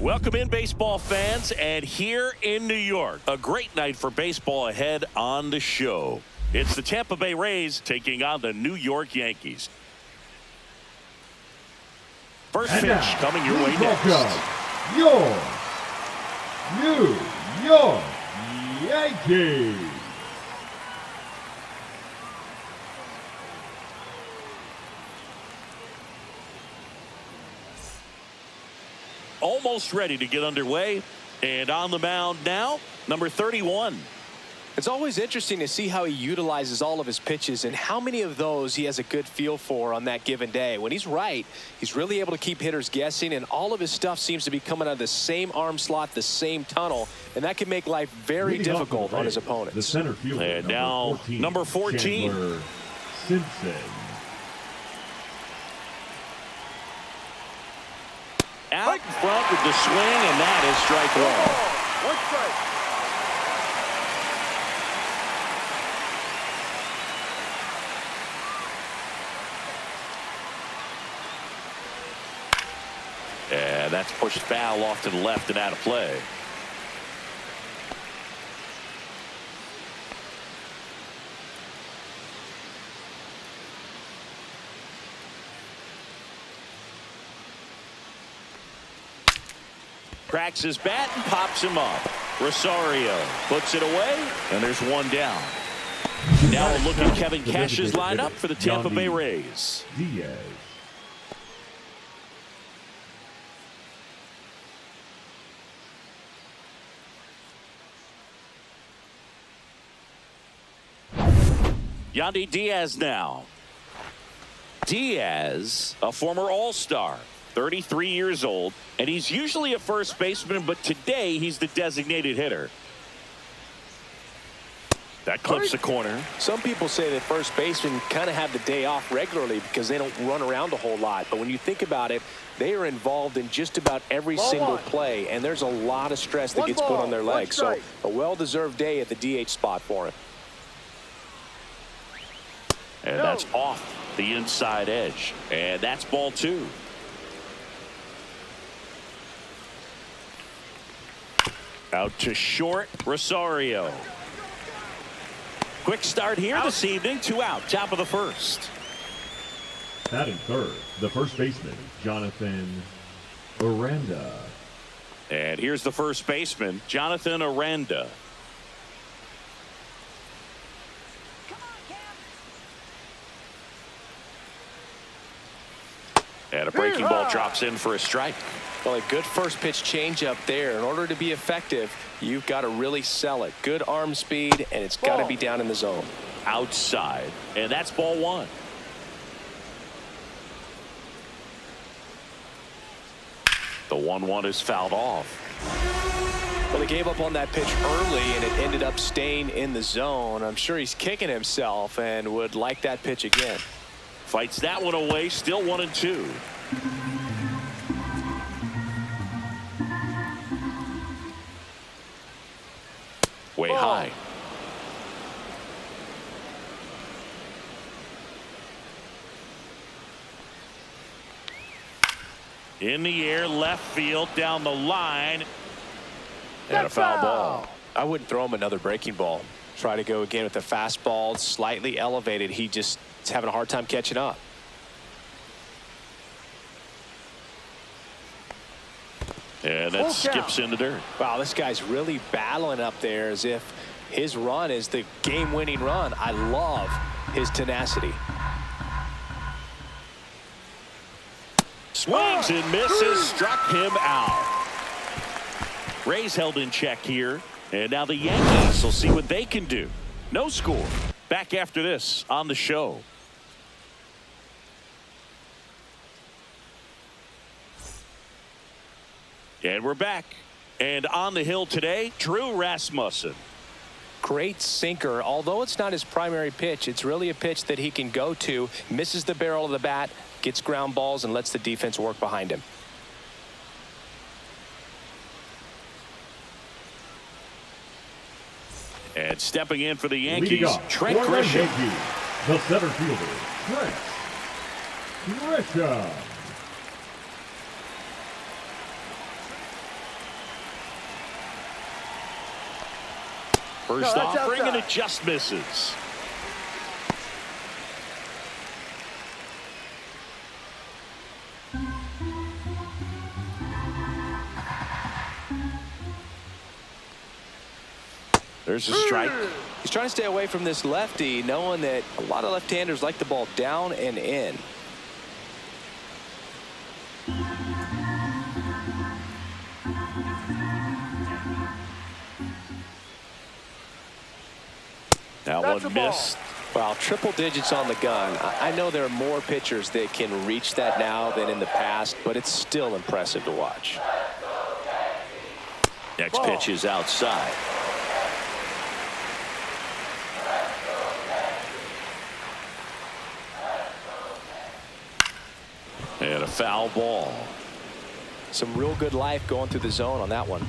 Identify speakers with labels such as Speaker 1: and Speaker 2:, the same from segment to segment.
Speaker 1: Welcome in, baseball fans, and here in New York, a great night for baseball ahead on the show. It's the Tampa Bay Rays taking on the New York Yankees. First pitch coming your way next.
Speaker 2: Your New York Yankees.
Speaker 1: Almost ready to get underway, and on the mound now, number 31.
Speaker 3: It's always interesting to see how he utilizes all of his pitches and how many of those he has a good feel for on that given day. When he's right, he's really able to keep hitters guessing, and all of his stuff seems to be coming out of the same arm slot, the same tunnel, and that can make life very difficult on his opponents.
Speaker 2: The center fielder,
Speaker 1: and now number 14.
Speaker 2: Chandler Simpson.
Speaker 1: Out in front with the swing, and that is strike one.
Speaker 4: One strike.
Speaker 1: And that's pushed foul off to the left and out of play. Cracks his bat and pops him up. Rosario puts it away, and there's one down. Now a look at Kevin Cash's lineup for the Tampa Bay Rays.
Speaker 2: Diaz.
Speaker 1: Yandy Diaz now. Diaz, a former All-Star, 33 years old, and he's usually a first baseman, but today he's the designated hitter. That clips the corner.
Speaker 3: Some people say that first basemen kind of have the day off regularly because they don't run around a whole lot. But when you think about it, they are involved in just about every single play, and there's a lot of stress that gets put on their legs. So a well-deserved day at the DH spot for him.
Speaker 1: And that's off the inside edge. And that's ball two. Out to short, Rosario. Quick start here this evening. 2 out, top of the first.
Speaker 2: Batting third, the first baseman, Jonathan Aranda.
Speaker 1: And here's the first baseman, Jonathan Aranda. And a breaking ball drops in for a strike.
Speaker 3: Well, a good first pitch changeup there. In order to be effective, you've got to really sell it. Good arm speed, and it's got to be down in the zone.
Speaker 1: Outside, and that's ball one. The 1-1 is fouled off.
Speaker 3: Well, he gave up on that pitch early, and it ended up staying in the zone. I'm sure he's kicking himself and would like that pitch again.
Speaker 1: Fights that one away, still 1-2. Way high. In the air, left field, down the line. And a foul ball.
Speaker 3: I wouldn't throw him another breaking ball. Try to go again with the fastball, slightly elevated. He just is having a hard time catching up.
Speaker 1: And that skips in the dirt.
Speaker 3: Wow, this guy's really battling up there as if his run is the game-winning run. I love his tenacity.
Speaker 1: Swings and misses, struck him out. Rays held in check here, and now the Yankees will see what they can do. No score. Back after this on the show. And we're back. And on the hill today, Drew Rasmussen.
Speaker 3: Great sinker. Although it's not his primary pitch, it's really a pitch that he can go to. Misses the barrel of the bat, gets ground balls, and lets the defense work behind him.
Speaker 1: And stepping in for the Yankees, Trent
Speaker 2: For the
Speaker 1: Grisham.
Speaker 2: Yankees, the center fielder, Trent Grisham.
Speaker 1: First offering, and it just misses. There's a strike.
Speaker 3: He's trying to stay away from this lefty, knowing that a lot of left-handers like the ball down and in.
Speaker 1: That one missed.
Speaker 3: Wow, triple digits on the gun. I know there are more pitchers that can reach that now than in the past, but it's still impressive to watch.
Speaker 1: Next pitch is outside. And a foul ball.
Speaker 3: Some real good life going through the zone on that one.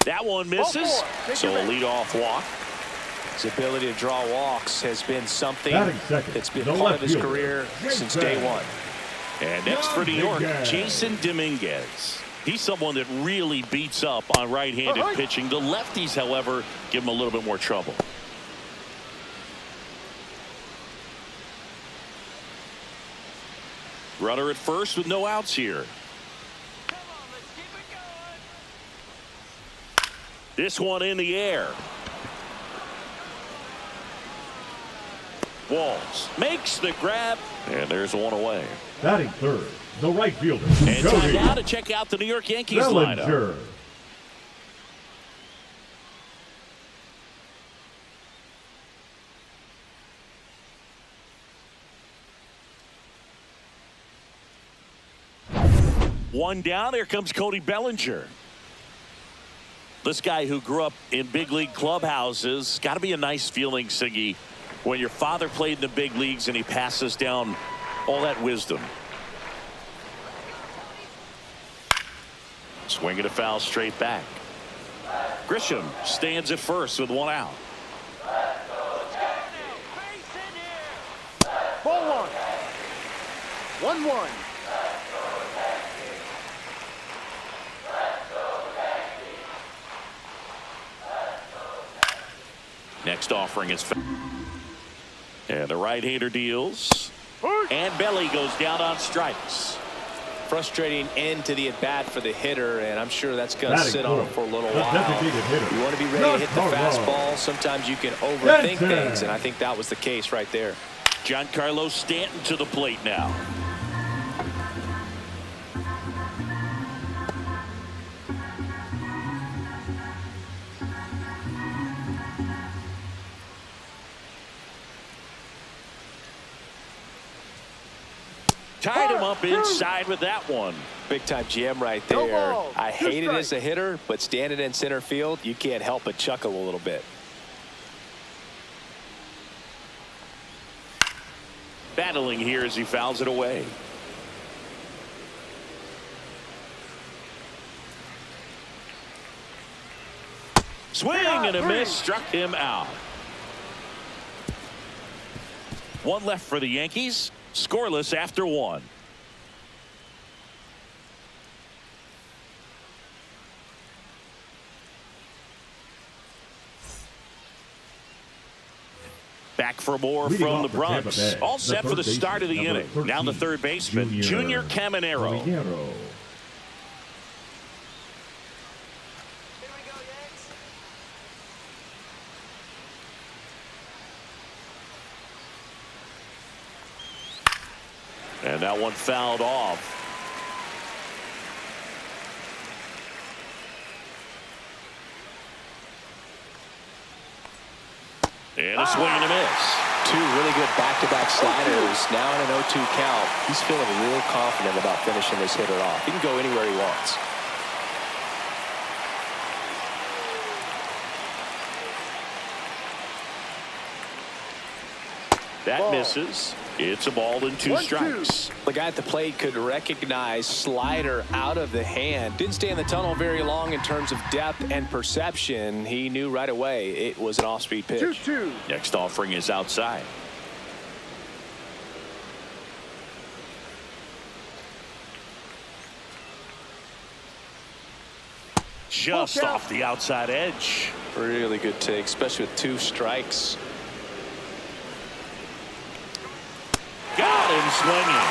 Speaker 1: That one misses, so a leadoff walk.
Speaker 3: His ability to draw walks has been something that's been
Speaker 2: The
Speaker 3: part of his
Speaker 2: left
Speaker 3: career
Speaker 2: fielder,
Speaker 3: since day one.
Speaker 1: And next for New York,
Speaker 2: Dominguez.
Speaker 1: Jason Dominguez. He's someone that really beats up on right-handed pitching. The lefties, however, give him a little bit more trouble. Runner at first with no outs here. This one in the air. Walls makes the grab, and there's one away.
Speaker 2: Batting third, the right fielder,
Speaker 1: And time
Speaker 2: Cody
Speaker 1: now to check out the New York Yankees lineup.
Speaker 2: Bellinger.
Speaker 1: One down. Here comes Cody Bellinger. This guy who grew up in big league clubhouses. Got to be a nice feeling, Siggy, when your father played in the big leagues and he passes down all that wisdom. Swinging a foul straight back. Grisham stands at first with one out.
Speaker 4: Ball 1-1.
Speaker 1: Next offering is and the right-hander deals, and Belly goes down on strikes.
Speaker 3: Frustrating end to the at-bat for the hitter, and I'm sure that's going to
Speaker 2: Batting
Speaker 3: sit on him
Speaker 2: fourth,
Speaker 3: for a little
Speaker 2: the
Speaker 3: while.
Speaker 2: designated hitter,
Speaker 3: You want to be ready to hit the
Speaker 2: Giancarlo.
Speaker 3: fastball. Sometimes you can overthink
Speaker 2: Stanton.
Speaker 3: things, and I think that was the case right there.
Speaker 1: Giancarlo Stanton to the plate now. Tied him up inside with that one.
Speaker 3: Big-time GM right there. I hate it as a hitter, but standing in center field, you can't help but chuckle a little bit.
Speaker 1: Battling here as he fouls it away. Swing and a miss, struck him out. One left for the Yankees. Scoreless after one. Back for more
Speaker 2: Leading
Speaker 1: from the
Speaker 2: off for Tampa
Speaker 1: Bronx.
Speaker 2: Bay,
Speaker 1: All set
Speaker 2: the
Speaker 1: for the
Speaker 2: third
Speaker 1: start of the
Speaker 2: baseman,
Speaker 1: inning.
Speaker 2: number
Speaker 1: Now the
Speaker 2: 13,
Speaker 1: third baseman, Junior Caminero.
Speaker 2: Caminero.
Speaker 1: And that one fouled off. And a swing and a miss.
Speaker 3: Two really good back-to-back sliders. Now in an 0-2 count. He's feeling real confident about finishing this hitter off. He can go anywhere he wants.
Speaker 1: That
Speaker 4: Ball.
Speaker 1: misses. It's a ball and 2 strikes.
Speaker 3: The guy at the plate could recognize slider out of the hand. Didn't stay in the tunnel very long in terms of depth and perception. He knew right away it was an off-speed pitch.
Speaker 4: 2-2.
Speaker 1: Next offering is outside. Just off the outside edge.
Speaker 3: Really good take, especially with 2 strikes.
Speaker 1: Got him swinging.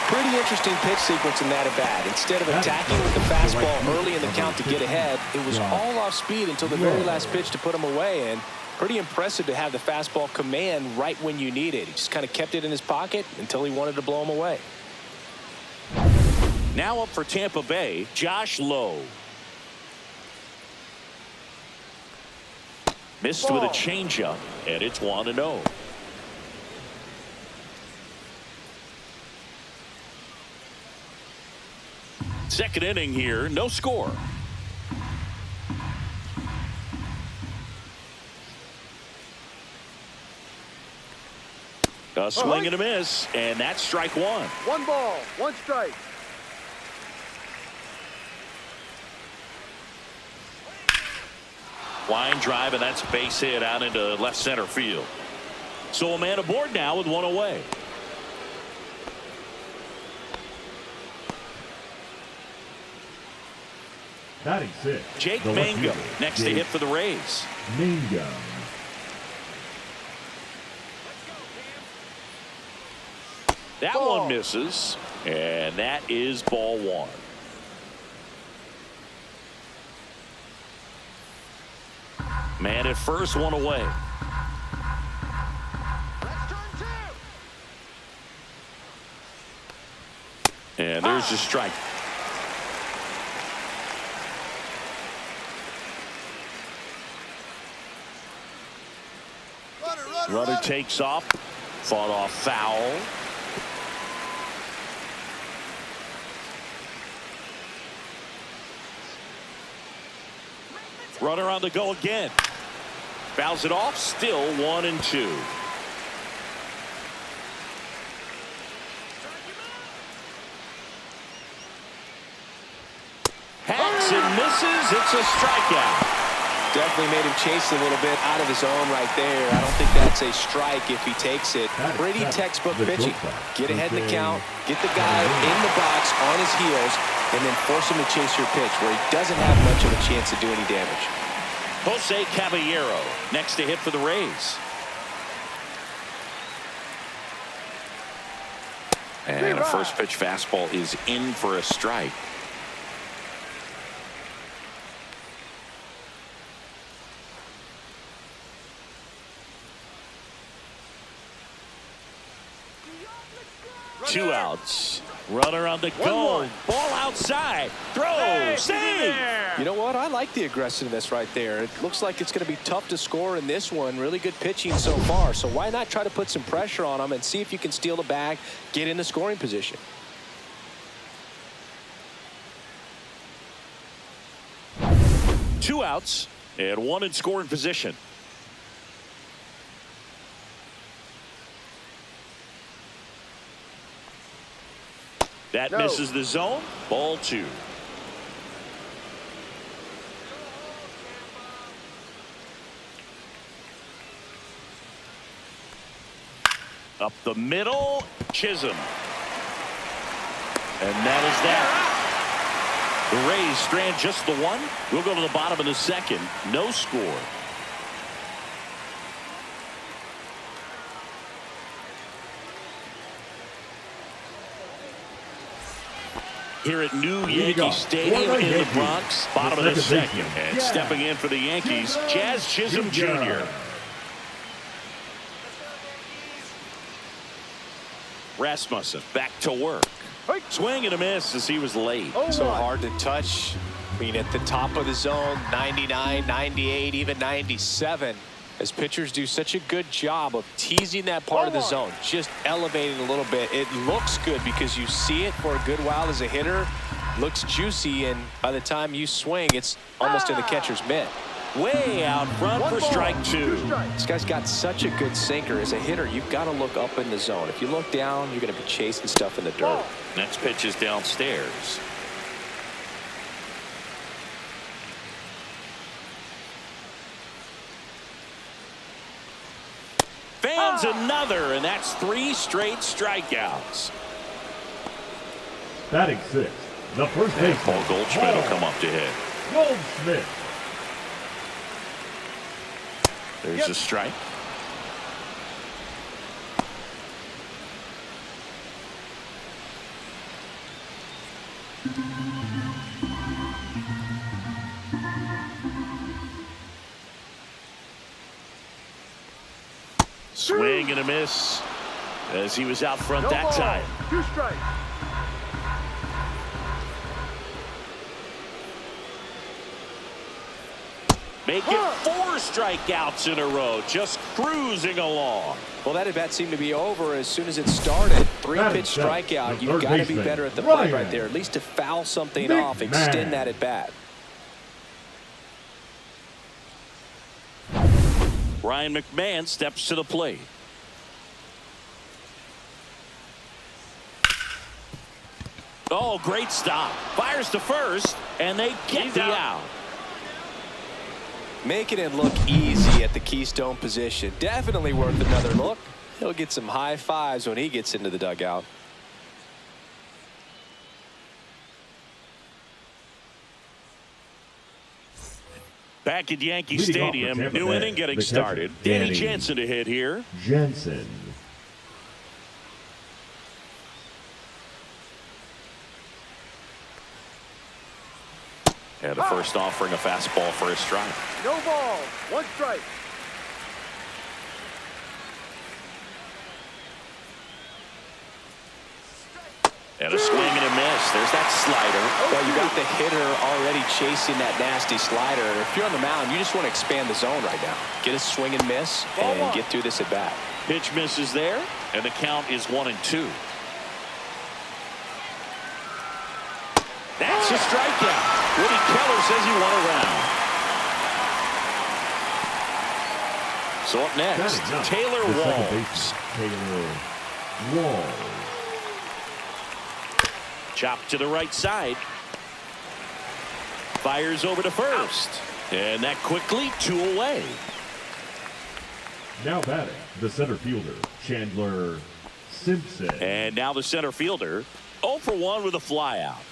Speaker 3: Pretty interesting pitch sequence in that at bat. Instead of attacking with the fastball early in the count to get ahead, it was all off speed until the very last pitch to put him away. And pretty impressive to have the fastball command right when you need it. He just kind of kept it in his pocket until he wanted to blow him away.
Speaker 1: Now up for Tampa Bay, Josh Lowe. Missed with a changeup, and it's 1-0. Second inning here, no score. A swing and a miss, and that's strike 1.
Speaker 4: 1 ball, 1 strike.
Speaker 1: Line drive, and that's a base hit out into left center field. So a man aboard now with 1 away.
Speaker 2: Batting 6.
Speaker 1: Jake
Speaker 2: the left
Speaker 1: Mango
Speaker 2: fielder,
Speaker 1: next to
Speaker 2: Jake
Speaker 1: hit for the Rays.
Speaker 2: Mango.
Speaker 1: That
Speaker 4: Ball.
Speaker 1: one misses, and that is ball 1. Man at first, 1 away. And there's the strike. Runner takes off. Fought off foul. Runner on the go again. Fouls it off. Still 1-2. Hacks and misses. It's a strikeout.
Speaker 3: Definitely made him chase a little bit out of his own right there. I don't think that's a strike if he takes it. Pretty textbook pitching. Get ahead in the count, get the guy in the box on his heels, and then force him to chase your pitch where he doesn't have much of a chance to do any damage.
Speaker 1: Jose Caballero next to hit for the Rays. And a first pitch fastball is in for a strike. Two outs. Runner on the go. Ball outside. Throw. Save.
Speaker 3: You know what? I like the aggressiveness right there. It looks like it's going to be tough to score in this one. Really good pitching so far. So why not try to put some pressure on him and see if you can steal the bag, get in the scoring position.
Speaker 1: Two outs and 1 in scoring position. That misses the zone. Ball 2. Up the middle, Chisholm. And that is that. The Rays strand just the 1. We'll go to the bottom of the second. No score. Here at New Yankee Stadium in the Bronx, bottom of the second. And stepping in for the Yankees, Jazz Chisholm Jr. Rasmussen back to work. Swing and a miss as he was late.
Speaker 3: So hard to touch. I mean, at the top of the zone, 99, 98, even 97. As pitchers do such a good job of teasing that part of the zone, just elevating a little bit. It looks good because you see it for a good while as a hitter. Looks juicy, and by the time you swing, it's almost in the catcher's mitt.
Speaker 1: way out front for strike 2.
Speaker 3: This guy's got such a good sinker. As a hitter, you've got to look up in the zone. If you look down, you're going to be chasing stuff in the dirt.
Speaker 1: Next pitch is downstairs. Fans another, and that's 3 straight strikeouts.
Speaker 2: Batting 6. The first baseman.
Speaker 1: Paul Goldschmidt will come up to hit.
Speaker 2: Goldschmidt.
Speaker 1: There's a strike. Swing and a miss as he was out front that time.
Speaker 4: 2 strikes.
Speaker 1: Make it 4 strikeouts in a row, just cruising along.
Speaker 3: Well, that at-bat seemed to be over as soon as it started. 3-pitch strikeout. You've got to be better at the plate right there, at least to foul something off, extend that at-bat.
Speaker 1: Ryan McMahon steps to the plate. Oh, great stop. Fires to first, and they get the out.
Speaker 3: Making it look easy at the Keystone position. Definitely worth another look. He'll get some high fives when he gets into the dugout.
Speaker 1: Back at Yankee Stadium, new inning getting started. Danny Jansen to hit here.
Speaker 2: Jansen.
Speaker 1: And the first offering a fastball for a strike.
Speaker 4: No ball. 1 strike.
Speaker 1: And a swing and a miss. There's that slider.
Speaker 3: Well, you got the hitter already chasing that nasty slider. If you're on the mound, you just want to expand the zone right now. Get a swing and miss and get through this at bat.
Speaker 1: Pitch misses there, and the count is 1-2. That's a strikeout. Woody Keller says he won a round. So up next, Taylor Walls.
Speaker 2: Taylor Walls.
Speaker 1: Chop to the right side. Fires over to first. And that quickly 2 away.
Speaker 2: Now batting, the center fielder, Chandler Simpson.
Speaker 1: And now the center fielder, 0 for 1 with a fly out.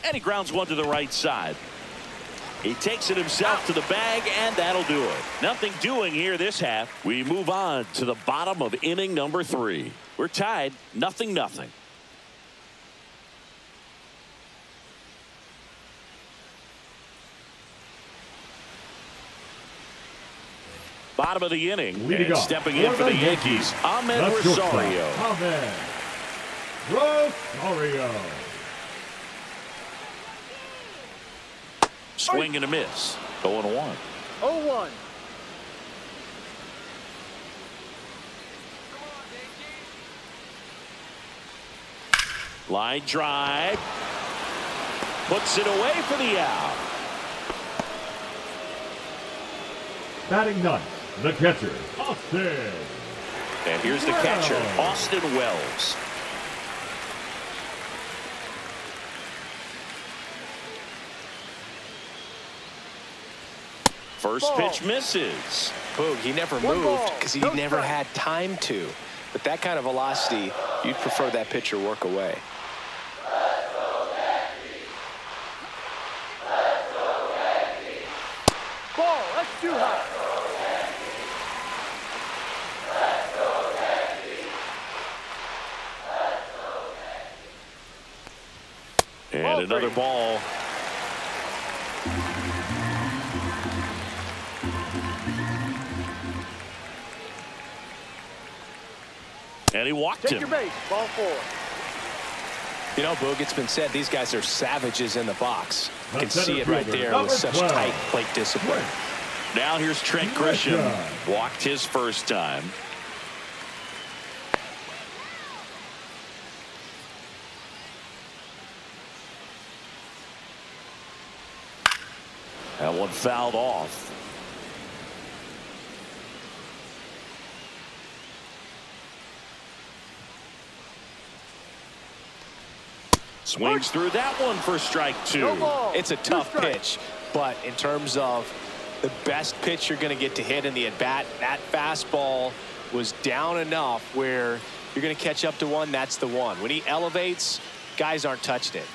Speaker 1: And he grounds one to the right side. He takes it himself to the bag, and that'll do it. Nothing doing here this half. We move on to the bottom of inning number 3. We're tied 0-0. Bottom of the inning, and stepping in for the Yankees, Ahmed Rosario.
Speaker 2: Ahmed Rosario.
Speaker 1: Swing and a miss. 0-1.
Speaker 4: 0-1.
Speaker 1: Line drive. Puts it away for the out.
Speaker 2: Batting ninth, the catcher, Austin.
Speaker 1: And here's the catcher, Austin Wells. First pitch misses.
Speaker 3: Boog, he never moved because he never had time to. With that kind of velocity, you'd prefer that pitcher work away.
Speaker 4: Ball. That's too high.
Speaker 1: And another ball. And he walked
Speaker 4: Take
Speaker 1: him.
Speaker 4: your base. Ball 4.
Speaker 3: You know, Boog, it's been said these guys are savages in the box. You can see it right there with such tight plate discipline.
Speaker 1: Now here's Trent Grisham. Walked his first time. That one fouled off. Swings through that one for strike 2.
Speaker 4: No ball.
Speaker 3: It's a
Speaker 4: Two
Speaker 3: tough
Speaker 4: strikes.
Speaker 3: pitch, but in terms of the best pitch you're going to get to hit in the at-bat, that fastball was down enough where you're going to catch up to one. That's the one. When he elevates, guys aren't touching it.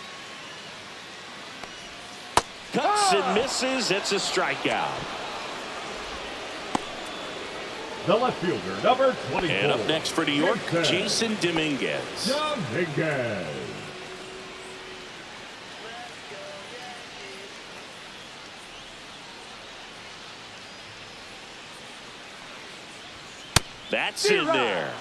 Speaker 1: Cuts and misses. It's a strikeout.
Speaker 2: The left fielder, number 24.
Speaker 1: And up next for New York,
Speaker 2: Yankees.
Speaker 1: Jason Dominguez.
Speaker 2: Dominguez.
Speaker 1: That's in there.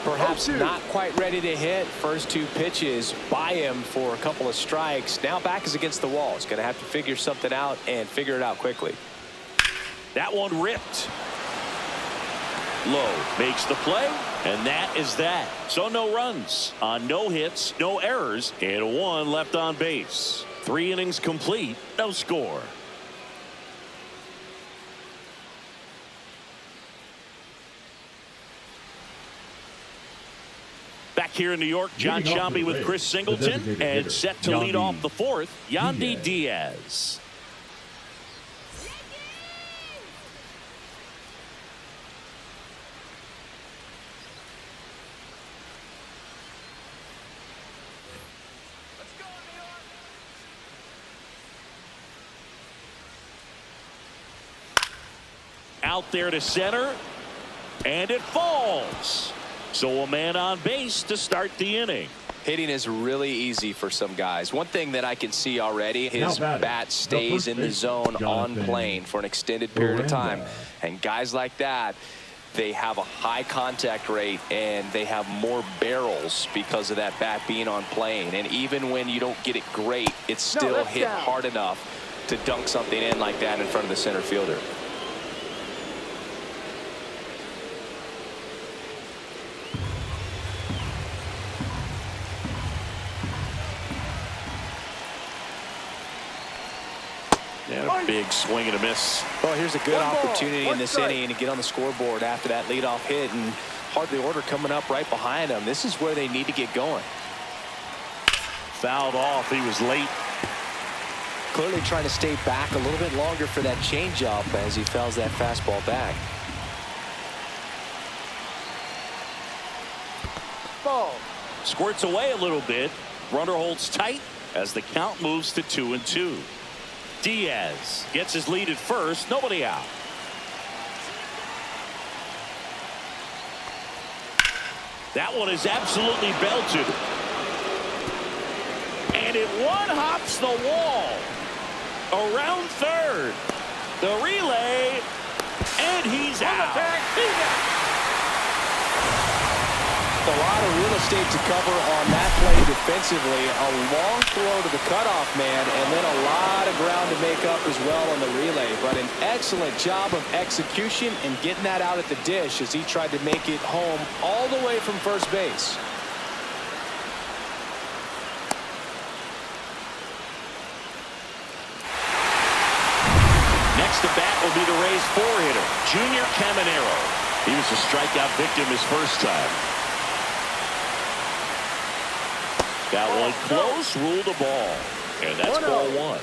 Speaker 3: Perhaps
Speaker 4: 0-2.
Speaker 3: not quite ready to hit. First 2 pitches by him for a couple of strikes. Now back is against the wall. He's going to have to figure something out and figure it out quickly.
Speaker 1: That one ripped. Low makes the play, and that is that. So no runs on no hits, no errors, and 1 left on base. 3 innings complete, no score. Back here in New York, John
Speaker 2: Leading off
Speaker 1: Sciambi
Speaker 2: the
Speaker 1: with
Speaker 2: Rays,
Speaker 1: Chris
Speaker 2: the
Speaker 1: Singleton,
Speaker 2: designated
Speaker 1: and
Speaker 2: hitter,
Speaker 1: set to lead off
Speaker 2: Yandy
Speaker 1: the 4th, Yandy
Speaker 2: Diaz.
Speaker 1: Diaz. Out there to center, and it falls. So a man on base to start the inning.
Speaker 3: Hitting is really easy for some guys. One thing that I can see already, his
Speaker 2: Now batting,
Speaker 3: bat stays
Speaker 2: the
Speaker 3: in the
Speaker 2: first
Speaker 3: zone
Speaker 2: baseman,
Speaker 3: on
Speaker 2: Jonathan
Speaker 3: plane for an extended period of time.
Speaker 2: Miranda.
Speaker 3: And guys like that, they have a high contact rate and they have more barrels because of that bat being on plane. And even when you don't get it great, it's still
Speaker 4: that's
Speaker 3: hit
Speaker 4: down.
Speaker 3: hard enough to dunk something in like that in front of the center fielder.
Speaker 1: And a big swing and a miss.
Speaker 3: Well, here's a good
Speaker 4: One ball,
Speaker 3: opportunity in
Speaker 4: one
Speaker 3: this
Speaker 4: strike.
Speaker 3: inning to get on the scoreboard after that leadoff hit, and hardly order coming up right behind them. This is where they need to get going.
Speaker 1: Fouled off. He was late.
Speaker 3: Clearly trying to stay back a little bit longer for that changeup as he fouls that fastball back.
Speaker 4: Ball.
Speaker 1: Squirts away a little bit. Runner holds tight as the count moves to 2-2. Diaz gets his lead at first. Nobody out. That one is absolutely belted. And it one-hops the wall. Around third. The relay. And he's out.
Speaker 3: A lot of real estate to cover on that play defensively. A long throw to the cutoff man, and then a lot of ground to make up as well on the relay. But an excellent job of execution and getting that out at the dish as he tried to make it home all the way from first base.
Speaker 1: Next to bat will be the Rays 4-hitter, Junior Caminero. He was a strikeout victim his first time. That one close, ruled a ball. And that's ball 1.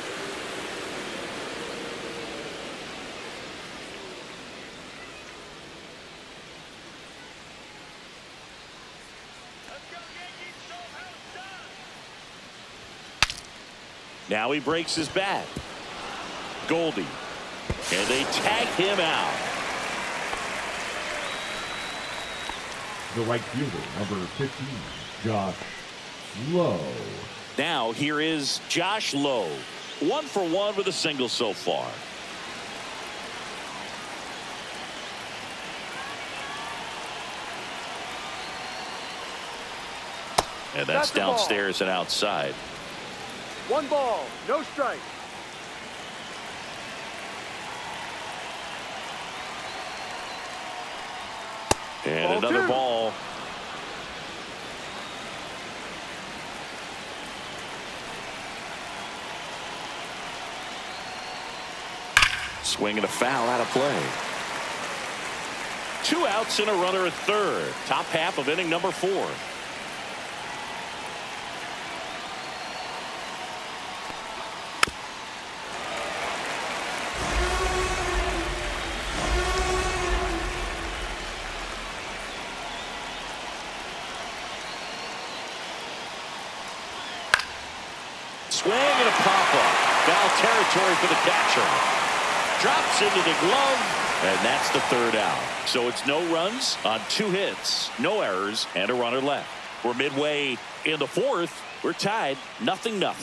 Speaker 1: Now he breaks his bat. Goldie. And they tag him out.
Speaker 2: The right fielder, number 15, Josh Lowe.
Speaker 1: Now here is Josh Lowe. 1 for 1 with a single so far. And that's
Speaker 4: That's the ball.
Speaker 1: downstairs and outside.
Speaker 4: 1 ball, no strike.
Speaker 1: And
Speaker 4: Ball
Speaker 1: another
Speaker 4: 2.
Speaker 1: ball. Swing and a foul out of play. 2 outs and a runner at third. Top half of inning number 4. Swing and a pop-up. Foul territory for the catcher. Drops into the glove, and that's the 3rd out. So it's no runs on 2 hits, no errors, and a runner left. We're midway in the 4th. We're tied 0-0.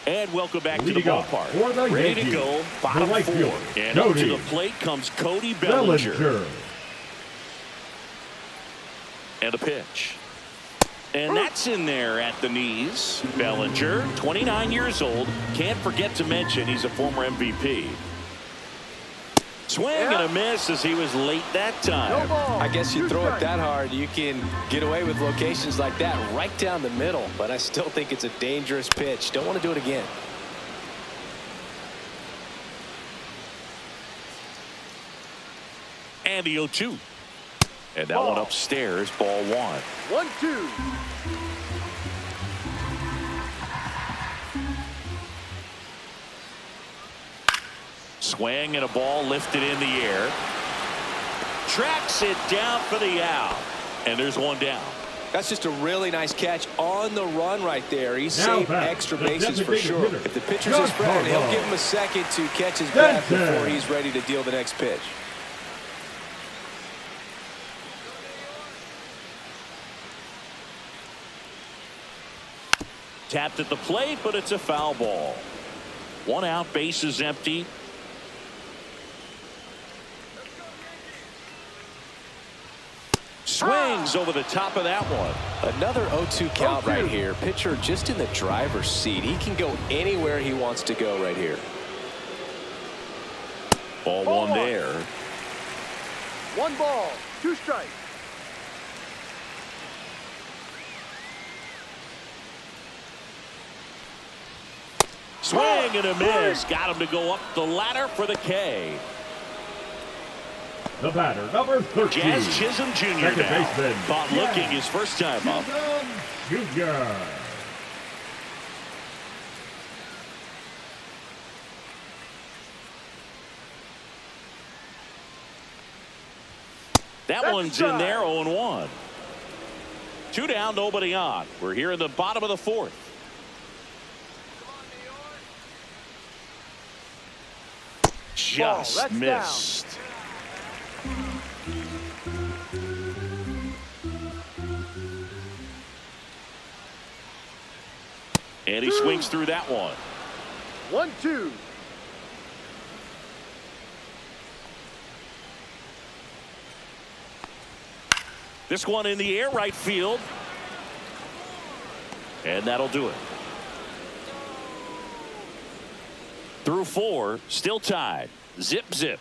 Speaker 1: And welcome back to the ballpark. Ready to go, bottom 4. And up to the plate comes Cody Bellinger. And a pitch. And that's in there at the knees. Bellinger, 29 years old. Can't forget to mention he's a former MVP. Swing and a miss as he was late that time.
Speaker 3: I guess you throw it that hard, you can get away with locations like that right down the middle. But I still think it's a dangerous pitch. Don't want to do it again.
Speaker 1: And the 0-2. And that one upstairs, ball 1.
Speaker 4: 1-2.
Speaker 1: Swing and a ball lifted in the air. Tracks it down for the out. And there's one down.
Speaker 3: That's just a really nice catch on the run right there. He saved extra bases for sure. If the pitcher's his friend, he'll give him a second to catch his breath before he's ready to deal the next pitch.
Speaker 1: Tapped at the plate, but it's a foul ball. 1 out, base is empty. Swings over the top of that one.
Speaker 3: Another 0-2 count right here. Pitcher just in the driver's seat. He can go anywhere he wants to go right here.
Speaker 1: Ball 1 there.
Speaker 4: 1 ball, 2 strikes.
Speaker 1: Swing and a miss. Got him to go up the ladder for the K.
Speaker 2: The batter, number 13.
Speaker 1: Jazz Chisholm Jr.
Speaker 2: Second
Speaker 1: now.
Speaker 2: baseman.
Speaker 1: Caught looking his first time up.
Speaker 2: Jr.
Speaker 1: That one's in there, 0-1. 2 down, nobody on. We're here in the bottom of the 4th. Just missed. And he swings through that one.
Speaker 4: 1-2.
Speaker 1: This one in the air, right field. And that'll do it. Through 4, still tied. Zip, zip.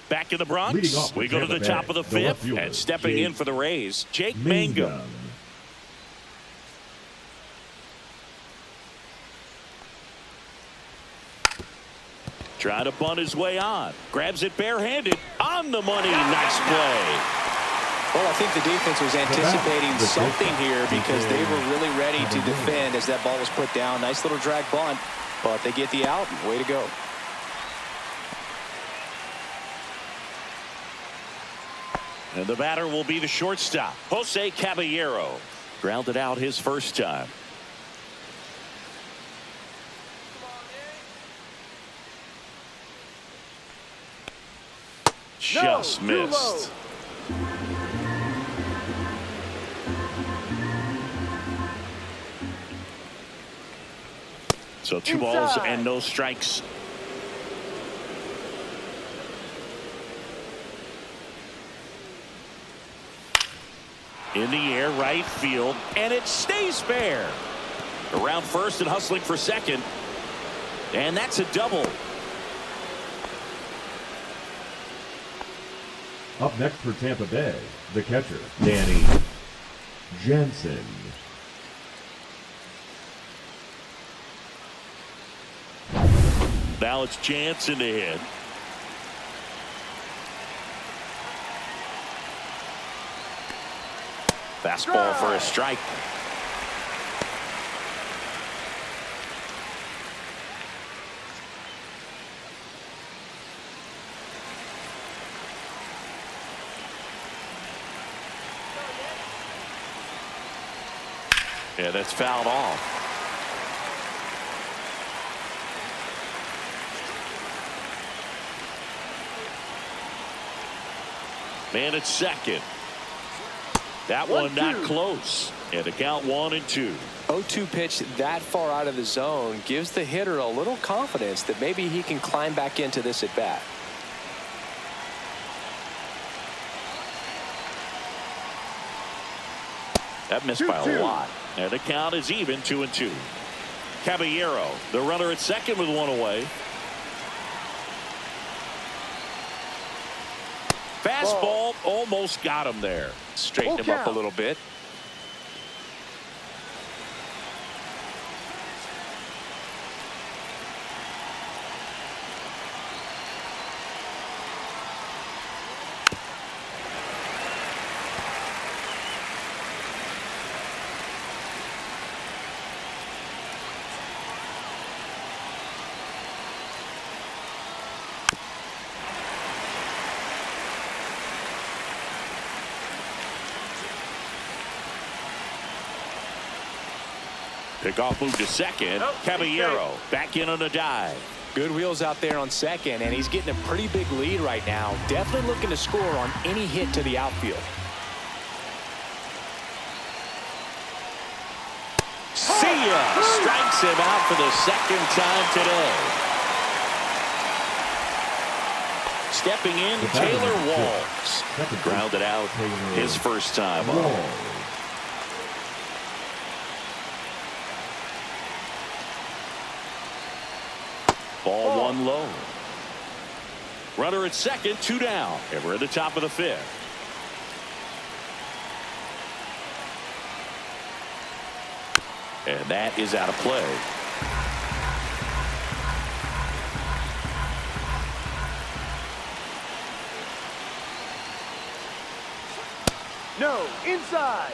Speaker 1: Back in the Bronx, we go to the top of the 5th, and stepping in for the Rays, Jake Mangum. Trying to bunt his way on. Grabs it barehanded. On the money. Nice play.
Speaker 3: Well, I think the defense was anticipating something here because they were really ready to defend as that ball was put down. Nice little drag bunt, but they get the out. Way to go.
Speaker 1: And the batter will be the shortstop, Jose Caballero. Grounded out his first time. Just missed. So 2 balls and no strikes. In the air, right field, and it stays fair. Around first and hustling for second. And that's a double.
Speaker 2: Up next for Tampa Bay, the catcher, Danny Jansen.
Speaker 1: Now it's Jansen to hit. Fastball for a strike. Yeah, that's fouled off. Man at second. That one not close. And a count 1-2.
Speaker 3: 0-2 pitch that far out of the zone gives the hitter a little confidence that maybe he can climb back into this at bat.
Speaker 1: That missed by a lot. And the count is even, 2-2. Caballero, the runner at second with one away. Fastball almost got him there.
Speaker 3: Straighten him up a little bit.
Speaker 1: Pickoff move to second. Caballero back in on a dive.
Speaker 3: Good wheels out there on second, and he's getting a pretty big lead right now. Definitely looking to score on any hit to the outfield.
Speaker 1: See ya! Strikes him out for the second time today. Stepping in, Taylor Walls. Grounded out his first time up. Ball one low. Runner at second, 2 down. And we're at the top of the 5th. And that is out of play.
Speaker 4: No, inside.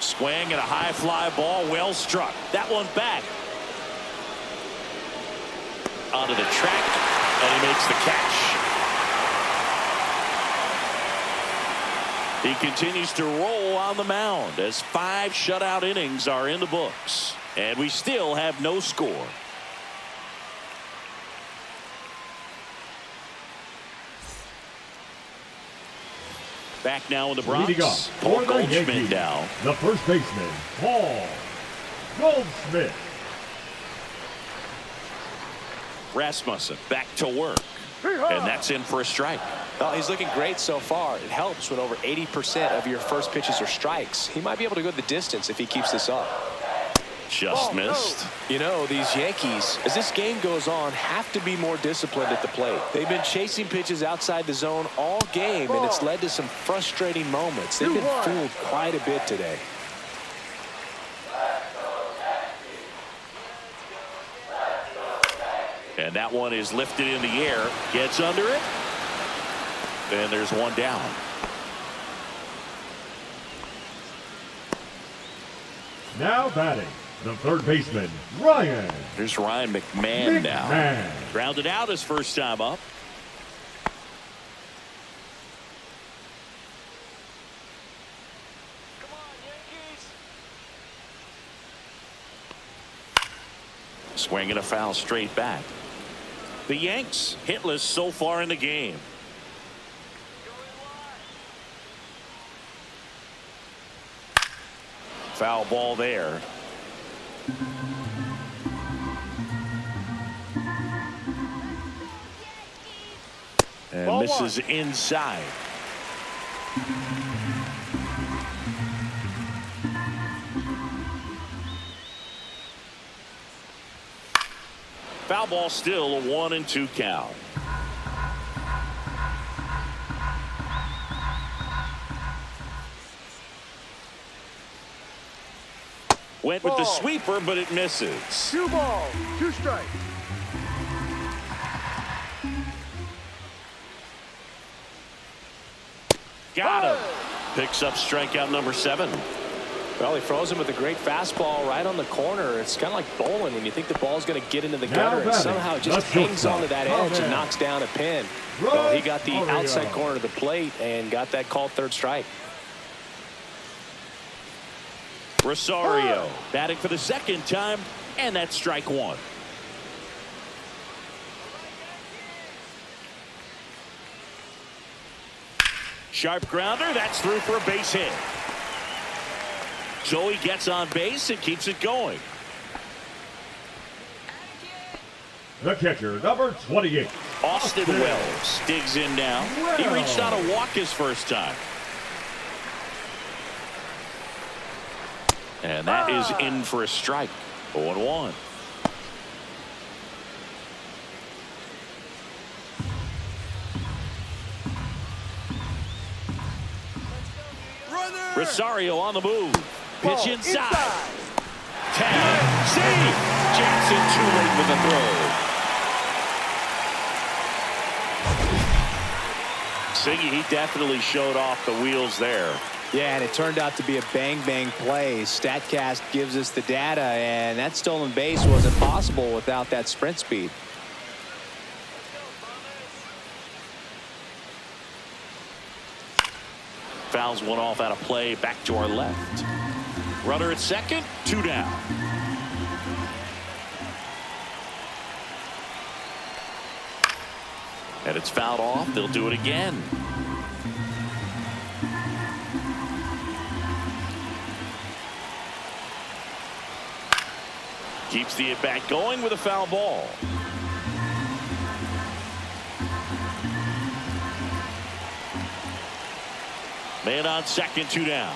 Speaker 1: Swing and a high fly ball, well struck. That one back. Onto the track, and he makes the catch. He continues to roll on the mound as 5 shutout innings are in the books. And we still have no score. Back now in the Bronx. Paul Goldschmidt now.
Speaker 2: The first baseman, Paul Goldschmidt.
Speaker 1: Rasmussen back to work. And that's in for a strike.
Speaker 3: Well, he's looking great so far. It helps when over 80% of your first pitches are strikes. He might be able to go the distance if he keeps this up.
Speaker 1: Just missed.
Speaker 3: You know, these Yankees, as this game goes on, have to be more disciplined at the plate. They've been chasing pitches outside the zone all game, and it's led to some frustrating moments. They've been fooled quite a bit today.
Speaker 1: And that one is lifted in the air, gets under it, and there's one down.
Speaker 2: Now batting, the third baseman, Ryan.
Speaker 1: Here's Ryan McMahon now. Grounded out his first time up.
Speaker 3: Come on, Yankees.
Speaker 1: Swinging a foul straight back. The Yanks hitless so far in the game. Foul ball there. And
Speaker 4: Ball
Speaker 1: misses
Speaker 4: one.
Speaker 1: inside. Foul ball, still a 1-2 count. Went with the
Speaker 4: Ball.
Speaker 1: sweeper, but it misses.
Speaker 4: 2 balls, 2 strikes.
Speaker 1: Got him. Picks up strikeout number 7.
Speaker 3: Well, he throws him with a great fastball right on the corner. It's kind of like bowling when you think the ball's going to get into the gutter, and
Speaker 2: batting,
Speaker 3: somehow it just
Speaker 2: the
Speaker 3: hangs onto that edge and
Speaker 2: shortstop,
Speaker 3: knocks down a pin.
Speaker 2: Right,
Speaker 3: Well, he got the
Speaker 2: Julio.
Speaker 3: outside corner of the plate and got that called third strike.
Speaker 1: Rosario batting for the second time, and that's strike 1. Sharp grounder, that's through for a base hit. So he gets on base and keeps it going.
Speaker 2: The catcher, number 28.
Speaker 1: Austin Wells digs in now. He reached out a walk his first time. And that is in for a strike. 0-1. Rosario on the move. Pitch
Speaker 4: Ball
Speaker 1: inside. Tag. Save. Jansen too late with the throw. Siggy, he definitely showed off the wheels there.
Speaker 3: Yeah, and it turned out to be a bang-bang play. StatCast gives us the data, and that stolen base wasn't possible without that sprint speed.
Speaker 1: Fouls one off out of play. Back to our left. Runner at second. 2 down. And it's fouled off. They'll do it again. Keeps the at-bat going with a foul ball. Man on second, 2 down.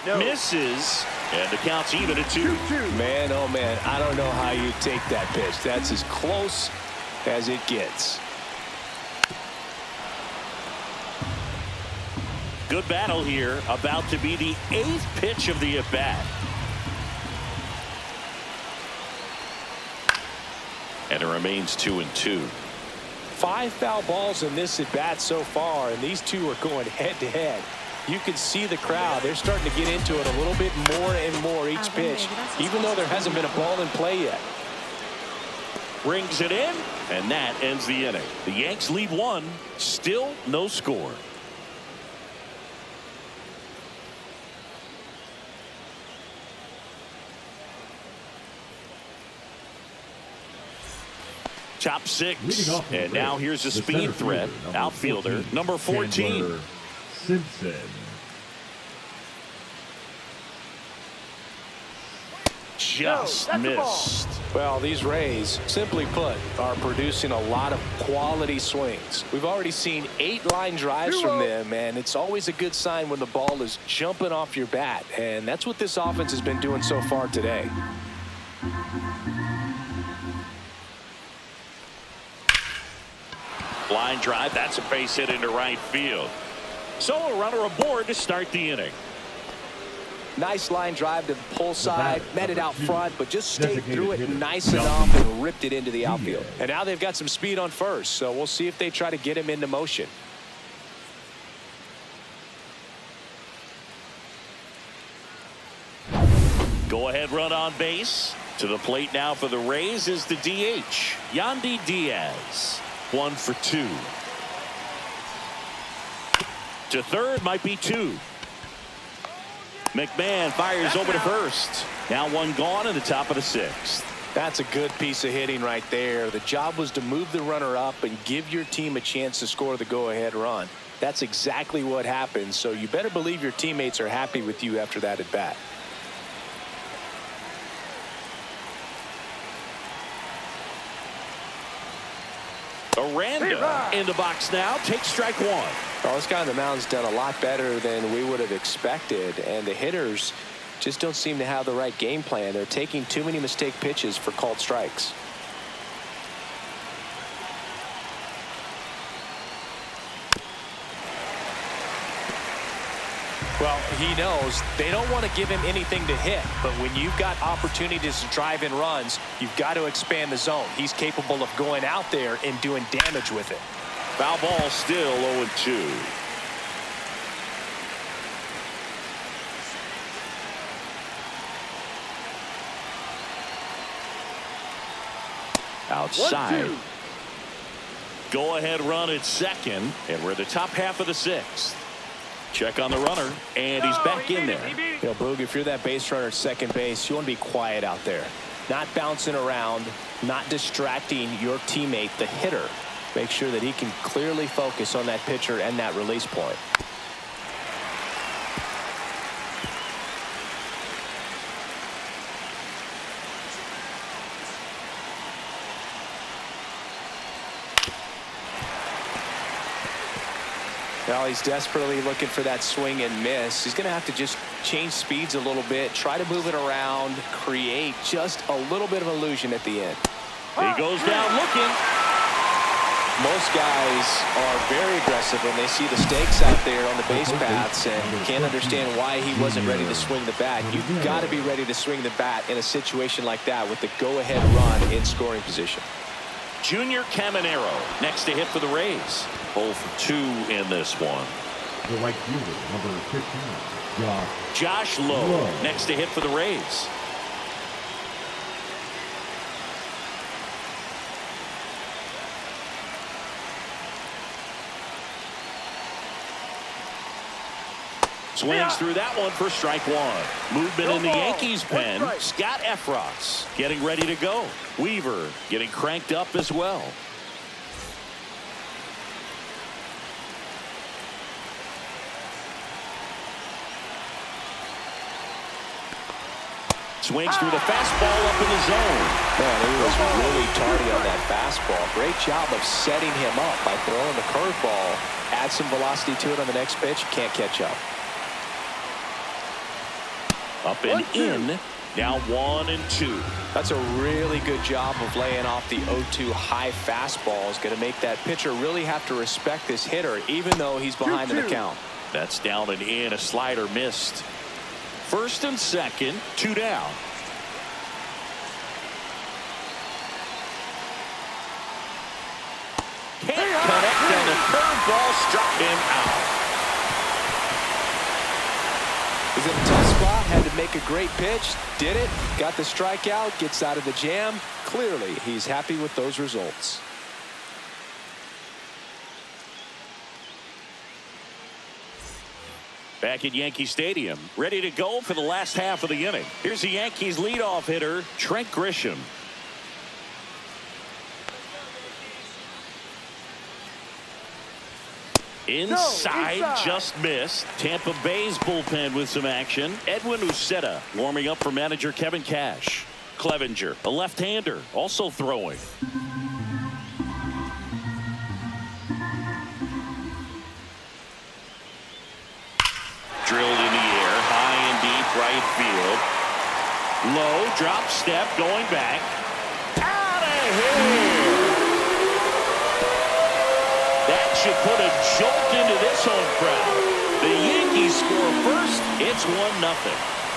Speaker 4: No.
Speaker 1: Misses, and the count's even at 2.
Speaker 4: 2-2.
Speaker 3: Man, oh man, I don't know how you take that pitch. That's as close as it gets.
Speaker 1: Good battle here. About to be the 8th pitch of the at-bat. And it remains 2-2.
Speaker 3: 5 foul balls in this at-bat so far, and these two are going head-to-head. You can see the crowd. They're starting to get into it a little bit more and more each pitch, even though there hasn't been a ball in play yet.
Speaker 1: Brings it in, and that ends the inning. The Yanks lead 1, still no score. Top 6,
Speaker 2: Leading off
Speaker 1: and
Speaker 2: the
Speaker 1: now
Speaker 2: rig,
Speaker 1: here's a
Speaker 2: the
Speaker 1: speed
Speaker 2: center
Speaker 1: threat.
Speaker 2: fielder,
Speaker 1: Outfielder, number 14.
Speaker 2: Chandler Simpson.
Speaker 1: Just
Speaker 4: No, that's the ball.
Speaker 1: missed.
Speaker 3: Well, these Rays, simply put, are producing a lot of quality swings. We've already seen 8 line drives from them, and it's always a good sign when the ball is jumping off your bat, and that's what this offense has been doing so far today.
Speaker 1: Line drive, that's a base hit into right field. So a runner aboard to start the inning.
Speaker 3: Nice line drive to the pull side, met it out front, but just stayed
Speaker 2: Designated
Speaker 3: through it
Speaker 2: hitter,
Speaker 3: nice
Speaker 2: Yankees.
Speaker 3: enough and ripped it into the outfield. And now they've got some speed on first, so we'll see if they try to get him into motion.
Speaker 1: Go ahead run on base. To the plate now for the Rays is the DH, Yandy Diaz. 1 for 2. To third might be 2. McMahon fires over to first. Now 1 gone in the top of the 6th.
Speaker 3: That's a good piece of hitting right there. The job was to move the runner up and give your team a chance to score the go-ahead run. That's exactly what happened, so you better believe your teammates are happy with you after that at bat.
Speaker 1: A Miranda in the box now. Takes strike one.
Speaker 3: Well, this guy on the mound's done a lot better than we would have expected, and the hitters just don't seem to have the right game plan. They're taking too many mistake pitches for called strikes. Well, he knows they don't want to give him anything to hit, but when you've got opportunities to drive in runs, you've got to expand the zone. He's capable of going out there and doing damage with it.
Speaker 1: Foul ball, still 0-2. Outside.
Speaker 4: 1-2.
Speaker 1: Go ahead run at second, and we're at the top half of the sixth. Check on the runner, and he's back in there.
Speaker 3: You know, Boog, if you're that base runner at second base, you want to be quiet out there. Not bouncing around, not distracting your teammate, the hitter. Make sure that he can clearly focus on that pitcher and that release point. Well, he's desperately looking for that swing and miss. He's going to have to just change speeds a little bit, try to move it around, create just a little bit of illusion at the end.
Speaker 1: He goes down looking.
Speaker 3: Most guys are very aggressive when they see the stakes out there on the base paths and can't understand why he wasn't ready to swing the bat. You've got to be ready to swing the bat in a situation like that with the go-ahead run in scoring position.
Speaker 1: Junior Caminero next to hit for the Rays. 0 for 2 in this one.
Speaker 2: The right fielder, number 15,
Speaker 1: Josh Lowe next to hit for the Rays. Swings through that one for strike one. Movement in the Yankees pen. Scott Efros getting ready to go. Weaver getting cranked up as well. Swings through the fastball up in the zone.
Speaker 3: Man, he was really tardy on that fastball. Great job of setting him up by throwing the curveball. Add some velocity to it on the next pitch. Can't catch up.
Speaker 1: Up and in. Now 1-2.
Speaker 3: That's a really good job of laying off the 0-2 high fastball. Is going to make that pitcher really have to respect this hitter, even though he's behind in the count.
Speaker 1: That's down and in. A slider missed. First and second, 2 down. Can't connect, and the curveball struck him out.
Speaker 3: He's in a tough spot, had to make a great pitch, did it, got the strikeout, gets out of the jam. Clearly, he's happy with those results.
Speaker 1: Back at Yankee Stadium, ready to go for the last half of the inning. Here's the Yankees leadoff hitter, Trent Grisham. Inside, just missed. Tampa Bay's bullpen with some action. Edwin Uceta warming up for manager Kevin Cash. Clevenger, a left-hander, also throwing. Drilled in the air, high and deep right field. Low, drop step, going back. Out of here! That should put a jolt into this home crowd. The Yankees score first. It's 1-0.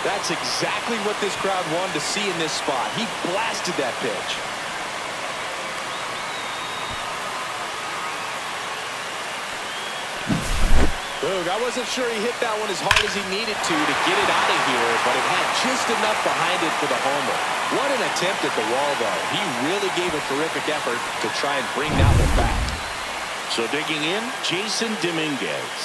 Speaker 3: That's exactly what this crowd wanted to see in this spot. He blasted that pitch. Boog, I wasn't sure he hit that one as hard as he needed to get it out of here, but it had just enough behind it for the homer. What an attempt at the wall, though. He really gave a terrific effort to try and bring that one back.
Speaker 1: So digging in, Jason Dominguez.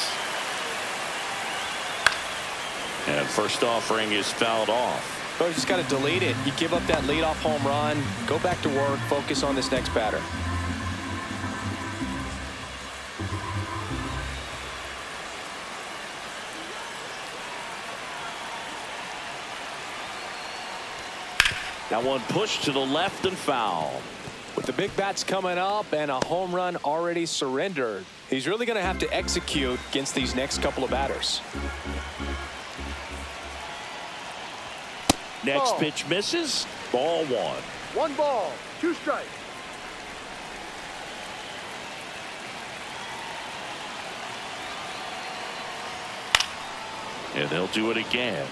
Speaker 1: And first offering is fouled off.
Speaker 3: So you just got to delete it. You give up that leadoff home run, go back to work, focus on this next batter.
Speaker 1: That one pushed to the left and foul.
Speaker 3: With the big bats coming up and a home run already surrendered, he's really going to have to execute against these next couple of batters.
Speaker 1: Next pitch misses. Ball one.
Speaker 4: 1 ball, 2 strikes.
Speaker 1: And they'll do it again.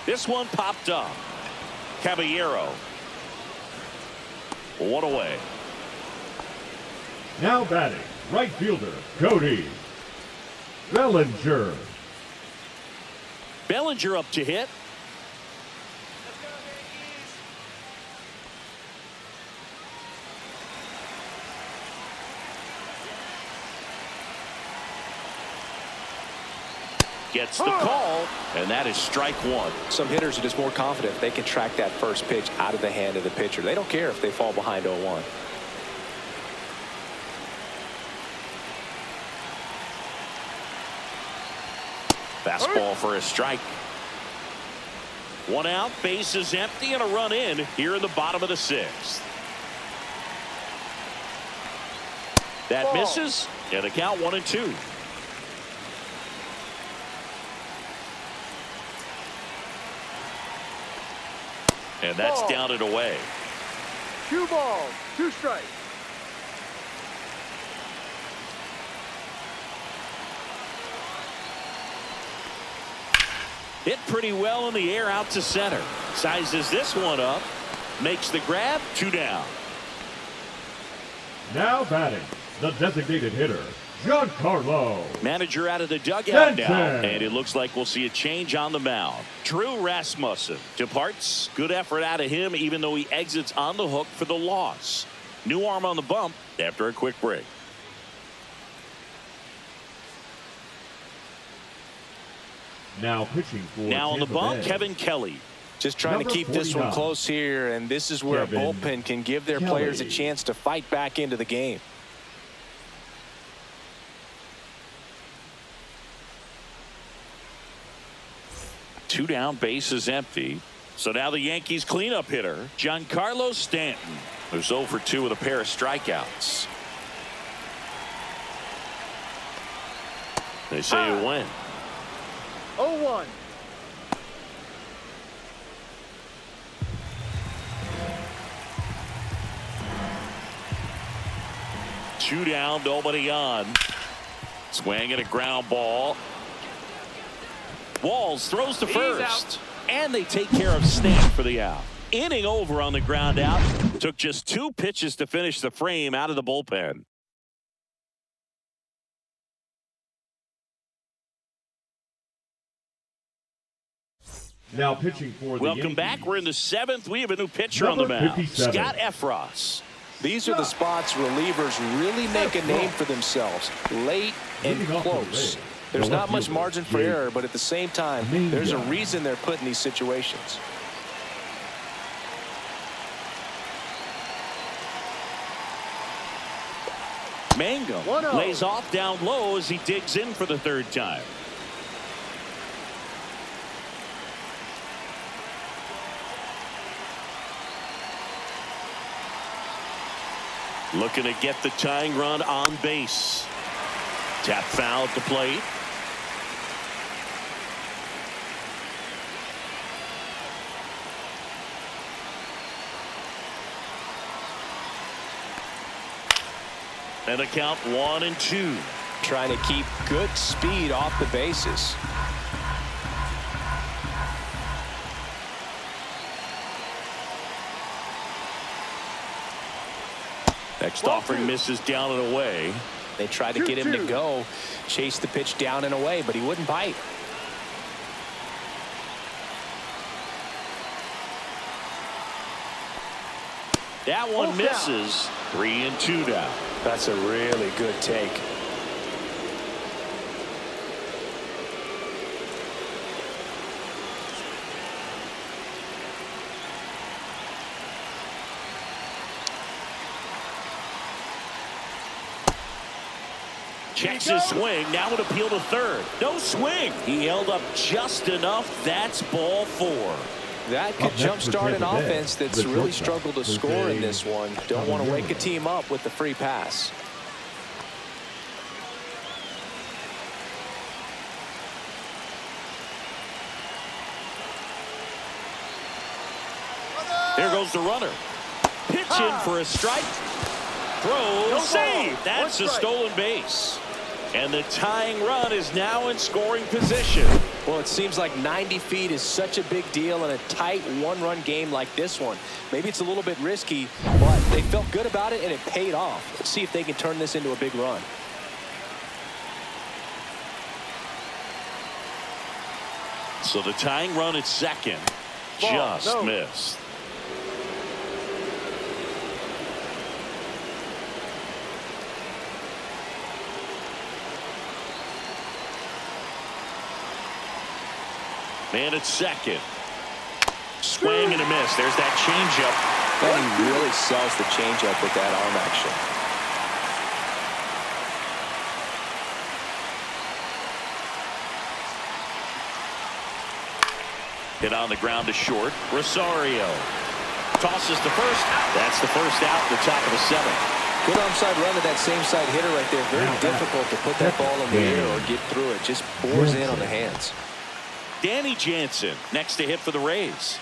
Speaker 1: This one popped up. Caballero. 1 away.
Speaker 2: Now batting, right fielder, Cody Bellinger.
Speaker 1: Bellinger up to hit. Gets the call, and that is strike one.
Speaker 3: Some hitters are just more confident they can track that first pitch out of the hand of the pitcher. They don't care if they fall behind 0-1.
Speaker 1: Fastball for a strike. 1 out, bases empty, and a run in here in the bottom of the 6th. That misses, and the count 1-2. And that's down and away.
Speaker 4: 2 balls, 2 strikes.
Speaker 1: Hit pretty well in the air out to center. Sizes this one up. Makes the grab. 2 down.
Speaker 2: Now batting, the designated hitter, Giancarlo.
Speaker 1: Manager out of the dugout now.
Speaker 2: Jensen.
Speaker 1: And it looks like we'll see a change on the mound. Drew Rasmussen departs. Good effort out of him, even though he exits on the hook for the loss. New arm on the bump after a quick break.
Speaker 2: Now pitching for
Speaker 1: Now on the
Speaker 2: Tampa
Speaker 1: bump,
Speaker 2: Bay.
Speaker 1: Kevin Kelly.
Speaker 3: Just trying
Speaker 2: Number
Speaker 3: to keep this one
Speaker 2: 49.
Speaker 3: close here, and this is where
Speaker 2: Kevin
Speaker 3: a bullpen can give their
Speaker 2: Kelly.
Speaker 3: players a chance to fight back into the game.
Speaker 1: Two down, bases empty. So now the Yankees cleanup hitter, Giancarlo Stanton, who's 0 for 2 with a pair of strikeouts. They say you win.
Speaker 4: 0-1.
Speaker 1: Two down, nobody on. Swing and a ground ball. Walls throws to first. And they take care of Stanton for the out. Inning over on the ground out. Took just 2 pitches to finish the frame out of the bullpen.
Speaker 2: Now pitching for the
Speaker 1: Welcome
Speaker 2: Yankees.
Speaker 1: back. We're in the 7th. We have a new pitcher on the
Speaker 2: Number
Speaker 1: mound.
Speaker 2: 57.
Speaker 1: Scott Efros.
Speaker 3: These are the spots relievers really make a name for themselves. Late and
Speaker 2: Leading off the
Speaker 3: close.
Speaker 2: leg,
Speaker 3: There's
Speaker 2: the
Speaker 3: not
Speaker 2: left
Speaker 3: much
Speaker 2: fielder,
Speaker 3: margin for
Speaker 2: Jake
Speaker 3: error, but at the same time,
Speaker 2: Mania.
Speaker 3: there's a reason they're put in these situations.
Speaker 1: Mangum
Speaker 4: 1-0.
Speaker 1: lays off down low as he digs in for the 3rd time. Looking to get the tying run on base. Tap foul at the plate. And a count 1-2.
Speaker 3: Trying to keep good speed off the bases.
Speaker 1: Next offering misses down and away.
Speaker 3: They tried to get him to
Speaker 4: 2-2.
Speaker 3: go, chase the pitch down and away, but he wouldn't bite.
Speaker 1: That one
Speaker 4: Full count.
Speaker 1: misses. 3-2 now.
Speaker 3: That's a really good take.
Speaker 1: Checks his swing. Now an appeal to third. No swing. He held up just enough. That's ball 4.
Speaker 3: That could jumpstart an offense that's really struggled to score in this one. Don't want to wake a team up with the free pass.
Speaker 1: There goes the runner. Pitch in for a strike. Throw,
Speaker 4: No
Speaker 1: save.
Speaker 4: ball.
Speaker 1: That's a
Speaker 4: One strike.
Speaker 1: stolen base. And the tying run is now in scoring position.
Speaker 3: Well, it seems like 90 feet is such a big deal in a tight one-run game like this one. Maybe it's a little bit risky, but they felt good about it, and it paid off. Let's see if they can turn this into a big run.
Speaker 1: So the tying run at second.
Speaker 4: Ball,
Speaker 1: Just
Speaker 4: no.
Speaker 1: missed. Man at second. Swing and a miss. There's that changeup.
Speaker 3: And he really sells the changeup with that arm action.
Speaker 1: Hit on the ground to short. Rosario tosses to first. That's the first out at the top of the 7th.
Speaker 3: Good onside run to that same side hitter right there. Very difficult to put that ball in the air or get through it. Just bores in on the hands.
Speaker 1: Danny Jansen next to hit for the Rays.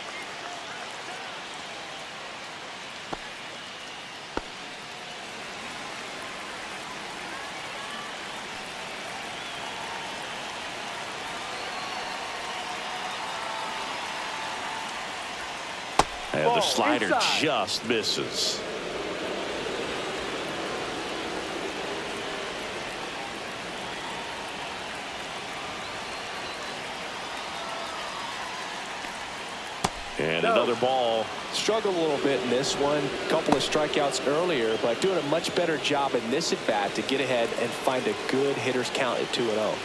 Speaker 1: And the
Speaker 4: Ball
Speaker 1: slider
Speaker 4: inside.
Speaker 1: just misses. And
Speaker 4: No.
Speaker 1: another ball.
Speaker 3: Struggled a little bit in this one. A couple of strikeouts earlier, but doing a much better job in this at bat to get ahead and find a good hitter's count at 2-0.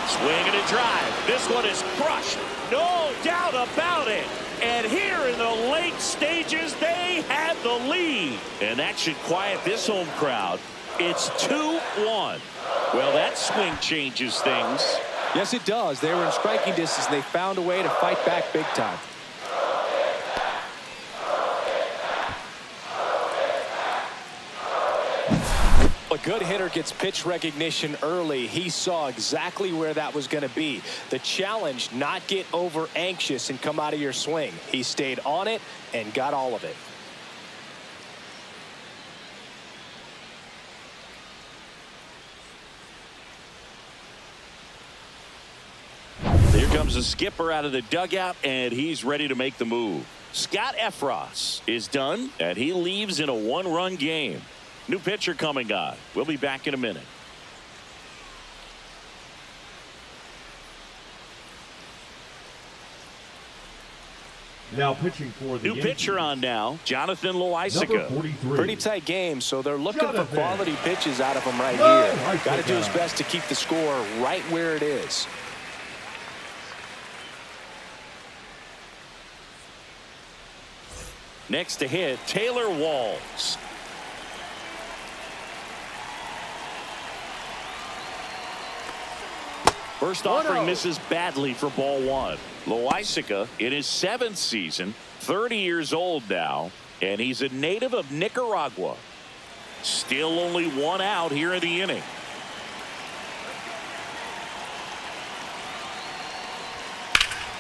Speaker 1: Swing and a drive. This one is crushed. No doubt about it. And here in the late stages, they had the lead. And that should quiet this home crowd. It's 2-1. Well, that swing changes things.
Speaker 3: Yes, it does. They were in striking distance, and they found a way to fight back big time. A good hitter gets pitch recognition early. He saw exactly where that was going to be. The challenge, not get over anxious and come out of your swing. He stayed on it and got all of it.
Speaker 1: Here comes the skipper out of the dugout, and he's ready to make the move. Scott Efros is done, and he leaves in a 1-run game. New pitcher coming on. We'll be back in a minute.
Speaker 2: Now pitching for the
Speaker 1: New pitcher
Speaker 2: Yankees,
Speaker 1: on now, Jonathan
Speaker 2: number
Speaker 1: Loaisiga.
Speaker 2: 43.
Speaker 3: Pretty tight game, so they're looking for
Speaker 2: Jonathan.
Speaker 3: quality pitches out of him right
Speaker 2: Oh,
Speaker 3: here.
Speaker 2: I
Speaker 3: Got to
Speaker 2: think
Speaker 3: do his
Speaker 2: that.
Speaker 3: best to keep the score right where it is.
Speaker 1: Next to hit, Taylor Walls. First offering
Speaker 4: 1-0.
Speaker 1: misses badly for ball 1. Loaisiga in his 7th season, 30 years old now, and he's a native of Nicaragua. Still only 1 out here in the inning.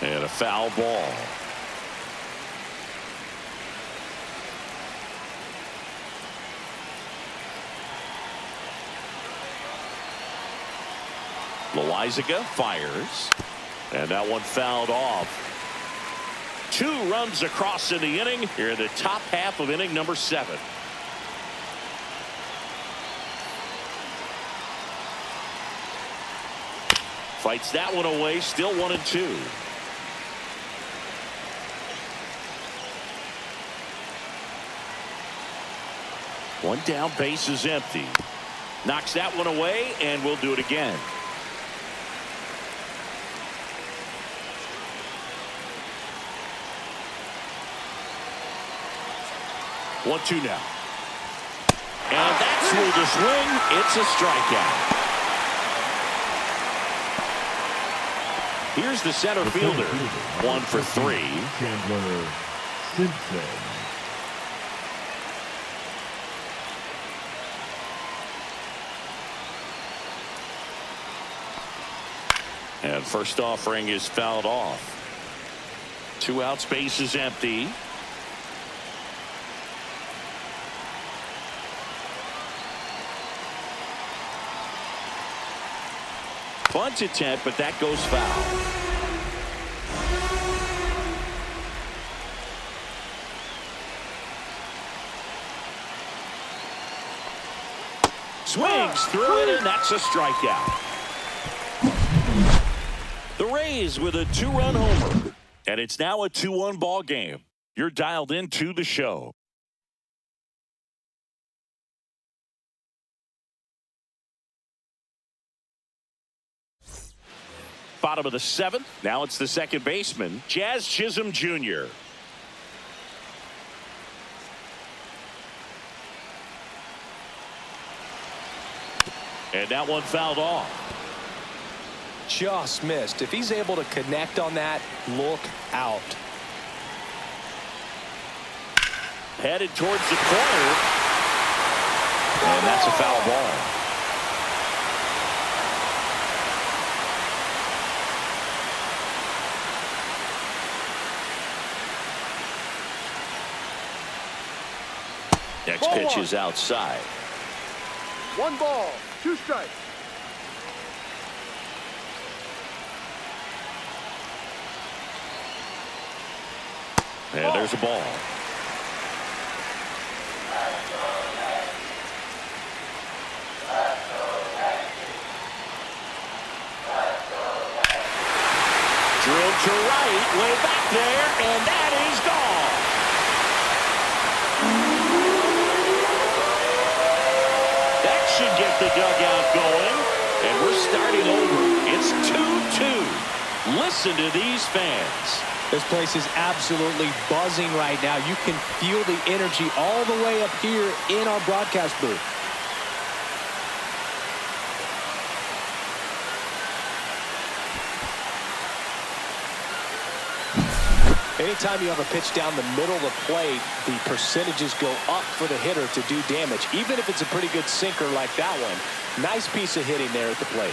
Speaker 1: And a foul ball. Loaisiga fires, and that one fouled off. 2 runs across in the inning here in the top half of inning number 7. Fights that one away, still 1-2. One down, base is empty. Knocks that one away, and we'll do it again. 1-2 now. And that's through the swing. It's a strikeout. Here's the center fielder. 1 for 3.
Speaker 2: Chandler Simpson.
Speaker 1: And first offering is fouled off. 2 outs, base is empty. Bunt attempt, but that goes foul. Swings through it, and that's a strikeout. The Rays with a 2-run homer. And it's now a 2-1 ball game. You're dialed into the show. Bottom of the 7th. Now it's the second baseman, Jazz Chisholm Jr. And that one fouled off.
Speaker 3: Just missed. If he's able to connect on that, look out.
Speaker 1: Headed towards the corner. And that's a foul ball. Next pitch is outside.
Speaker 4: 1 ball, 2 strikes.
Speaker 1: And there's a ball. Drilled to right, way back there, and that is gone. That should get the dugout going, and we're starting over. It's 2-2. Listen to these fans.
Speaker 3: This place is absolutely buzzing right now. You can feel the energy all the way up here in our broadcast booth. Anytime you have a pitch down the middle of the plate, the percentages go up for the hitter to do damage, even if it's a pretty good sinker like that one. Nice piece of hitting there at the plate.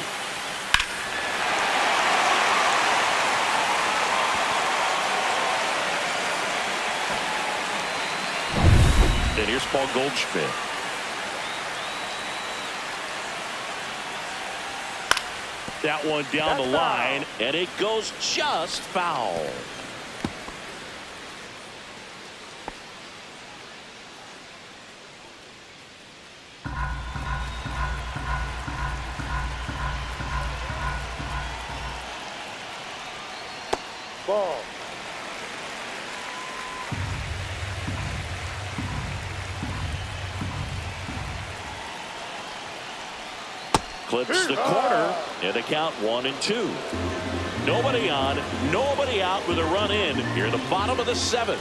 Speaker 1: And here's Paul Goldschmidt. That one down the line, and it goes just foul.
Speaker 4: Ball.
Speaker 1: Clips the corner, and the count 1-2. Nobody on, nobody out with a run in here at the bottom of the 7th.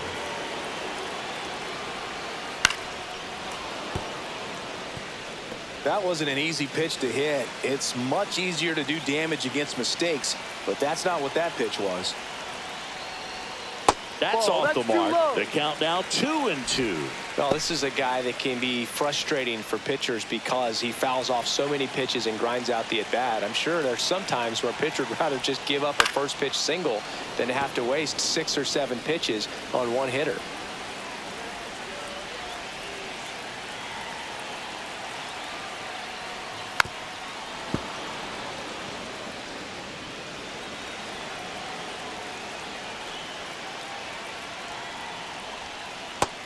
Speaker 3: That wasn't an easy pitch to hit. It's much easier to do damage against mistakes, but that's not what that pitch was.
Speaker 1: That's off the mark. The count now 2-2.
Speaker 3: Well, this is a guy that can be frustrating for pitchers because he fouls off so many pitches and grinds out the at-bat. I'm sure there's some times where a pitcher would rather just give up a first pitch single than to have to waste 6 or 7 pitches on one hitter.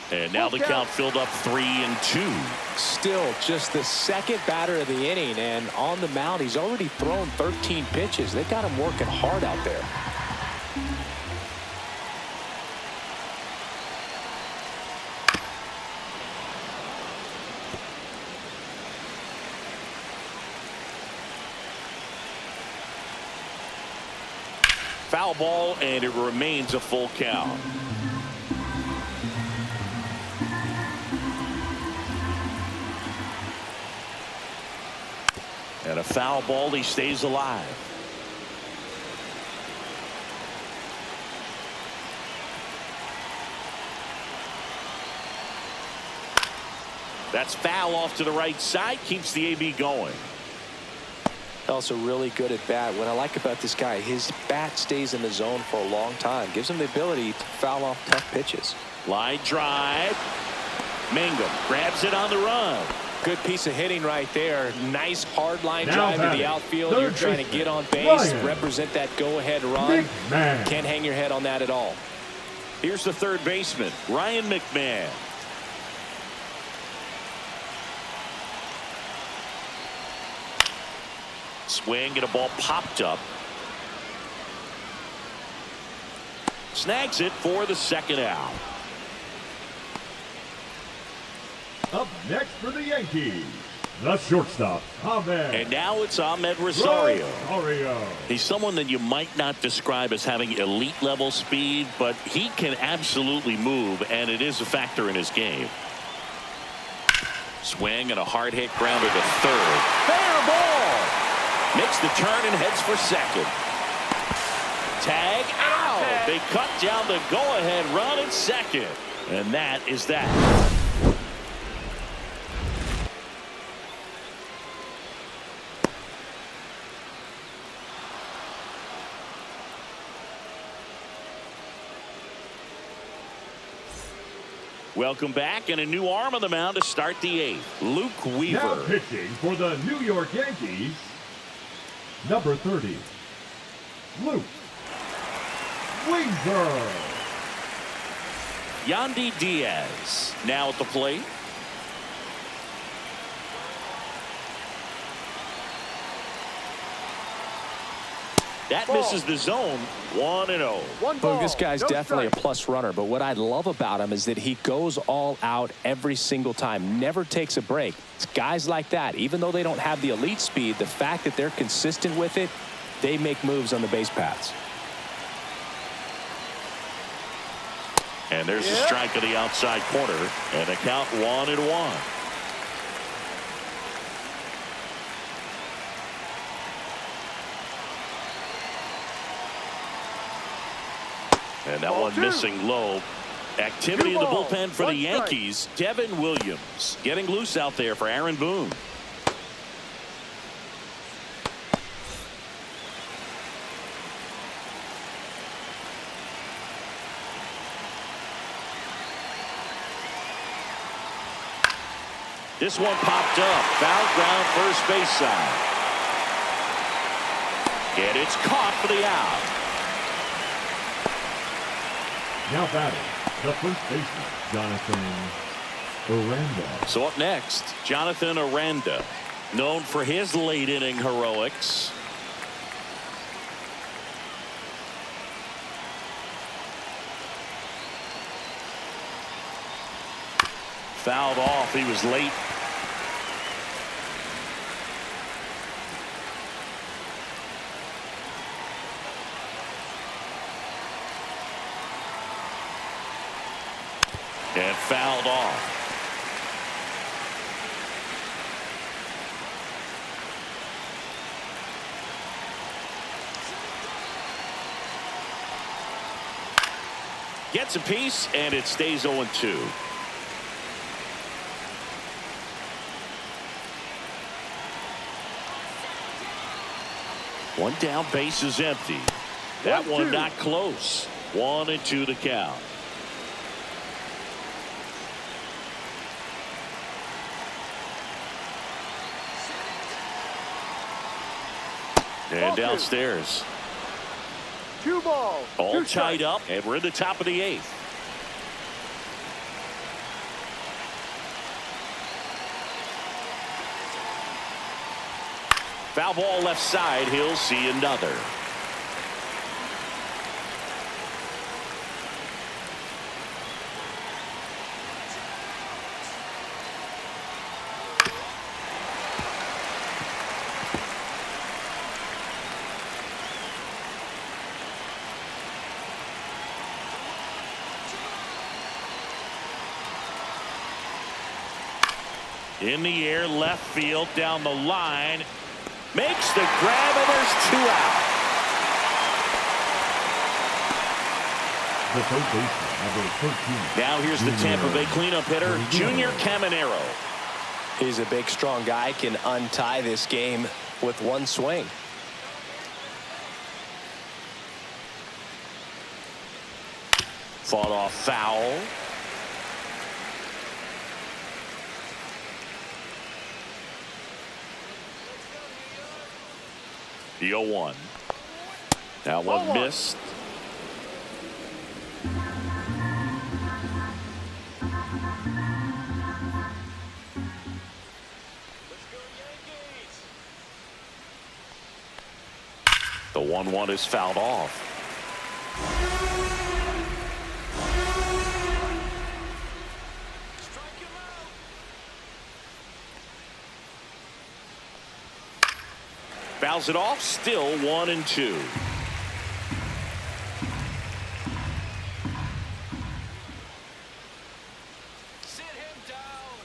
Speaker 1: And now the count filled up 3-2.
Speaker 3: Still just the second batter of the inning, and on the mound he's already thrown 13 pitches. They've got him working hard out there.
Speaker 1: Foul ball, and it remains a full count. And a foul ball. He stays alive. That's foul off to the right side. Keeps the AB going.
Speaker 3: Also really good at bat. What I like about this guy, his bat stays in the zone for a long time. Gives him the ability to foul off tough pitches.
Speaker 1: Line drive. Mangum grabs it on the run.
Speaker 3: Good piece of hitting right there. Nice hard line drive to the outfield. You're trying to get on base,
Speaker 2: Ryan.
Speaker 3: represent that go-ahead run.
Speaker 2: McMahon.
Speaker 3: Can't hang your head on that at all.
Speaker 1: Here's the third baseman, Ryan McMahon. Swing and a ball popped up. Snags it for the second out.
Speaker 2: Up next for the Yankees, the shortstop, Ahmed.
Speaker 1: And now it's Ahmed Rosario.
Speaker 2: Rosario.
Speaker 1: He's someone that you might not describe as having elite level speed, but he can absolutely move, and it is a factor in his game. Swing and a hard hit grounder to third. Fair ball. Makes the turn and heads for second. Tag out. They cut down the go-ahead run at second. And that is that. Welcome back, and a new arm on the mound to start the eighth. Luke Weaver.
Speaker 2: Now pitching for the New York Yankees, number 30, Luke Weaver.
Speaker 1: Yandy Diaz now at the plate. That misses the zone. 1-0.
Speaker 4: One ball.
Speaker 3: Well, this guy's
Speaker 4: no
Speaker 3: definitely
Speaker 4: strike.
Speaker 3: a plus runner, but what I love about him is that he goes all out every single time, never takes a break. It's guys like that, even though they don't have the elite speed, the fact that they're consistent with it, they make moves on the base paths.
Speaker 1: And there's a strike on the outside corner, and a count 1-1. And that one missing low. Activity in the bullpen for the Yankees. Devin Williams getting loose out there for Aaron Boone. This one popped up. Foul ground first base side. And it's caught for the out.
Speaker 2: Now batting, the first baseman, Jonathan Aranda.
Speaker 1: So up next, Jonathan Aranda, known for his late inning heroics. Fouled off. He was late. And fouled off. Gets a piece, and it stays 0-2. One down, base is empty. That one not close. 1-2 the count. And downstairs.
Speaker 4: 2 balls.
Speaker 1: All tied up, and we're in the top of the eighth. Foul ball left side. He'll see another. In the air, left field, down the line. Makes the grab, and there's 2 out.
Speaker 2: The third baseman, number 13.
Speaker 1: Now here's the Tampa Bay cleanup hitter, Junior Caminero.
Speaker 3: He's a big, strong guy, can untie this game with one swing.
Speaker 1: Fought off foul. The 0-1. That one missed. The 1-1 is fouled off. Fouls it off, still 1-2.
Speaker 3: Sit him down.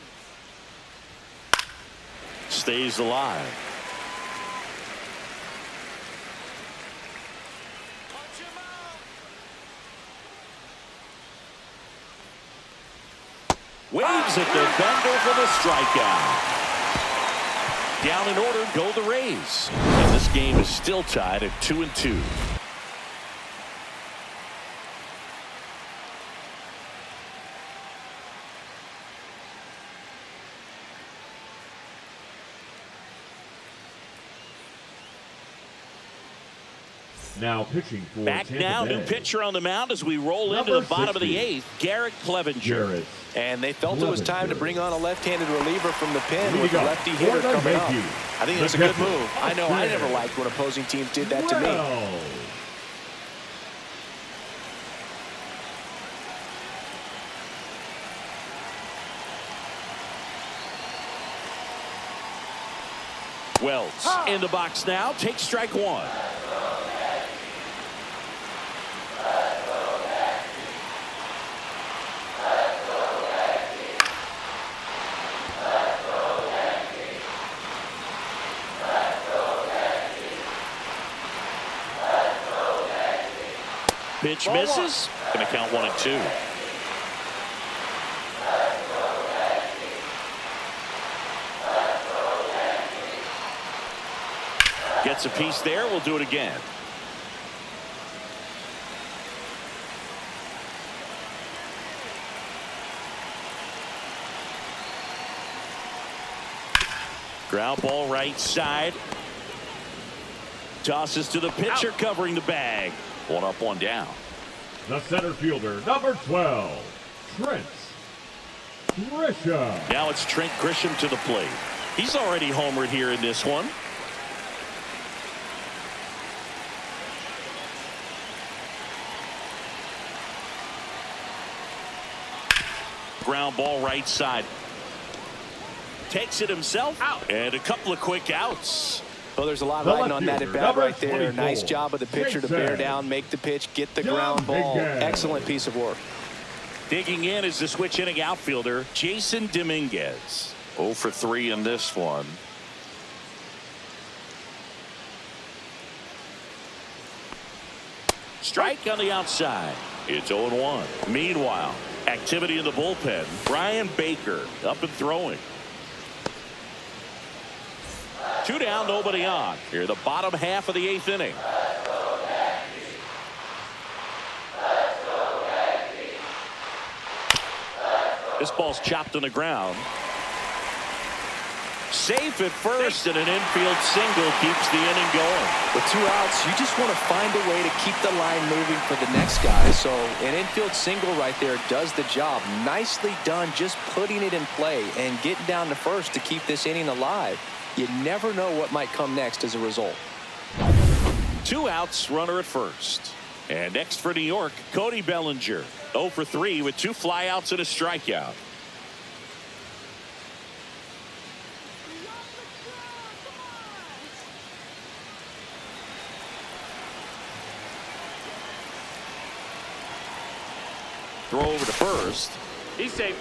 Speaker 1: Stays alive.
Speaker 3: Punch him out.
Speaker 1: Waves at the bender for the strikeout. Down in order go the Rays. And this game is still tied at 2-2.
Speaker 2: Now pitching for
Speaker 1: Back
Speaker 2: Tampa
Speaker 1: now,
Speaker 2: Bay.
Speaker 1: new pitcher on the mound as we roll into
Speaker 2: Number
Speaker 1: the bottom of the
Speaker 2: 60.
Speaker 1: 8th, Garrett Clevenger.
Speaker 3: And they felt it was time to bring on a left-handed reliever from the pen
Speaker 2: Here
Speaker 3: with
Speaker 2: we
Speaker 3: the
Speaker 2: go.
Speaker 3: lefty hitter
Speaker 2: For the
Speaker 3: coming up.
Speaker 2: Yankees,
Speaker 3: I think
Speaker 2: the
Speaker 3: that's a good
Speaker 2: catcher,
Speaker 3: move. I know I
Speaker 2: Este.
Speaker 3: never liked when opposing teams did that to me.
Speaker 2: Well.
Speaker 1: Wells in the box now, takes strike 1. Pitch misses. Going to count 1-2. Gets a piece there. We'll do it again. Ground ball right side. Tosses to the pitcher covering the bag. 1 up, 1 down.
Speaker 2: The center fielder, number 12, Trent Grisham.
Speaker 1: Now it's Trent Grisham to the plate. He's already homered here in this one. Ground ball right side. Takes it himself. Out. And a couple of quick outs.
Speaker 3: Well, there's a lot
Speaker 2: The
Speaker 3: riding
Speaker 2: left
Speaker 3: on that
Speaker 2: fielder,
Speaker 3: at bat
Speaker 2: number
Speaker 3: right there.
Speaker 2: 24,
Speaker 3: Nice job of the pitcher to bear down, make the pitch, get the ground ball. Excellent piece of work.
Speaker 1: Digging in is the switch inning outfielder, Jason Dominguez. 0 for 3 in this one. Strike on the outside. It's 0-1. Meanwhile, activity in the bullpen. Brian Baker up and throwing. 2 down, nobody on. Here, the bottom half of the 8th inning. This ball's chopped on the ground. Safe at first, and an infield single keeps the inning going.
Speaker 3: With 2 outs, you just want to find a way to keep the line moving for the next guy. So an infield single right there does the job. Nicely done, just putting it in play and getting down to first to keep this inning alive. You never know what might come next as a result.
Speaker 1: 2 outs, runner at first. And next for New York, Cody Bellinger. 0 for 3 with 2 flyouts and a strikeout. Throw over to first.
Speaker 5: He's safe.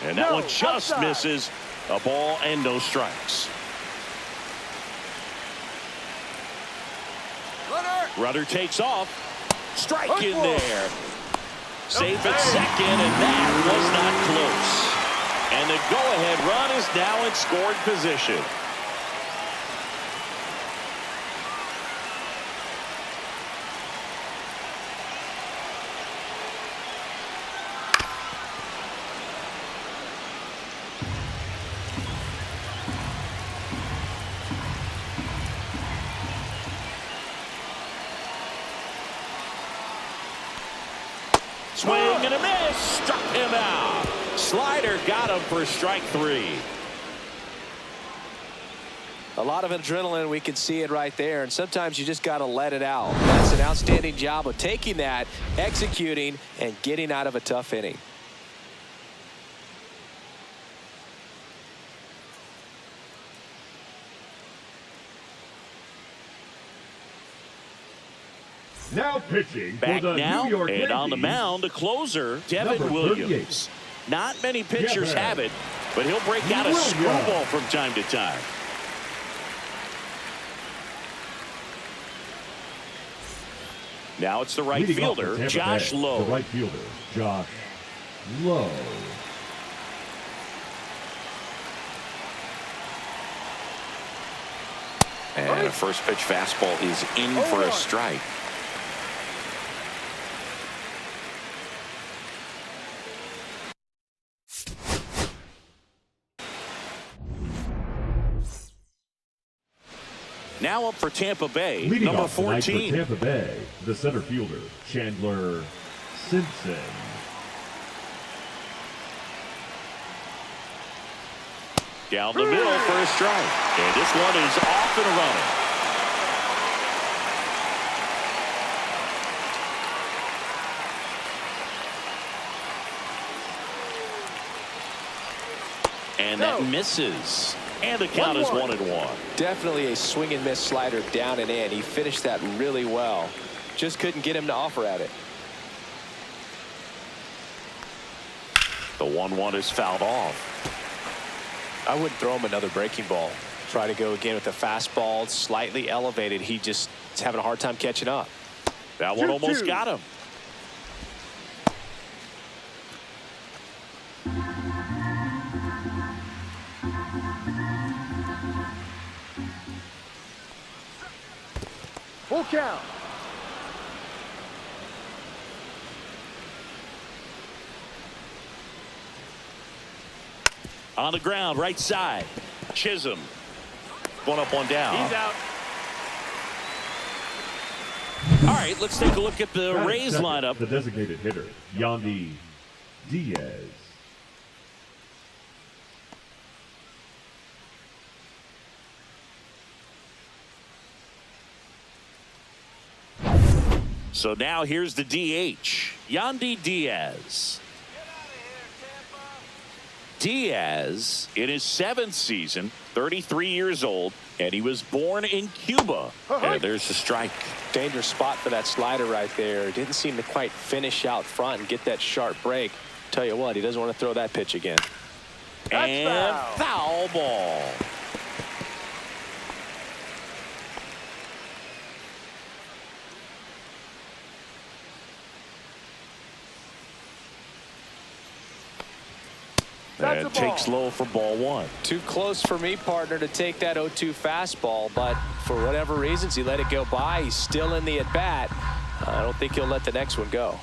Speaker 1: And that
Speaker 4: No,
Speaker 1: one just
Speaker 4: outside.
Speaker 1: misses. A ball and no strikes. Runner takes off. Strike in there. Safe at second, and that was not close. And the go-ahead run is now in scoring position. Swing and a miss. Struck him out. Slider got him for strike 3.
Speaker 3: A lot of adrenaline, we can see it right there, and sometimes you just got to let it out. That's an outstanding job of taking that, executing, and getting out of a tough inning.
Speaker 2: Now pitching
Speaker 1: Back
Speaker 2: for the
Speaker 1: now,
Speaker 2: New York
Speaker 1: and
Speaker 2: Yankees,
Speaker 1: on the mound, the closer, Devin
Speaker 2: number
Speaker 1: Williams.
Speaker 2: 38.
Speaker 1: Not many pitchers
Speaker 2: Devin
Speaker 1: have it, but he'll break out a
Speaker 2: Williams.
Speaker 1: screwball from time to time. Now it's the right
Speaker 2: Leading off for
Speaker 1: fielder,
Speaker 2: Tampa
Speaker 1: Josh
Speaker 2: Bay,
Speaker 1: Lowe.
Speaker 2: The right fielder, Josh Lowe.
Speaker 1: And a first pitch fastball is in for a strike. Now up for Tampa Bay,
Speaker 2: Leading
Speaker 1: number
Speaker 2: off tonight
Speaker 1: 14.
Speaker 2: for Tampa Bay, the center fielder, Chandler Simpson.
Speaker 1: Down the middle for a strike. And this one is off and running. And that misses. And the count is 1-1.
Speaker 3: Definitely a swing and miss slider down and in. He finished that really well. Just couldn't get him to offer at it.
Speaker 1: The 1-1 is fouled off.
Speaker 3: I wouldn't throw him another breaking ball. Try to go again with the fastball, slightly elevated. He just is having a hard time catching up.
Speaker 1: That one almost
Speaker 4: 2-2.
Speaker 1: got him.
Speaker 4: Full count.
Speaker 1: On the ground, right side. Chisholm. One up, one down.
Speaker 4: He's out.
Speaker 1: All right, let's take a look at the
Speaker 2: Batting
Speaker 1: Rays
Speaker 2: second,
Speaker 1: lineup.
Speaker 2: The designated hitter, Yandy Diaz.
Speaker 1: So now here's the DH, Yandy Diaz. Diaz, in his 7th season, 33 years old, and he was born in Cuba. And there's the strike.
Speaker 3: Dangerous spot for that slider right there. Didn't seem to quite finish out front and get that sharp break. Tell you what, he doesn't want to throw that pitch again.
Speaker 1: And foul ball.
Speaker 4: That's
Speaker 1: And
Speaker 4: a ball.
Speaker 1: takes low for ball 1.
Speaker 3: Too close for me, partner, to take that 0-2 fastball, but for whatever reasons, he let it go by. He's still in the at-bat. I don't think he'll let the next one go.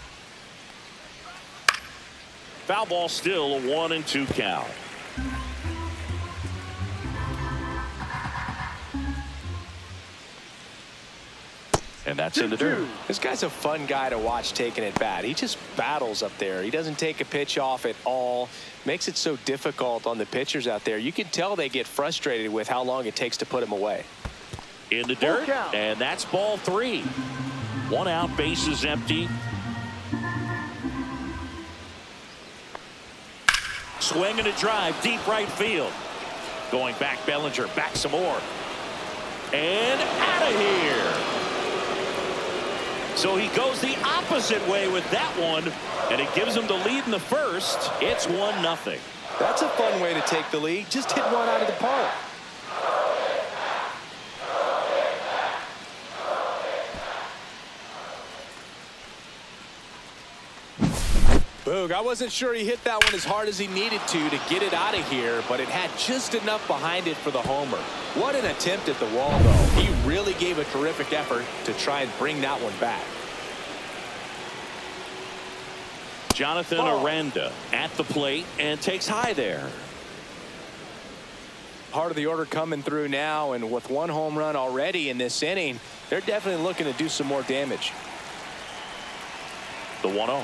Speaker 1: Foul ball still a 1-2 count. And that's in the dirt.
Speaker 3: This guy's a fun guy to watch taking at bat. He just battles up there. He doesn't take a pitch off at all. Makes it so difficult on the pitchers out there. You can tell they get frustrated with how long it takes to put him away.
Speaker 1: In the dirt, and that's ball 3. 1 out, bases empty. Swing and a drive, deep right field. Going back, Bellinger, back some more. And out of here. So he goes the opposite way with that one, and it gives him the lead in the first. It's 1-0.
Speaker 3: That's a fun way to take the lead. Just hit one out of the park. Boog, I wasn't sure he hit that one as hard as he needed to get it out of here, but it had just enough behind it for the homer. What an attempt at the wall, though. He really gave a terrific effort to try and bring that one back.
Speaker 1: Jonathan Aranda at the plate and takes high there.
Speaker 3: Part of the order coming through now, and with one home run already in this inning, they're definitely looking to do some more damage.
Speaker 1: The 1-0.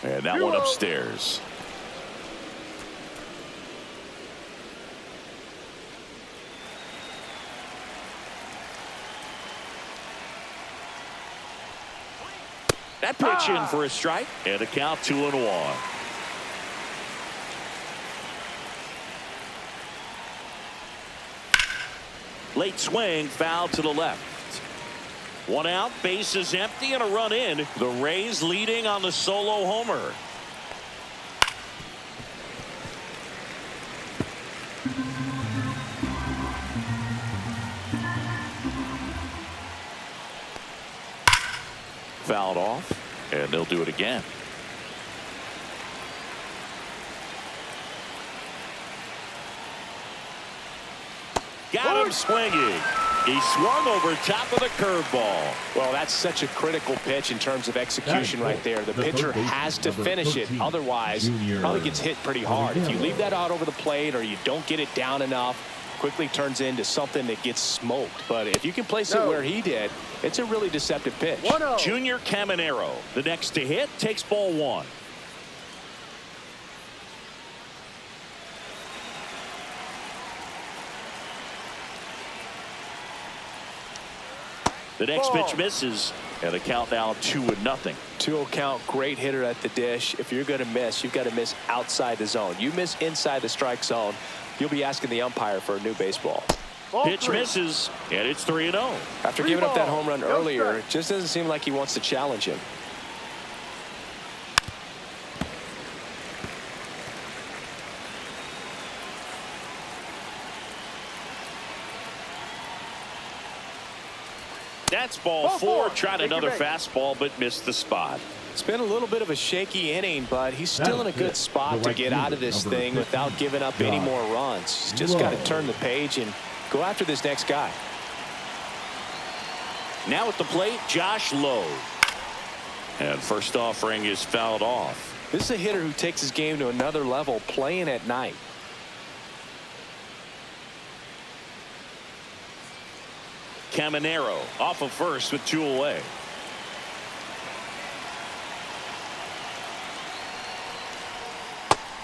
Speaker 1: And that one upstairs. That pitch in for a strike and a count 2-1. Late swing, foul to the left. One out, base is empty, and a run in. The Rays leading on the solo homer. Fouled off, and they'll do it again. Got him swinging. He swung over top of the curveball.
Speaker 3: Well, that's such a critical pitch in terms of execution right there. The pitcher has to finish it. Otherwise, probably gets hit pretty hard. If you leave that out over the plate or you don't get it down enough, quickly turns into something that gets smoked. But if you can place it where he did, it's a really deceptive pitch.
Speaker 1: Junior Caminero, the next to hit, takes ball one. The next pitch misses, and the count now 2-0.
Speaker 3: 2-0 count, great hitter at the dish. If you're going to miss, you've got to miss outside the zone. You miss inside the strike zone, you'll be asking the umpire for a new baseball.
Speaker 1: Pitch misses, and it's 3-0.
Speaker 3: After giving up that home run earlier, it just doesn't seem like he wants to challenge him.
Speaker 1: That's ball four. Tried another fastball, but missed the spot.
Speaker 3: It's been a little bit of a shaky inning, but he's still in a good spot to get out of this thing without giving up any more runs. He's just got to turn the page and go after this next guy.
Speaker 1: Now at the plate, Josh Lowe. And first offering is fouled off.
Speaker 3: This is a hitter who takes his game to another level, playing at night.
Speaker 1: Caminero off of first with 2 away.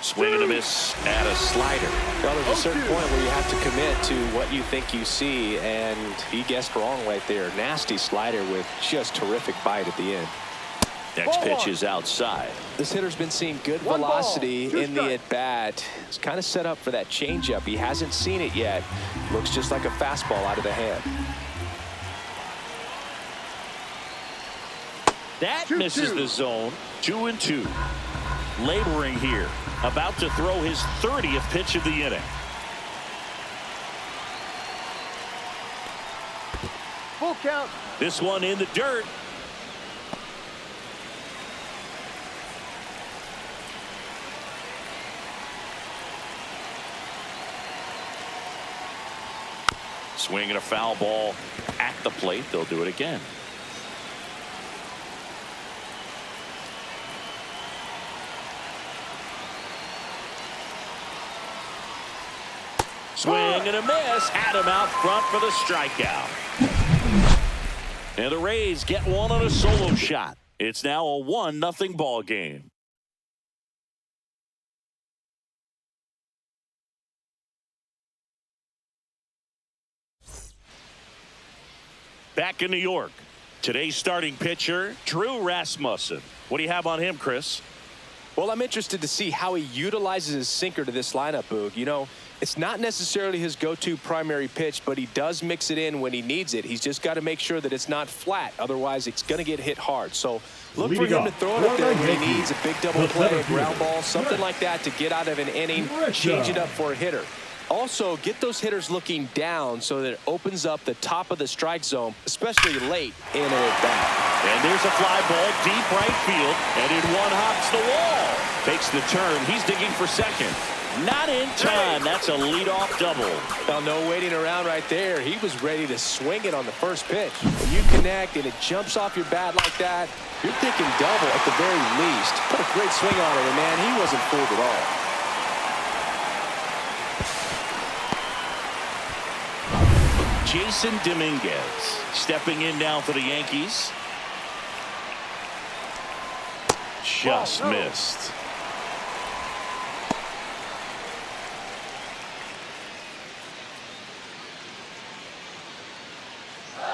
Speaker 1: Swing and a miss at a slider.
Speaker 3: Well, there's a certain point where you have to commit to what you think you see, and he guessed wrong right there. Nasty slider with just terrific bite at the end.
Speaker 1: Next pitch is outside.
Speaker 3: This hitter's been seeing good velocity in the at-bat. It's kind of set up for that changeup. He hasn't seen it yet. Looks just like a fastball out of the hand.
Speaker 1: That misses the zone. 2-2. Laboring here. About to throw his 30th pitch of the inning.
Speaker 4: Full count.
Speaker 1: This one in the dirt. Swinging a foul ball at the plate. They'll do it again. Swing and a miss. Had him out front for the strikeout. And the Rays get one on a solo shot. It's now a 1-0 ball game. Back in New York, today's starting pitcher, Drew Rasmussen. What do you have on him, Chris?
Speaker 3: Well, I'm interested to see how he utilizes his sinker to this lineup, Boog. You know, It's not necessarily his go-to primary pitch, but he does mix it in when he needs it. He's just got to make sure that it's not flat. Otherwise, it's going to get hit hard. So look for him to throw it up there when he needs a big double play, a ground ball, something like that to get out of an inning, change it up for a hitter. Also, get those hitters looking down so that it opens up the top of the strike zone, especially late in an at-bat.
Speaker 1: And there's a fly ball deep right field, and it one-hops the wall. Takes the turn. He's digging for second. Not in time. That's a leadoff double.
Speaker 3: Well, no waiting around right there. He was ready to swing it on the first pitch. When you connect and it jumps off your bat like that, you're thinking double at the very least. Put a great swing on it, and man, he wasn't fooled at all.
Speaker 1: Jason Dominguez stepping in now for the Yankees. Just missed.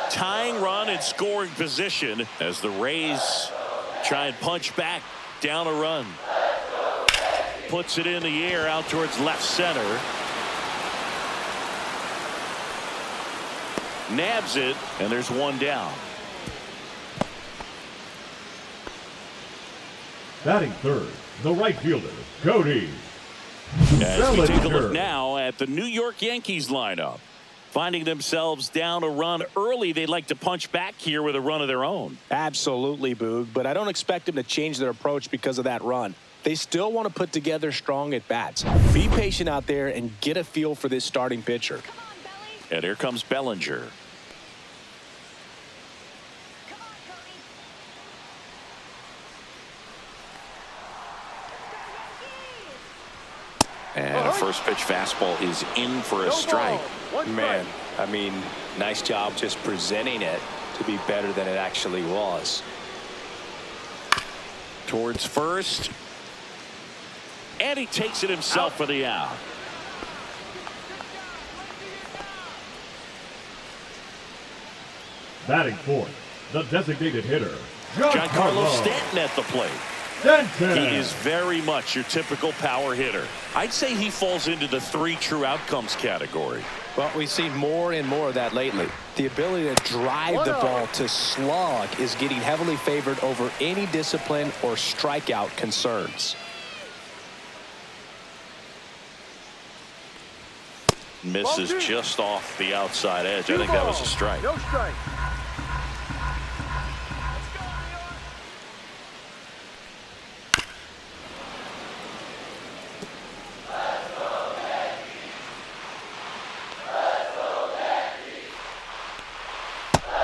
Speaker 1: Tying run in scoring position as the Rays try and punch back down a run. Puts it in the air out towards left center. Nabs it, and there's one down.
Speaker 2: Batting third, the right fielder, Cody.
Speaker 1: As we take a look now at the New York Yankees lineup. Finding themselves down a run early, they'd like to punch back here with a run of their own.
Speaker 3: Absolutely, Boog, but I don't expect them to change their approach because of that run. They still want to put together strong at-bats. Be patient out there and get a feel for this starting pitcher.
Speaker 1: And here comes Bellinger. And a first pitch fastball is in for a strike.
Speaker 3: Man, I mean, nice job just presenting it to be better than it actually was.
Speaker 1: Towards first. And he takes it himself for the out.
Speaker 2: Batting fourth, the designated hitter,
Speaker 1: Giancarlo Stanton at the plate.
Speaker 2: Stanton.
Speaker 1: He is very much your typical power hitter. I'd say he falls into the 3 true outcomes category.
Speaker 3: Well, we've seen more and more of that lately. The ability to drive the ball to slog is getting heavily favored over any discipline or strikeout concerns.
Speaker 1: Misses just off the outside edge. I think that was a strike.
Speaker 4: No strike.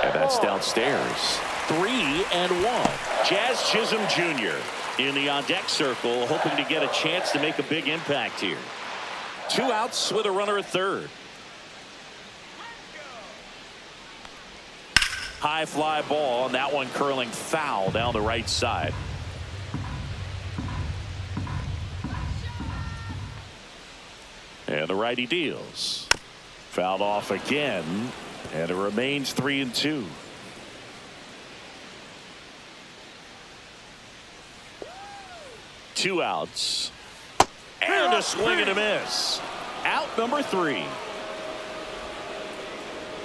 Speaker 1: And that's downstairs. 3-1. Jazz Chisholm Jr. in the on-deck circle, hoping to get a chance to make a big impact here. 2 outs with a runner at third. High fly ball, and that one curling foul down the right side. And the righty deals. Fouled off again, and it remains 3-2. Two outs. And a swing and a miss. Out number 3.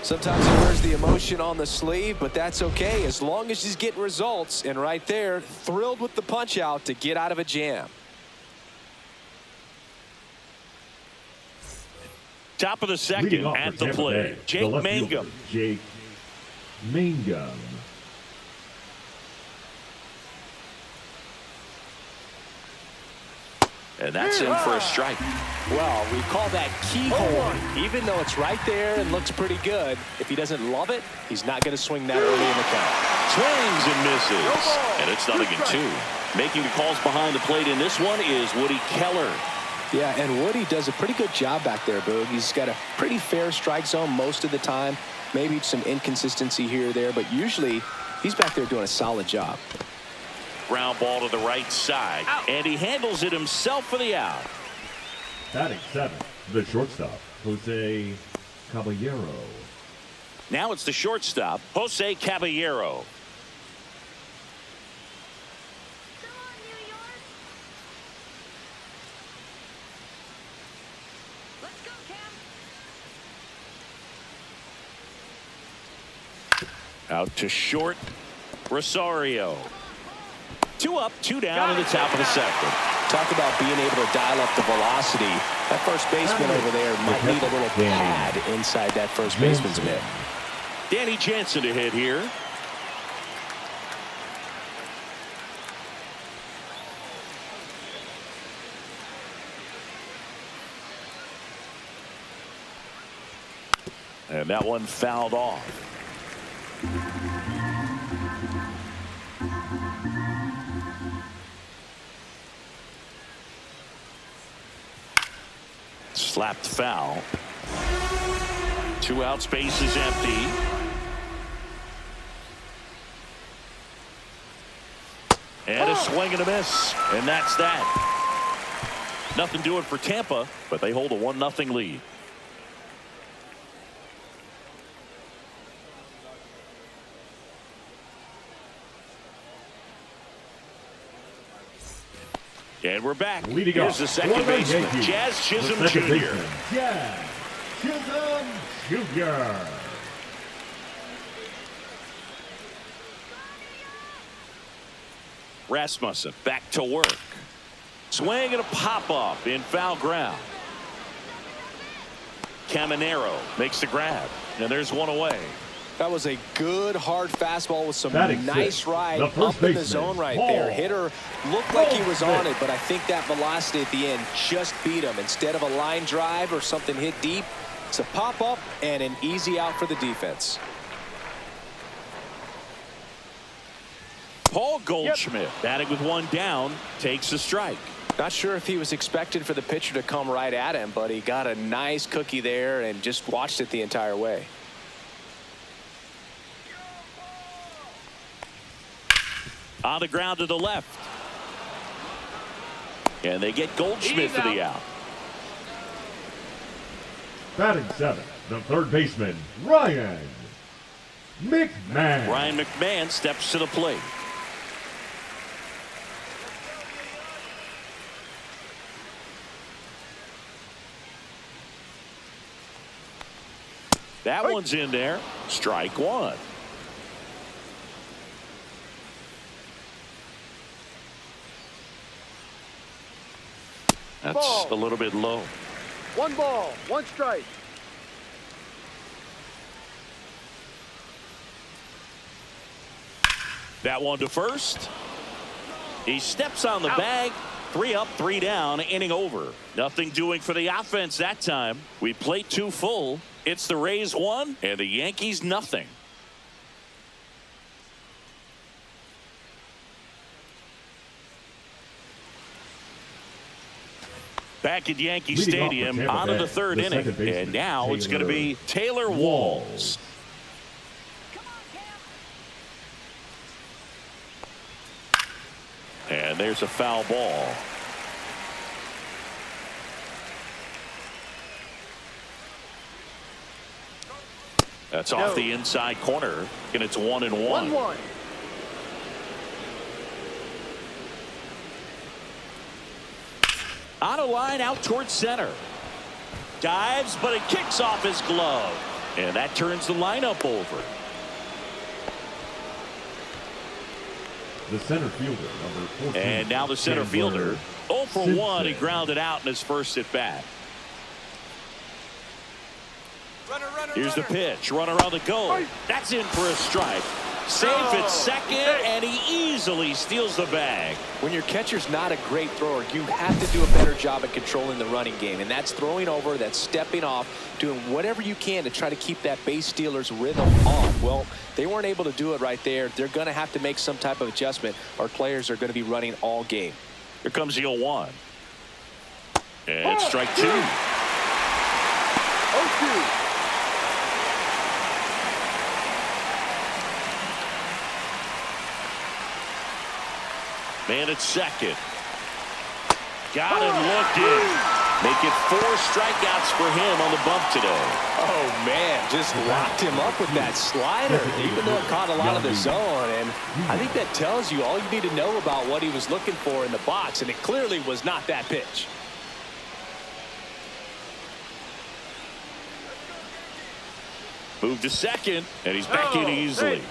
Speaker 3: Sometimes he wears the emotion on the sleeve, but that's okay as long as he's getting results. And right there, thrilled with the punch out to get out of a jam.
Speaker 1: Top of the second at the plate, Jake Mangum.
Speaker 2: Jake Mangum.
Speaker 1: And that's in for a strike.
Speaker 3: Well, we call that keyhole. Even though it's right there and looks pretty good, if he doesn't love it, he's not going to swing that early in the count.
Speaker 1: Swings and misses. And it's 0-2. Making the calls behind the plate in this one is Woody Keller.
Speaker 3: Yeah, and Woody does a pretty good job back there, Boog. He's got a pretty fair strike zone most of the time. Maybe some inconsistency here or there, but usually he's back there doing a solid job.
Speaker 1: Ground ball to the right side. And he handles it himself for the out.
Speaker 2: Batting seventh, the shortstop, Jose Caballero.
Speaker 1: Now it's the shortstop, Jose Caballero.
Speaker 5: Let's go!
Speaker 1: Out to short. Rosario. 2 up, 2 down in the top of the second.
Speaker 3: Talk about being able to dial up the velocity. That first baseman over there might need a little pad inside that first baseman's mitt.
Speaker 1: Danny Jansen to hit here. And that one fouled off. Slapped foul. 2 outs, base is empty. And a swing and a miss. And that's that. Nothing doing for Tampa, but they hold a 1-0 lead. And we're back. Here's the second baseman, Jazz Chisholm Jr.
Speaker 2: Jazz Chisholm Jr.
Speaker 1: Rasmussen back to work. Swing and a pop-up in foul ground. Caminero makes the grab. And there's one away.
Speaker 3: That was a good hard fastball with some
Speaker 2: Batting
Speaker 3: nice
Speaker 2: six,
Speaker 3: ride
Speaker 2: the
Speaker 3: up
Speaker 2: first
Speaker 3: in the
Speaker 2: baseman,
Speaker 3: zone right
Speaker 2: Paul.
Speaker 3: there. Hitter looked like he was on it, but I think that velocity at the end just beat him. Instead of a line drive or something hit deep, it's a pop-up and an easy out for the defense.
Speaker 1: Paul Goldschmidt batting with 1 down takes a strike.
Speaker 3: Not sure if he was expected for the pitcher to come right at him, but he got a nice cookie there and just watched it the entire way.
Speaker 1: On the ground to the left. And they get Goldschmidt for the out.
Speaker 2: Batting 7, the third baseman, Ryan McMahon.
Speaker 1: Ryan McMahon steps to the plate. That one's in there. Strike 1. That's
Speaker 4: Ball.
Speaker 1: a little bit low.
Speaker 4: 1 ball, 1 strike.
Speaker 1: That one to first. He steps on the bag. 3 up, 3 down, inning over. Nothing doing for the offense that time. We played 2 full. It's the Rays 1 and the Yankees nothing. Back at Yankee
Speaker 2: Leading off
Speaker 1: Stadium,
Speaker 2: for Tampa
Speaker 1: on to
Speaker 2: Bay,
Speaker 1: the third
Speaker 2: the
Speaker 1: inning.
Speaker 2: second baseman,
Speaker 1: And now it's going to be Taylor Walls. And there's a foul ball. That's off the inside corner, and it's 1-1.
Speaker 4: 1-1.
Speaker 1: On a line out towards center. Dives, but it kicks off his glove. And that turns the lineup over.
Speaker 2: The center fielder, number 14.
Speaker 1: And now the center fielder. 0 for 1. He grounded out in his first at bat. Here's the pitch. Runner on the go. That's in for a strike. Safe at second, and he easily steals the bag.
Speaker 3: When your catcher's not a great thrower, you have to do a better job at controlling the running game, and that's throwing over, that's stepping off, doing whatever you can to try to keep that base stealer's rhythm off. Well, they weren't able to do it right there. They're going to have to make some type of adjustment. Our players are going to be running all game.
Speaker 1: Here comes the 0-1. And strike 2.
Speaker 4: 0-2.
Speaker 1: Man at second. Got him looking. Make it 4 strikeouts for him on the bump today.
Speaker 3: Oh, man, just locked him up with that slider, even though it caught a lot of the zone. And I think that tells you all you need to know about what he was looking for in the box, and it clearly was not that pitch.
Speaker 1: Move to second, and he's back in easily.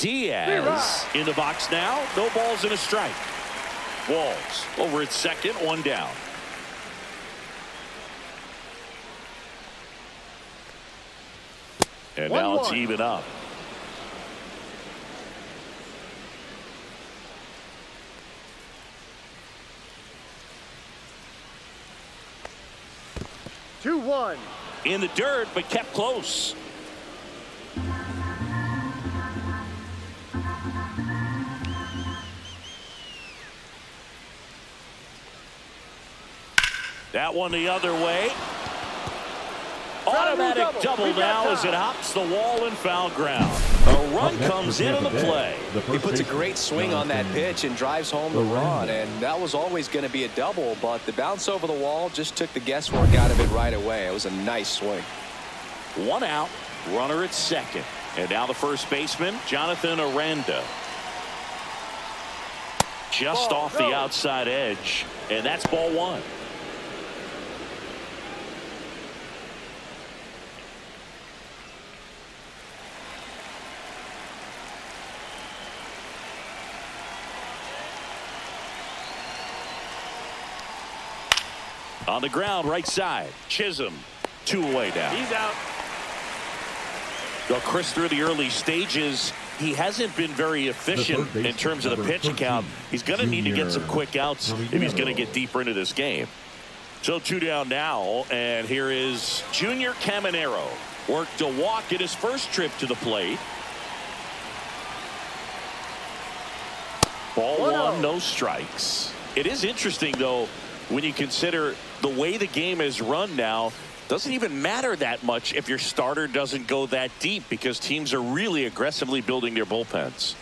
Speaker 1: Diaz in the box now. No balls and a strike. Walls over at second, one down. And now it's even up.
Speaker 4: Two, one.
Speaker 1: In the dirt, but kept close. That one the other way. Automatic double now as it hops the wall and foul ground. A run comes into the play.
Speaker 3: He puts a great swing on that pitch and drives home the run, and that was always going to be a double, but the bounce over the wall just took the guesswork out of it right away. It was a nice swing.
Speaker 1: One out, runner at second. And now the first baseman, Jonathan Aranda. Just off the outside edge, and that's ball one. On the ground, right side. Chisholm, two away down.
Speaker 3: He's out.
Speaker 1: Well, Chris, through the early stages, he hasn't been very efficient in terms of the pitch count. He's going to need to get some quick outs if he's going to get deeper into this game. So two down now, and here is Junior Caminero. Worked a walk in his first trip to the plate. Ball one, no strikes. It is interesting, though, when you consider the way the game is run now. Doesn't even matter that much if your starter doesn't go that deep, because teams are really aggressively building their bullpens.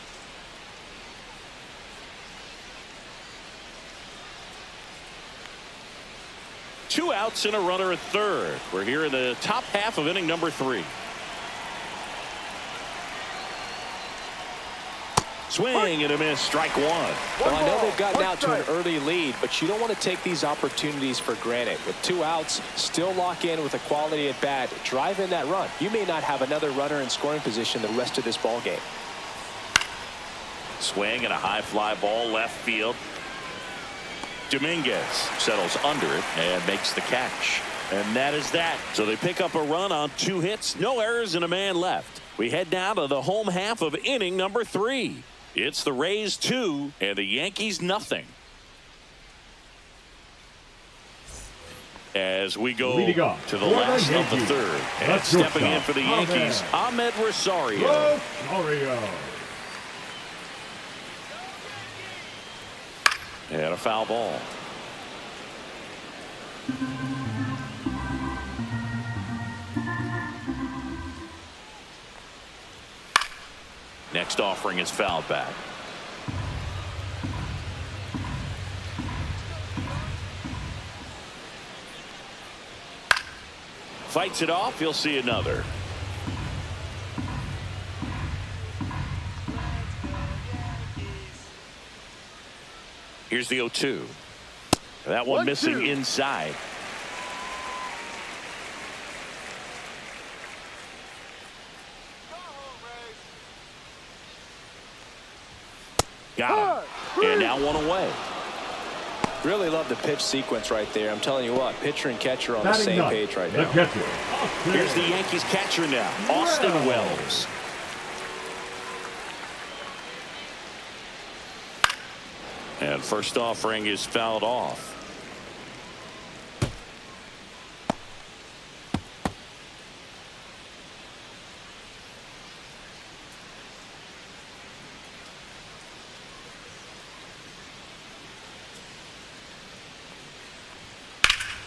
Speaker 1: Two outs and a runner at third. We're here in the top half of inning number 3. Swing and a miss, strike one.
Speaker 3: Well, I know they've gotten out to an early lead, but you don't want to take these opportunities for granted. With 2 outs, still lock in with a quality at bat. Drive in that run. You may not have another runner in scoring position the rest of this ball game.
Speaker 1: Swing and a high fly ball left field. Dominguez settles under it and makes the catch. And that is that. So they pick up a run on 2 hits, no errors, and a man left. We head now to the home half of inning number 3. It's the Rays 2 and the Yankees nothing. As we go to the last of the third. And stepping in for the Yankees, Ahmed Rosario. And a foul ball. Next offering is fouled back. Fights it off. He'll see another. Here's the 0-2. That one missing inside. Got him. And now one away.
Speaker 3: Really love the pitch sequence right there. I'm telling you what, pitcher and catcher on the same page right now.
Speaker 1: Here's the Yankees catcher now, Austin Wells. And first offering is fouled off.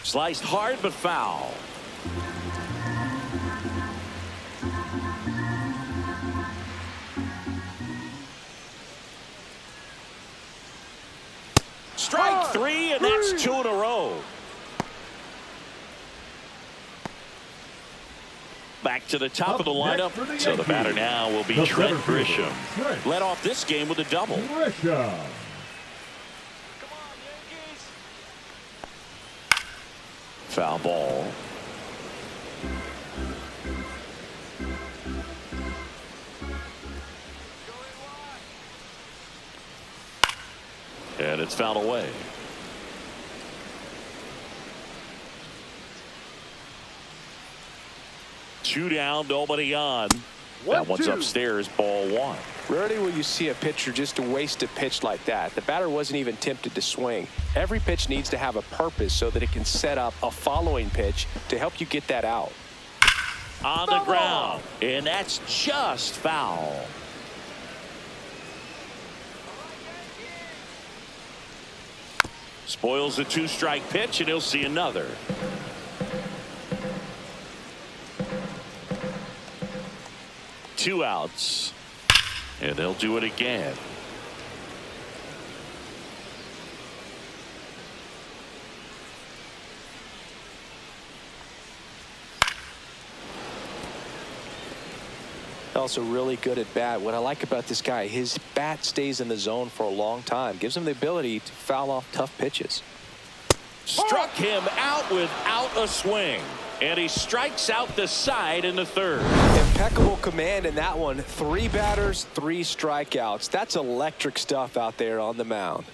Speaker 1: Sliced hard but foul. Strike 3, and that's 2 in a row. Back to the top of the lineup. So the batter now will be Trent Grisham. Led off this game with a double. Foul ball. it's fouled away. Two down, nobody on. That one's upstairs, ball one.
Speaker 3: Rarely will you see a pitcher just to waste a pitch like that. The batter wasn't even tempted to swing. Every pitch needs to have a purpose so that it can set up a following pitch to help you get that out.
Speaker 1: On the ground, and that's just foul. Spoils the two-strike pitch, and he'll see another. Two outs, and they'll do it again.
Speaker 3: Also really good at bat. What I like about this guy, his bat stays in the zone for a long time. Gives him the ability to foul off tough pitches.
Speaker 1: Struck him out without a swing. And he strikes out the side in the third.
Speaker 3: Impeccable command in that one. 3 batters, 3 strikeouts. That's electric stuff out there on the mound.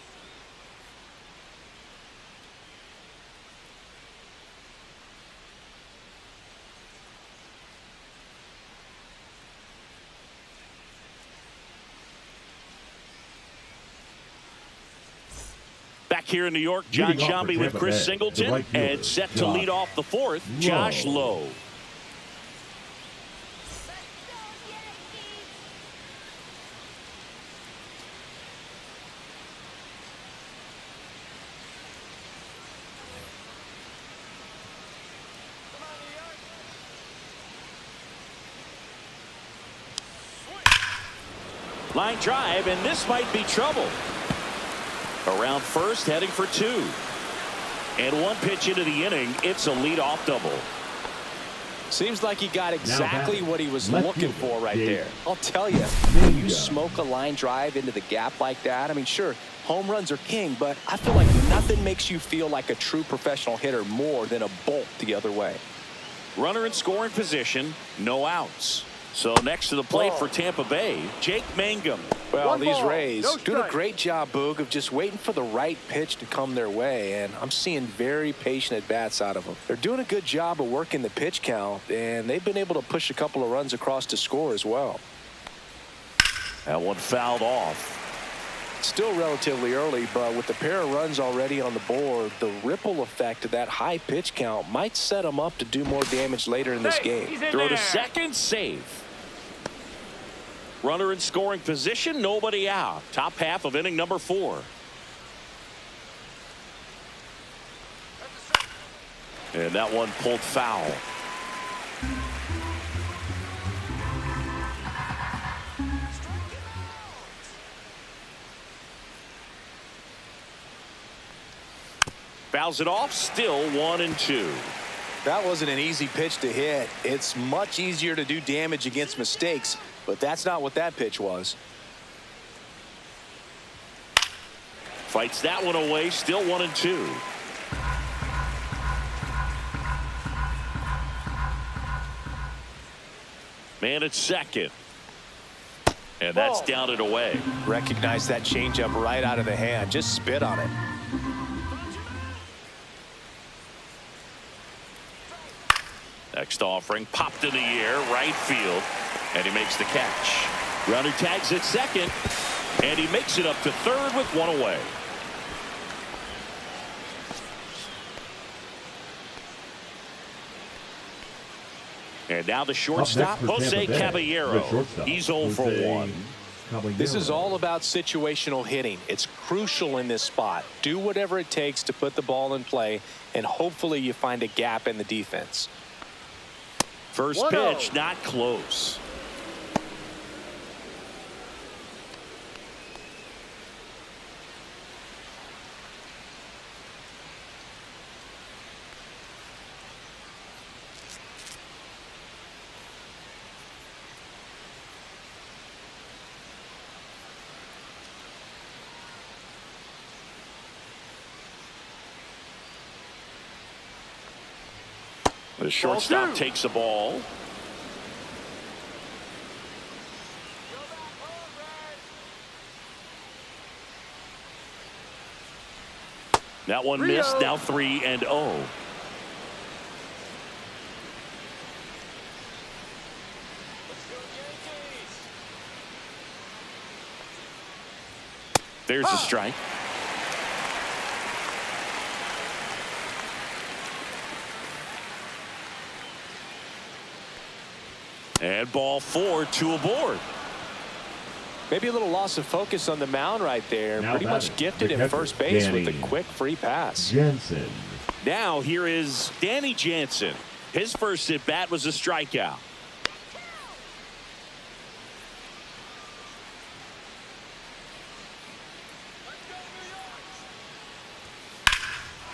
Speaker 1: Back here in New York, John Shambi with Chris Singleton, and set to lead off the fourth, Josh Lowe. Line drive, and this might be trouble. Around first, heading for 2. And 1 pitch into the inning, it's a leadoff double.
Speaker 3: Seems like he got exactly what he was looking for right there. I'll tell you, when you smoke a line drive into the gap like that, I mean, sure, home runs are king, but I feel like nothing makes you feel like a true professional hitter more than a bolt the other way.
Speaker 1: Runner in scoring position, no outs. So next to the plate for Tampa Bay, Jake Mangum.
Speaker 3: Well, these Rays doing a great job, Boog, of just waiting for the right pitch to come their way, and I'm seeing very patient at-bats out of them. They're doing a good job of working the pitch count, and they've been able to push a couple of runs across to score as well.
Speaker 1: That one fouled off.
Speaker 3: Still relatively early, but with the pair of runs already on the board, the ripple effect of that high pitch count might set them up to do more damage later in this game.
Speaker 1: Throw to second, safe. Runner in scoring position, nobody out. Top half of inning number 4. And that one pulled foul. Fouls it off, still 1-2.
Speaker 3: That wasn't an easy pitch to hit. It's much easier to do damage against mistakes, but that's not what that pitch was.
Speaker 1: Fights that one away, still 1-2. Man at second. And that's down and away.
Speaker 3: Recognize that changeup right out of the hand. Just spit on it.
Speaker 1: Next offering popped in the air, right field, and he makes the catch. Runner tags at second, and he makes it up to third with one away. And now the shortstop, Jose Caballero. He's 0 for 1.
Speaker 3: This is all about situational hitting. It's crucial in this spot. Do whatever it takes to put the ball in play, and hopefully you find a gap in the defense.
Speaker 1: First pitch, not close. The shortstop takes the ball. That one missed. Now 3-0. There's a strike. And ball 4, 2 aboard.
Speaker 3: Maybe a little loss of focus on the mound right there.
Speaker 2: Now
Speaker 3: Pretty much gifted in first base with a quick free pass.
Speaker 2: Jansen.
Speaker 1: Now here is Danny Jansen. His first at bat was a strikeout.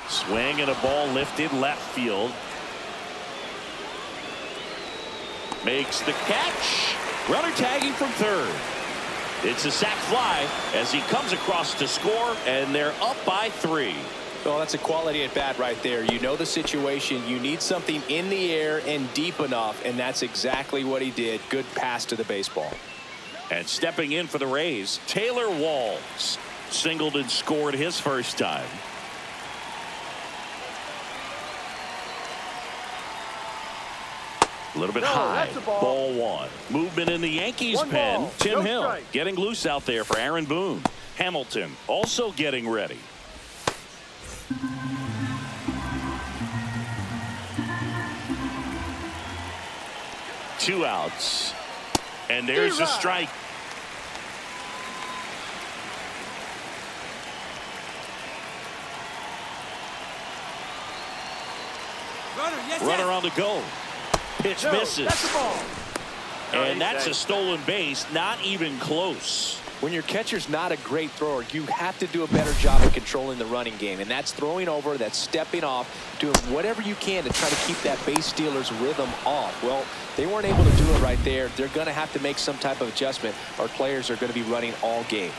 Speaker 1: Swing and a ball lifted left field. Makes the catch. Runner tagging from third. It's a sac fly as he comes across to score, and they're up by 3.
Speaker 3: Well, that's a quality at bat right there. You know the situation. You need something in the air and deep enough, and that's exactly what he did. Good pass to the baseball.
Speaker 1: And stepping in for the Rays, Taylor Walls singled and scored his first time. A little bit high. Ball 1. Movement in the Yankees pen. Tim Hill getting loose out there for Aaron Boone. Hamilton also getting ready. Two outs. And there's a strike. Runner on the go. Pitch misses.
Speaker 4: That's the ball.
Speaker 1: And that's a stolen base. Not even close.
Speaker 3: When your catcher's not a great thrower, you have to do a better job of controlling the running game. And that's throwing over, that's stepping off, doing whatever you can to try to keep that base stealer's rhythm off. Well, they weren't able to do it right there. They're going to have to make some type of adjustment. Our players are going to be running all game.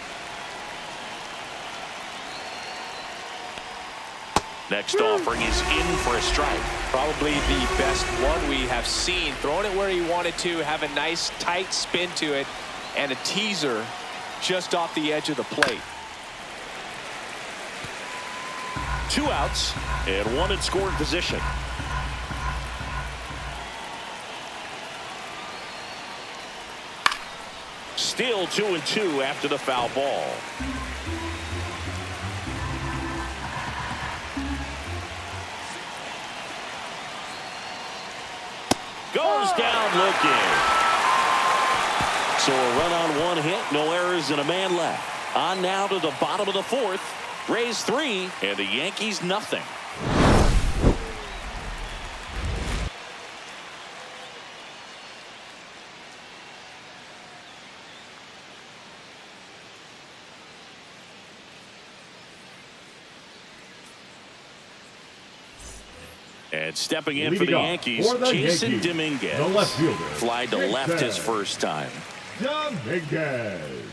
Speaker 1: Next offering is in for a strike.
Speaker 3: Probably the best one we have seen. Throwing it where he wanted to, have a nice tight spin to it, and a teaser just off the edge of the plate.
Speaker 1: 2 outs and 1 in scoring position. Still 2-2 after the foul ball. Goes down looking. So a run on 1 hit, no errors, and a man left. On now to the bottom of the 4th. Rays 3 and the Yankees nothing. And stepping in for the Yankees, Jason Dominguez.
Speaker 2: The left fielder.
Speaker 1: Flied to left his first time.
Speaker 2: Dominguez.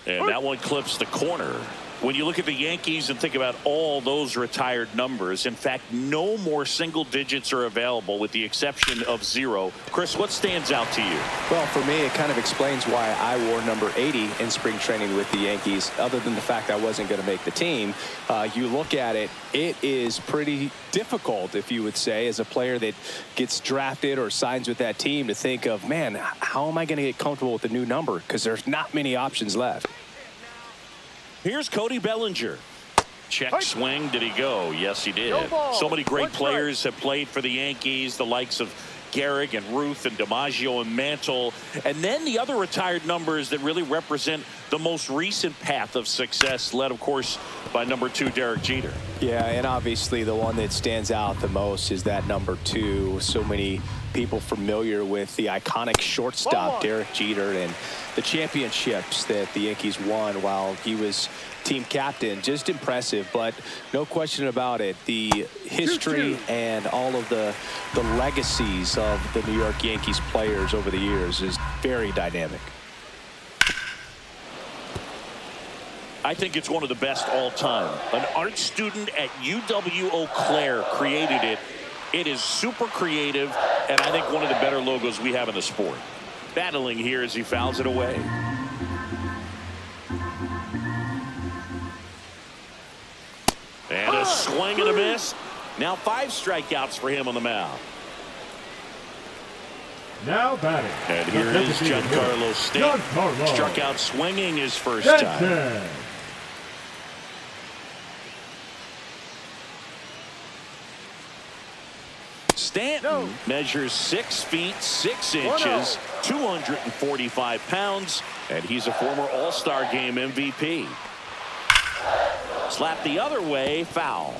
Speaker 1: And that one clips the corner. When you look at the Yankees and think about all those retired numbers, in fact, no more single digits are available with the exception of 0. Chris, what stands out to you?
Speaker 3: Well, for me, it kind of explains why I wore number 80 in spring training with the Yankees. Other than the fact I wasn't going to make the team, you look at it, it is pretty difficult, if you would say, as a player that gets drafted or signs with that team to think of, man, how am I going to get comfortable with the new number? Because there's not many options left.
Speaker 1: Here's Cody Bellinger. Check swing. Did he go? Yes, he did. So many great players have played for the Yankees, the likes of Gehrig and Ruth and DiMaggio and Mantle. And then the other retired numbers that really represent the most recent path of success, led, of course, by number 2, Derek Jeter.
Speaker 3: Yeah, and obviously the one that stands out the most is that number 2. So many people familiar with the iconic shortstop, Derek Jeter, and the championships that the Yankees won while he was team captain. Just impressive, but no question about it. The history and all of the legacies of the New York Yankees players over the years is very dynamic.
Speaker 1: I think it's one of the best all time. An art student at UW Eau Claire created it. It is super creative, and I think one of the better logos we have in the sport. Battling here as he fouls it away. A swing and a miss. Now 5 strikeouts for him on the mound.
Speaker 2: Now batting.
Speaker 1: And here is Giancarlo Stanton. Struck out swinging his first time. Stanton measures 6 feet 6 inches, 245 pounds, and he's a former All-Star Game MVP. Slap the other way, foul.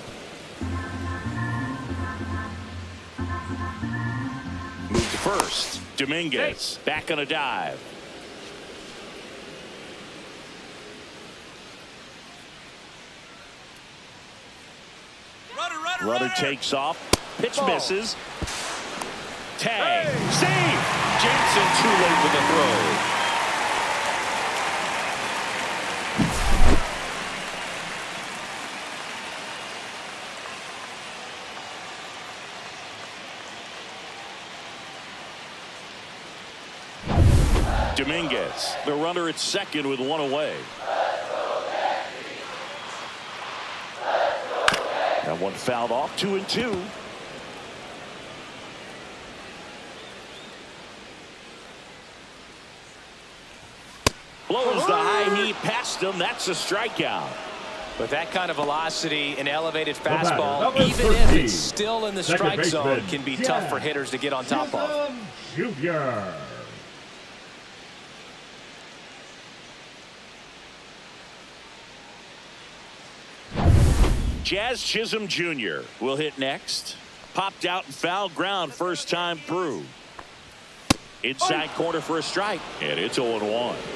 Speaker 1: Move to first. Dominguez back on a dive. Runner takes off. Pitch misses. Tag. Save. Jansen too late with the throw. Dominguez, the runner at second with 1 away. That one fouled off. 2-2. Blows the high heat past him. That's a strikeout.
Speaker 3: With that kind of velocity, an elevated fastball, even if it's still in the strike zone, can be tough for hitters to get on top of.
Speaker 2: Junior.
Speaker 1: Jazz Chisholm Jr. will hit next. Popped out and fouled ground first time through. Inside corner for a strike, and it's 0-1.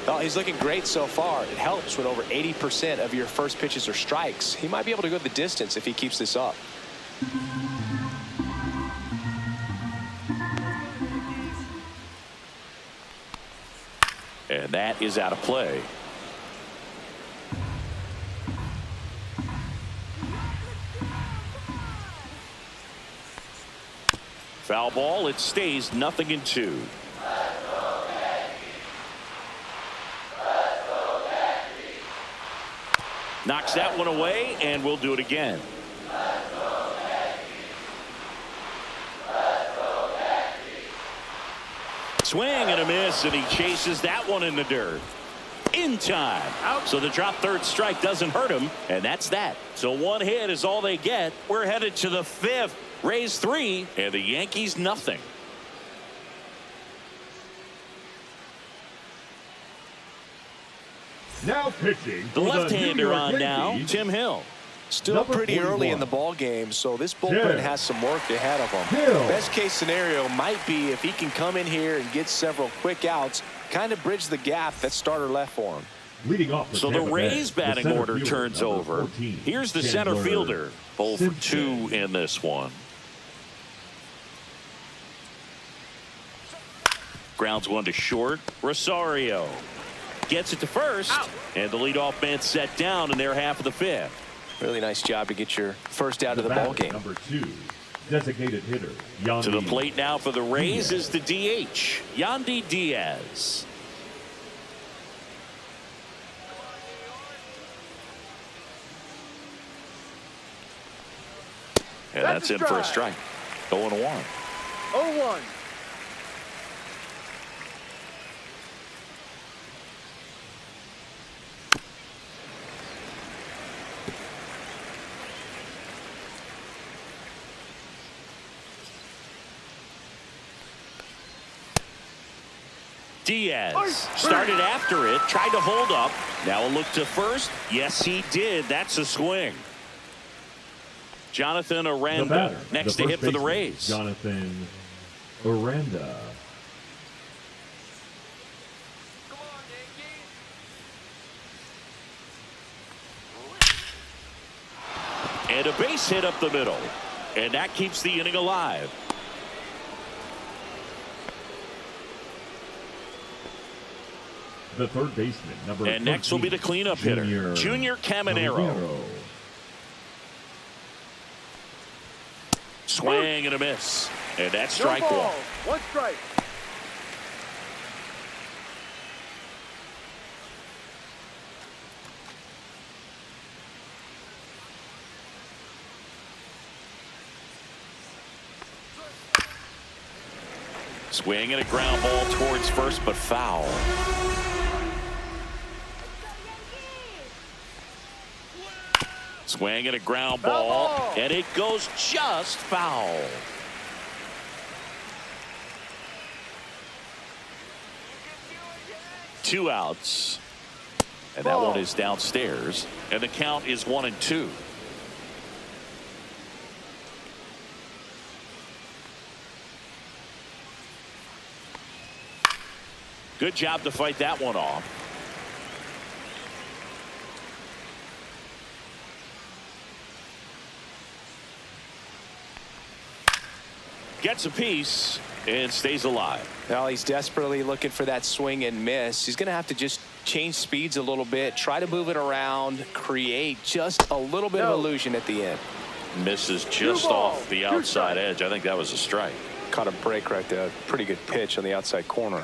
Speaker 3: Well, he's looking great so far. It helps when over 80% of your first pitches are strikes. He might be able to go the distance if he keeps this up.
Speaker 1: And that is out of play. Foul ball. It stays 0-2. Knocks that one away, and we'll do it again. Swing and a miss, and he chases that one in the dirt. In time. So the drop third strike doesn't hurt him, and that's that. So 1 hit is all they get. We're headed to the 5th. Rays 3, and the Yankees nothing.
Speaker 2: Now pitching.
Speaker 1: The left-hander on now, Tim Hill.
Speaker 3: Still pretty early in the ball game, so this bullpen has some work ahead of him. Best case scenario might be if he can come in here and get several quick outs, kind of bridge the gap that starter left for him.
Speaker 2: Leading off
Speaker 1: so the Rays batting order turns over. Here's the center fielder. 0 for 2 in this one. Grounds one to short. Rosario gets it to first, and the leadoff man set down in their half of the 5th.
Speaker 3: Really nice job to get your first out of the ball game.
Speaker 2: Number 2, designated hitter, Yandy.
Speaker 1: To the plate now for the Rays is the DH, Yandy Diaz. And that's in for a strike. 0-1.
Speaker 4: 0-1.
Speaker 1: Diaz started after it, tried to hold up. Now a look to first. Yes, he did. That's a swing. Jonathan Aranda next to hit for the Rays.
Speaker 2: Jonathan Aranda.
Speaker 1: And a base hit up the middle. And that keeps the inning alive.
Speaker 2: The third baseman, number 13,
Speaker 1: and next will be the cleanup hitter, Junior Caminero. Swing and a miss. And that's strike one.
Speaker 4: 1 strike.
Speaker 1: Swing and a ground ball towards first, but foul. Swing and a ground ball, and it goes just foul. Two outs, and that one is downstairs, and the count is 1-2. Good job to fight that one off. Gets a piece and stays alive.
Speaker 3: Well, he's desperately looking for that swing and miss. He's going to have to just change speeds a little bit, try to move it around, create just a little bit of illusion at the end.
Speaker 1: Misses just off the outside edge. I think that was a strike.
Speaker 3: Caught a break right there. Pretty good pitch on the outside corner.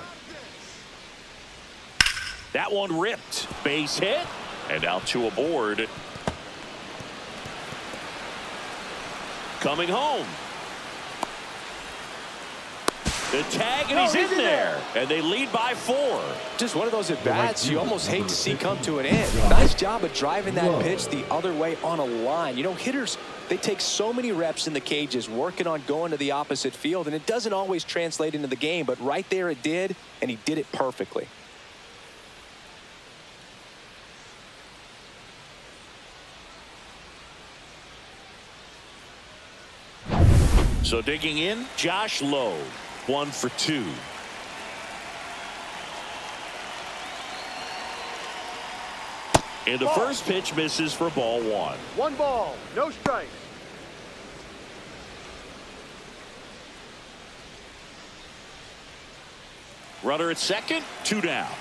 Speaker 1: That one ripped. Base hit. And out to a board. Coming home. The tag, and he's in there. And they lead by 4.
Speaker 3: Just one of those at-bats you almost hate to see come to an end. Nice job of driving that pitch the other way on a line. You know, hitters, they take so many reps in the cages working on going to the opposite field, and it doesn't always translate into the game, but right there it did, and he did it perfectly.
Speaker 1: So digging in, Josh Lowe, 1 for 2. And the first pitch misses for ball 1.
Speaker 4: 1 ball, no strikes.
Speaker 1: Runner at second, 2 down.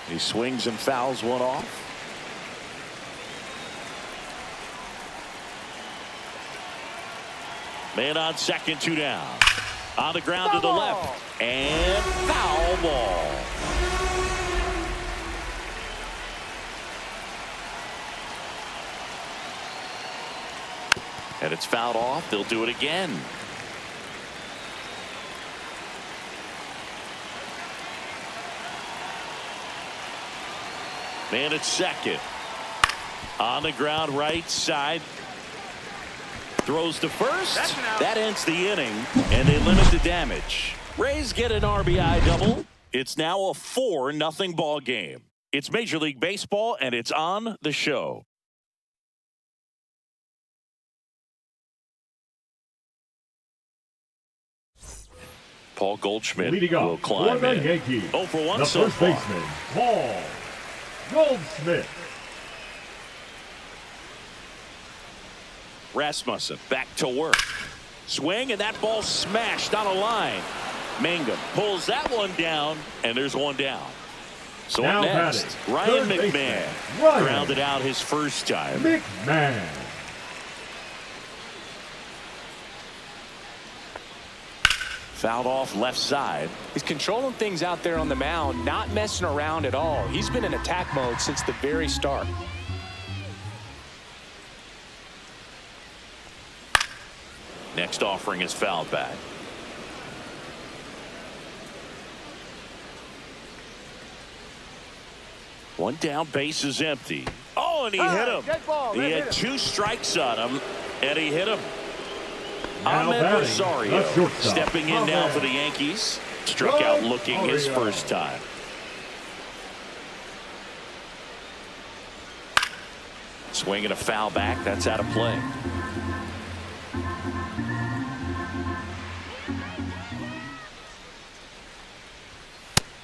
Speaker 1: He swings and fouls one off. Man on second, 2 down. On the ground to the left. And foul ball. And it's fouled off. They'll do it again. Man at second. On the ground, right side. Throws to first. That ends the inning, and they limit the damage. Rays get an RBI double. It's now a 4-0 ball game. It's Major League Baseball, and it's on the show. Paul Goldschmidt will climb in.
Speaker 2: Yankees,
Speaker 1: 0 for 1
Speaker 2: the
Speaker 1: so
Speaker 2: first
Speaker 1: far.
Speaker 2: baseman, Paul Goldschmidt.
Speaker 1: Rasmussen back to work. Swing, and that ball smashed on a line. Mangum pulls that one down, and there's one down. So
Speaker 2: Now
Speaker 1: up next,
Speaker 2: batting,
Speaker 1: Ryan
Speaker 2: third
Speaker 1: McMahon
Speaker 2: baseman, Ryan
Speaker 1: grounded out his first time.
Speaker 2: McMahon.
Speaker 1: Fouled off left side.
Speaker 3: He's controlling things out there on the mound, not messing around at all. He's been in attack mode since the very start.
Speaker 1: Next offering is fouled back. One down, base is empty. Oh, and he hit him. He had 2 strikes on him, and he hit him. Ahmed Rosario stepping in now for the Yankees. Struck out looking his first time. Swinging a foul back. That's out of play.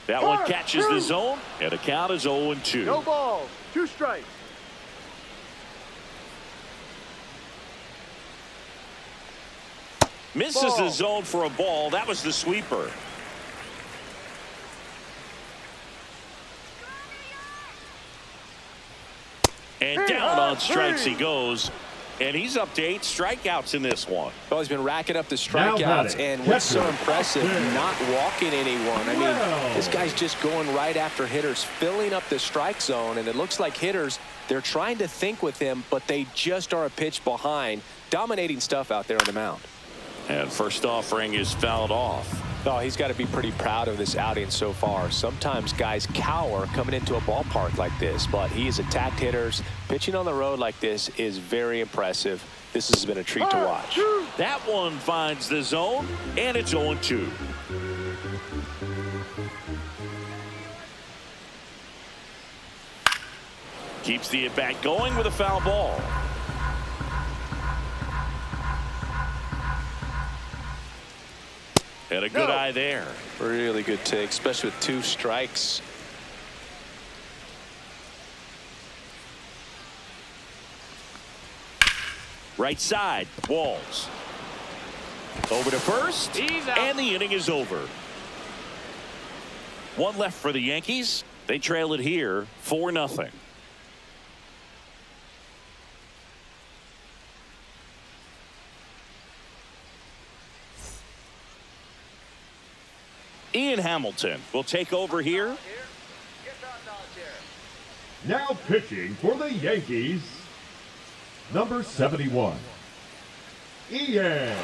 Speaker 1: That one catches the zone, and the count is 0-2.
Speaker 4: No balls, 2 strikes.
Speaker 1: Misses the zone for a ball. That was the sweeper. And down on strikes he goes. And he's up to 8 strikeouts in this one.
Speaker 3: Well, he's been racking up the strikeouts, and what's so impressive, not walking anyone. I mean, this guy's just going right after hitters, filling up the strike zone, and it looks like hitters, they're trying to think with him, but they just are a pitch behind. Dominating stuff out there on the mound.
Speaker 1: And first offering is fouled off.
Speaker 3: Oh, he's got to be pretty proud of this outing so far. Sometimes guys cower coming into a ballpark like this, but he's attacked hitters. Pitching on the road like this is very impressive. This has been a treat to watch.
Speaker 1: That one finds the zone, and it's 0-2. Keeps the at-bat going with a foul ball. And a good eye there.
Speaker 3: Really good take, especially with 2 strikes.
Speaker 1: Right side, Walls. Over to first, and the inning is over. 1 left for the Yankees. They trail it here 4-0. Ian Hamilton will take over here.
Speaker 2: Now pitching for the Yankees, number 71, Ian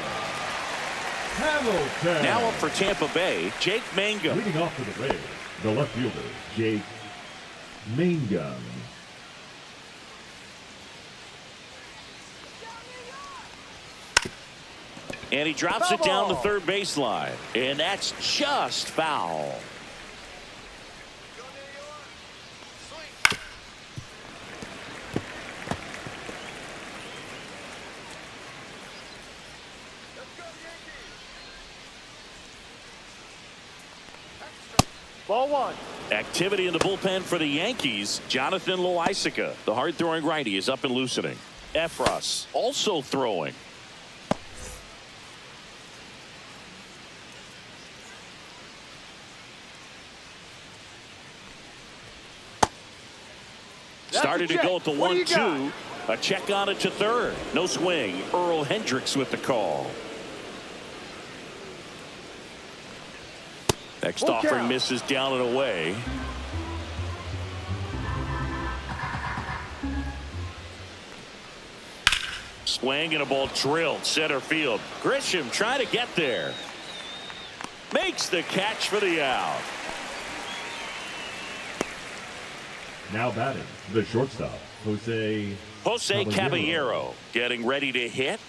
Speaker 2: Hamilton.
Speaker 1: Now up for Tampa Bay, Jake Mangum.
Speaker 2: Leading off for the Rays, the left fielder, Jake Mangum.
Speaker 1: And he drops it down the third baseline. And that's just foul.
Speaker 4: Ball 1.
Speaker 1: Activity in the bullpen for the Yankees. Jonathan Loaisiga, the hard-throwing righty, is up and loosening. Efros also throwing. Started to go at the 1-2. A check on it to third. No swing. Earl Hendricks with the call. Next offering misses down and away. Swing and a ball drilled center field. Grisham trying to get there. Makes the catch for the out.
Speaker 2: Now batting, the shortstop, Jose
Speaker 1: Caballero getting ready to hit.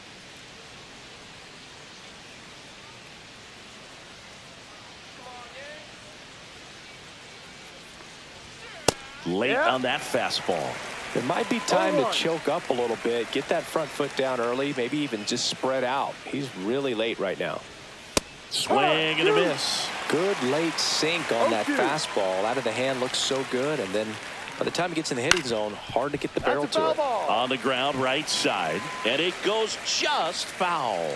Speaker 1: Late on that fastball.
Speaker 3: It might be time to choke up a little bit, get that front foot down early, maybe even just spread out. He's really late right now.
Speaker 1: Swing and a miss.
Speaker 3: Good late sink on that fastball. Out of the hand, looks so good, and then by the time it gets in the hitting zone, hard to get the barrel to it.
Speaker 1: On the ground, right side, and it goes just foul.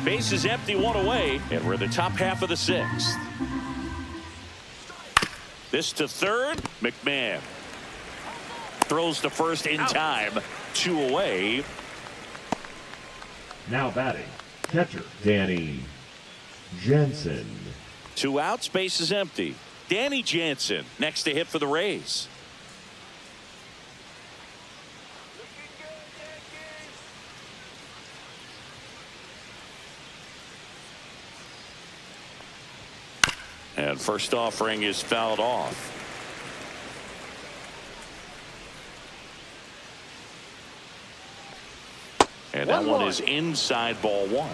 Speaker 1: Base is empty, 1 away, and we're in the top half of the 6th. This to third, McMahon. Throws to first in time, 2 away.
Speaker 2: Now batting, catcher, Danny Jansen.
Speaker 1: 2 outs, base is empty. Danny Jansen next to hit for the Rays. And first offering is fouled off. And that one is inside ball 1.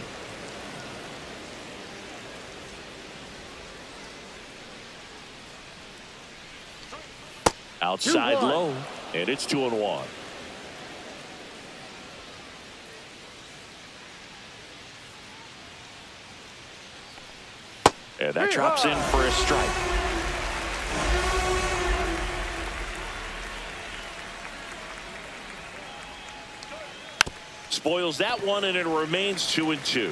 Speaker 1: Outside low, and it's 2-1. And that drops in for a strike. Spoils that one, and it remains 2-2.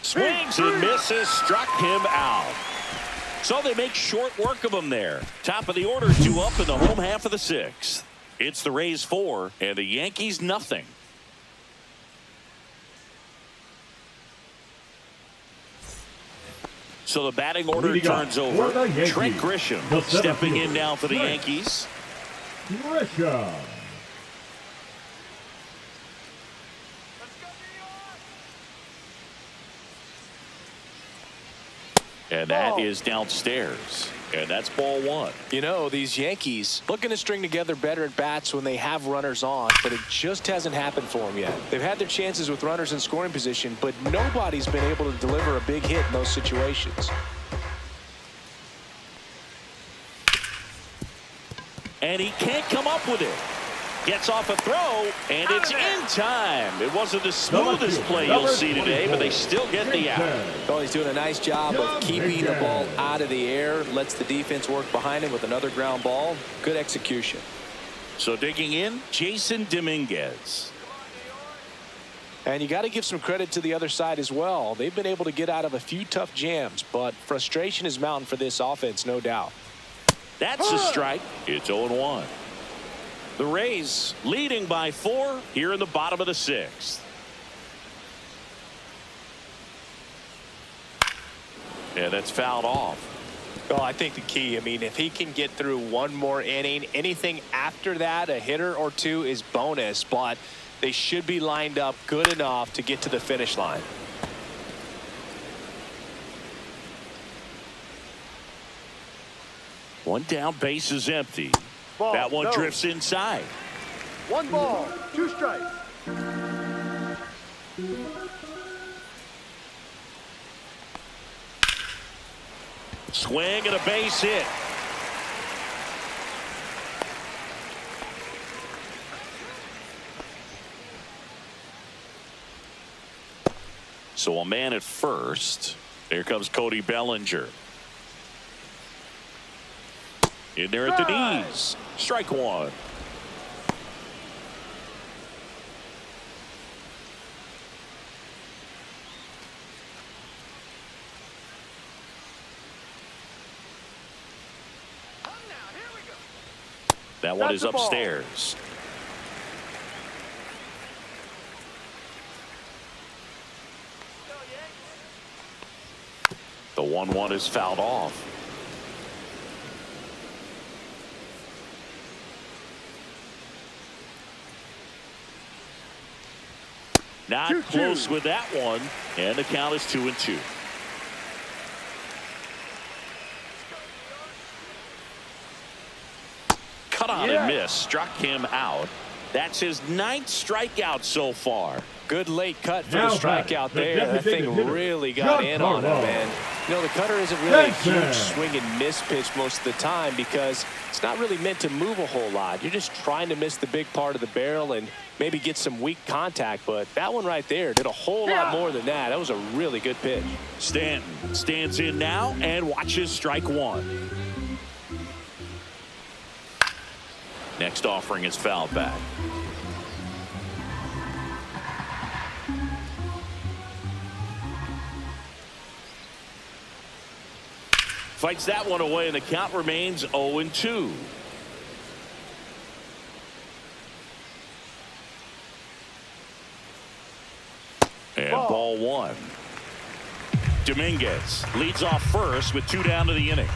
Speaker 1: Swings and misses, struck him out. So they make short work of him there. Top of the order, 2 up in the home half of the 6th. It's the Rays 4 and the Yankees nothing. So the batting order turns over. Trent Grisham stepping in now for the Yankees.
Speaker 2: Grisham.
Speaker 1: And that is downstairs. And that's ball 1.
Speaker 3: You know, these Yankees looking to string together better at bats when they have runners on, but it just hasn't happened for them yet. They've had their chances with runners in scoring position, but nobody's been able to deliver a big hit in those situations.
Speaker 1: And he can't come up with it. Gets off a throw, and it's in time. It wasn't the smoothest play you'll see today, but they still get the out.
Speaker 3: Oh, he's doing a nice job of keeping the ball out of the air. Lets the defense work behind him with another ground ball. Good execution.
Speaker 1: So digging in, Jason Dominguez.
Speaker 3: And you got to give some credit to the other side as well. They've been able to get out of a few tough jams, but frustration is mounting for this offense, no doubt.
Speaker 1: That's a strike. It's 0-1. The Rays leading by 4 here in the bottom of the 6th. And that's fouled off.
Speaker 3: Oh, I think the key, I mean, if he can get through one more inning, anything after that, a hitter or 2 is bonus, but they should be lined up good enough to get to the finish line.
Speaker 1: One down, base is empty.
Speaker 4: Ball,
Speaker 1: that one
Speaker 4: no.
Speaker 1: drifts inside.
Speaker 4: 1 ball, 2 strikes.
Speaker 1: Swing and a base hit. So a man at first. Here comes Cody Bellinger. In there at the knees. Strike 1. That one is upstairs. The 1-1 is fouled off. Not
Speaker 4: 2-2.
Speaker 1: close with that one, and the count is 2-2. Cut on and miss, struck him out. That's his 9th strikeout so far.
Speaker 3: Good late cut for the strikeout there. That thing really got in on him, man. You know, the cutter isn't really a huge swing and miss pitch most of the time because it's not really meant to move a whole lot. You're just trying to miss the big part of the barrel and maybe get some weak contact. But that one right there did a whole lot more than that. That was a really good pitch.
Speaker 1: Stanton stands in now and watches strike 1. Next offering is fouled back. Fights that one away, and the count remains 0-2. And ball 1. Dominguez leads off first with 2 down to the inning.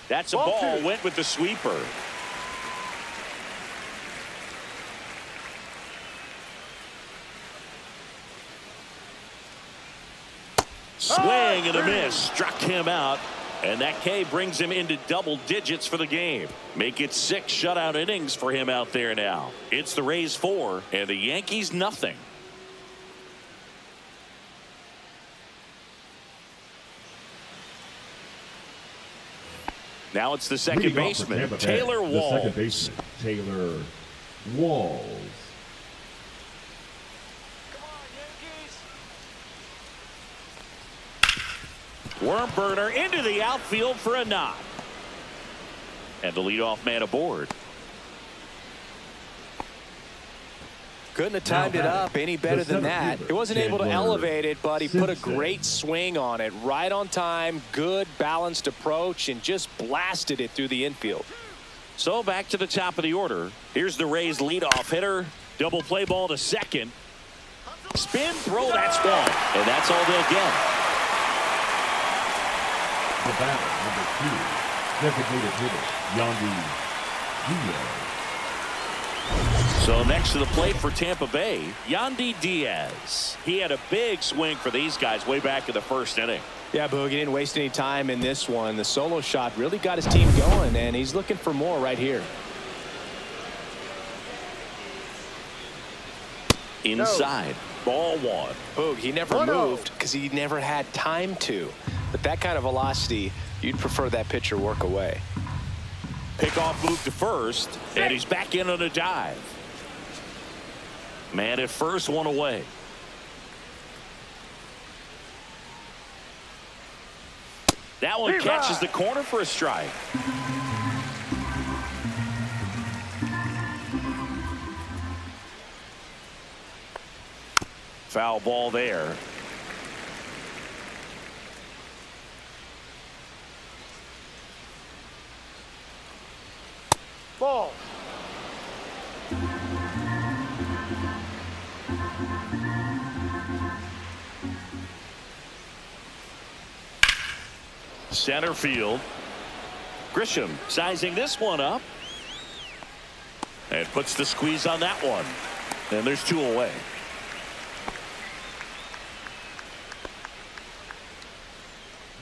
Speaker 1: That's a ball. Went with the sweeper. Swing and a miss. Struck him out. And that K brings him into double digits for the game. Make it 6 shutout innings for him out there now. It's the Rays 4 and the Yankees nothing. Now it's the second baseman, Taylor Walls.
Speaker 2: The second baseman, Taylor Walls.
Speaker 1: Worm burner into the outfield for a knock. And the leadoff man aboard.
Speaker 3: Couldn't have timed it up any better than that. He wasn't able to elevate it, but he put a great swing on it. Right on time, good balanced approach, and just blasted it through the infield.
Speaker 1: So back to the top of the order. Here's the Rays leadoff hitter. Double play ball to second. Spin, throw, that's gone. And that's all they'll get.
Speaker 2: The batter, number 2, designated hitter, Yankees, Julio.
Speaker 1: So next to the plate for Tampa Bay, Yandy Diaz. He had a big swing for these guys way back in the first inning.
Speaker 3: Yeah, Boog, he didn't waste any time in this one. The solo shot really got his team going, and he's looking for more right here.
Speaker 1: Inside, ball 1.
Speaker 3: Boog, he never moved because he never had time to. But that kind of velocity, you'd prefer that pitcher work away.
Speaker 1: Pickoff move to first, and he's back in on a dive. Man at first, 1 away. That one catches the corner for a strike. Foul ball there.
Speaker 4: Ball.
Speaker 1: Center field. Grisham sizing this one up. And puts the squeeze on that one. And there's 2 away.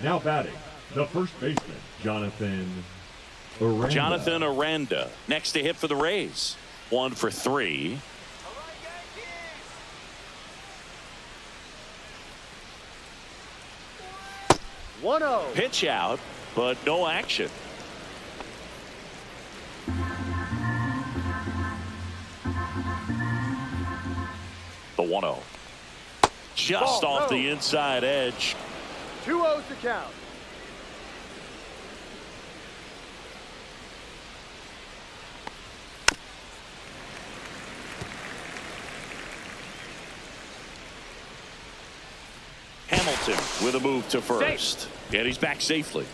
Speaker 2: Now batting, the first baseman, Jonathan Aranda.
Speaker 1: Jonathan Aranda next to hit for the Rays. 1 for 3.
Speaker 4: One zero.
Speaker 1: Pitch out, but no action. The 1-0. Just
Speaker 4: Ball,
Speaker 1: off
Speaker 4: no.
Speaker 1: the inside edge.
Speaker 4: 2-0's to count.
Speaker 1: Hamilton with a move to first. And he's back safely.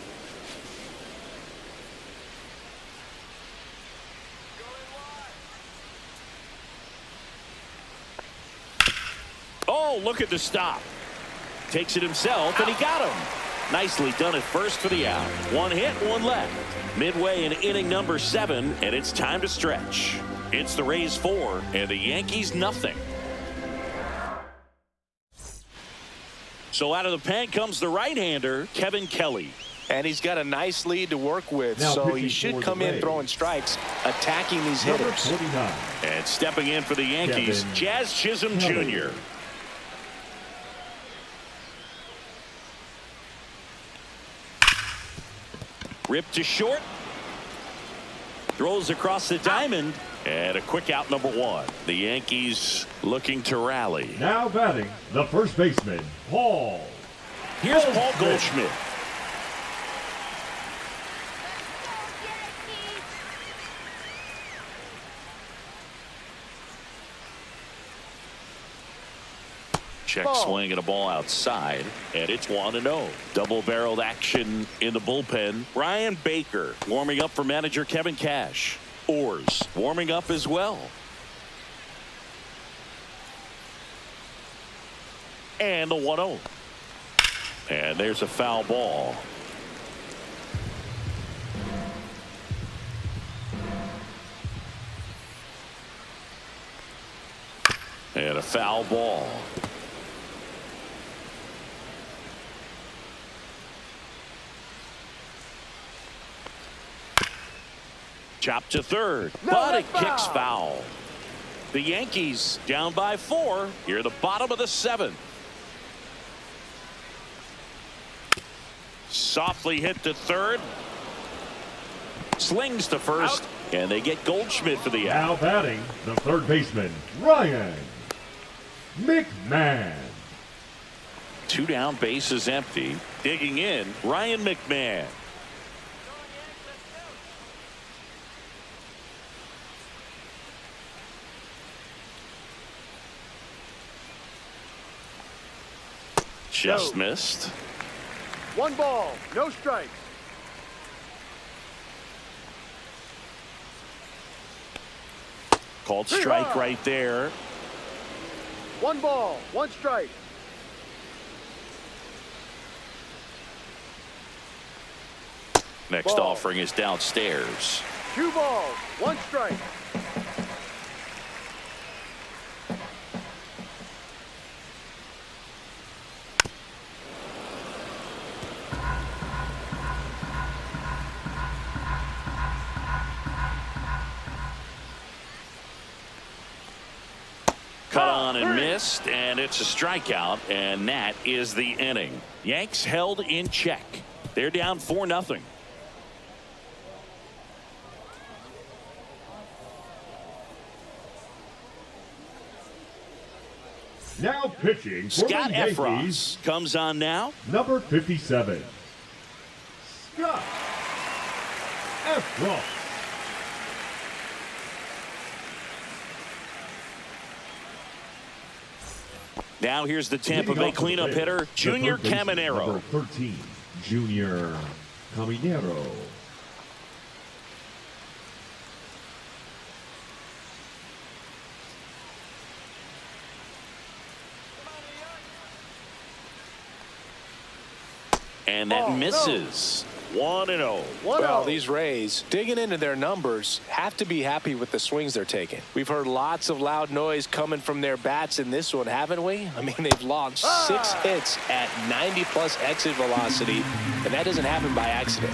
Speaker 1: Oh, look at the stop. Takes it himself, and he got him. Nicely done at first for the out. 1 hit, 1 left. Midway in inning number 7, and it's time to stretch. It's the Rays 4 and the Yankees nothing. So out of the pen comes the right-hander, Kevin Kelly.
Speaker 3: And he's got a nice lead to work with,
Speaker 2: Now
Speaker 3: so he
Speaker 2: pitching
Speaker 3: should
Speaker 2: for
Speaker 3: come
Speaker 2: the
Speaker 3: in
Speaker 2: Rays,
Speaker 3: throwing strikes, attacking these
Speaker 2: number
Speaker 3: hitters.
Speaker 2: 49.
Speaker 1: And stepping in for the Yankees,
Speaker 2: Kevin
Speaker 1: Jazz Chisholm
Speaker 2: Kelly.
Speaker 1: Jr. Ripped to short. Throws across the diamond. And a quick out, number 1. The Yankees looking to rally.
Speaker 2: Now batting, the first baseman, Paul.
Speaker 1: Here's Paul Goldschmidt. Check swing and a ball outside, and it's 1-0. Double-barreled action in the bullpen. Brian Baker warming up for manager Kevin Cash. Orrs warming up as well. And the 1-0. And there's a foul ball. And a foul ball. Chop to third, but it kicks foul. The Yankees down by 4 here at the bottom of the 7th. Softly hit to third. Slings to first, and they get Goldschmidt for the out.
Speaker 2: Now batting, the third baseman, Ryan McMahon.
Speaker 1: 2 down, bases empty. Digging in, Ryan McMahon. Just missed.
Speaker 4: 1 ball, no strikes.
Speaker 1: Called strike right there.
Speaker 4: 1 ball, 1 strike.
Speaker 1: Next
Speaker 4: Ball.
Speaker 1: offering is downstairs.
Speaker 4: 2 balls, 1 strike.
Speaker 1: Cut on and missed, and it's a strikeout, and that is the inning. Yanks held in check. They're down 4-0.
Speaker 2: Now pitching for
Speaker 1: Scott
Speaker 2: the Yankees,
Speaker 1: Efros comes on now.
Speaker 2: number 57, Scott Efros.
Speaker 1: Now here's the Tampa Bay cleanup hitter, Junior Caminero.
Speaker 2: Number 13, Junior Caminero.
Speaker 1: And that misses. 1-0.
Speaker 3: Well, these Rays, digging into their numbers, have to be happy with the swings they're taking. We've heard lots of loud noise coming from their bats in this one, haven't we? I mean, they've launched 6 hits at 90-plus exit velocity, and that doesn't happen by accident.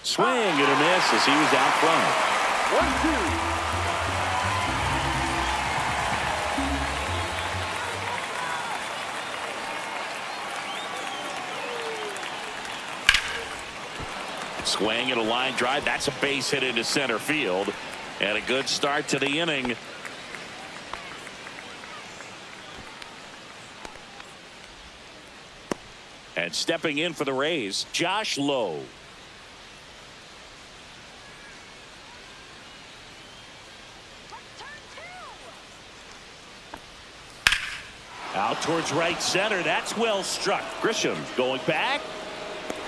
Speaker 1: Swing and a miss as he was out front.
Speaker 4: 1-2.
Speaker 1: Swing and a line drive. That's a base hit into center field. And a good start to the inning. And stepping in for the Rays, Josh Lowe. Out towards right center. That's well struck. Grisham going back.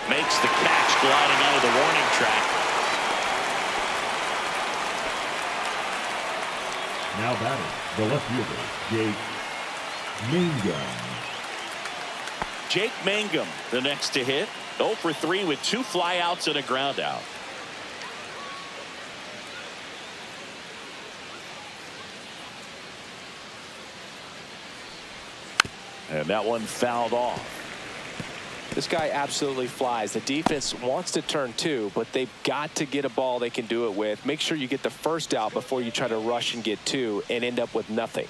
Speaker 1: Makes the catch, gliding out of the warning track.
Speaker 2: Now batting, the left fielder, Jake Mangum.
Speaker 1: Jake Mangum, the next to hit. 0 for 3 with 2 flyouts and a ground out. And that one fouled off.
Speaker 3: This guy absolutely flies. The defense wants to turn 2, but they've got to get a ball they can do it with. Make sure you get the first out before you try to rush and get 2 and end up with nothing.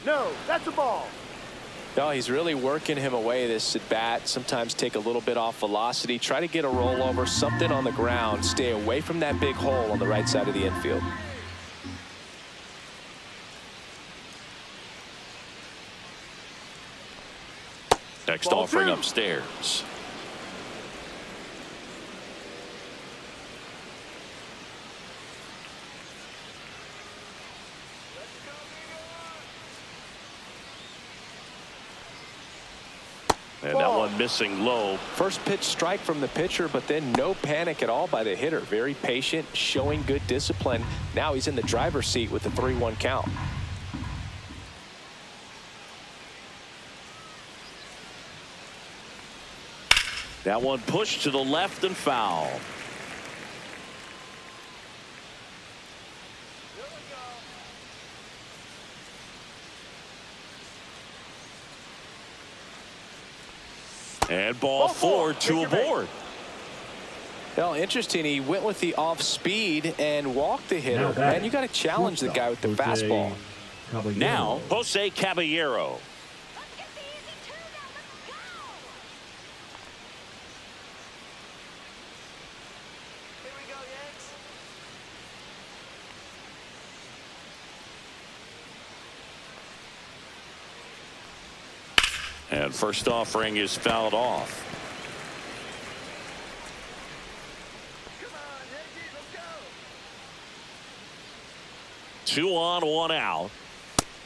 Speaker 4: No, that's a ball.
Speaker 3: No, he's really working him away this at bat. Sometimes take a little bit off velocity. Try to get a rollover, something on the ground. Stay away from that big hole on the right side of the infield.
Speaker 1: Next
Speaker 4: Ball
Speaker 1: offering
Speaker 4: 2.
Speaker 1: upstairs. And that one missing low.
Speaker 3: First pitch strike from the pitcher, but then no panic at all by the hitter. Very patient, showing good discipline. Now he's in the driver's seat with the 3-1 count.
Speaker 1: That one pushed to the left and foul. And ball 4, 2 aboard.
Speaker 3: Well, interesting. He went with the off speed and walked the hitter. Man, you got to challenge the guy with the fastball.
Speaker 1: Now, Jose Caballero. And first offering is fouled off. 2 on, 1 out.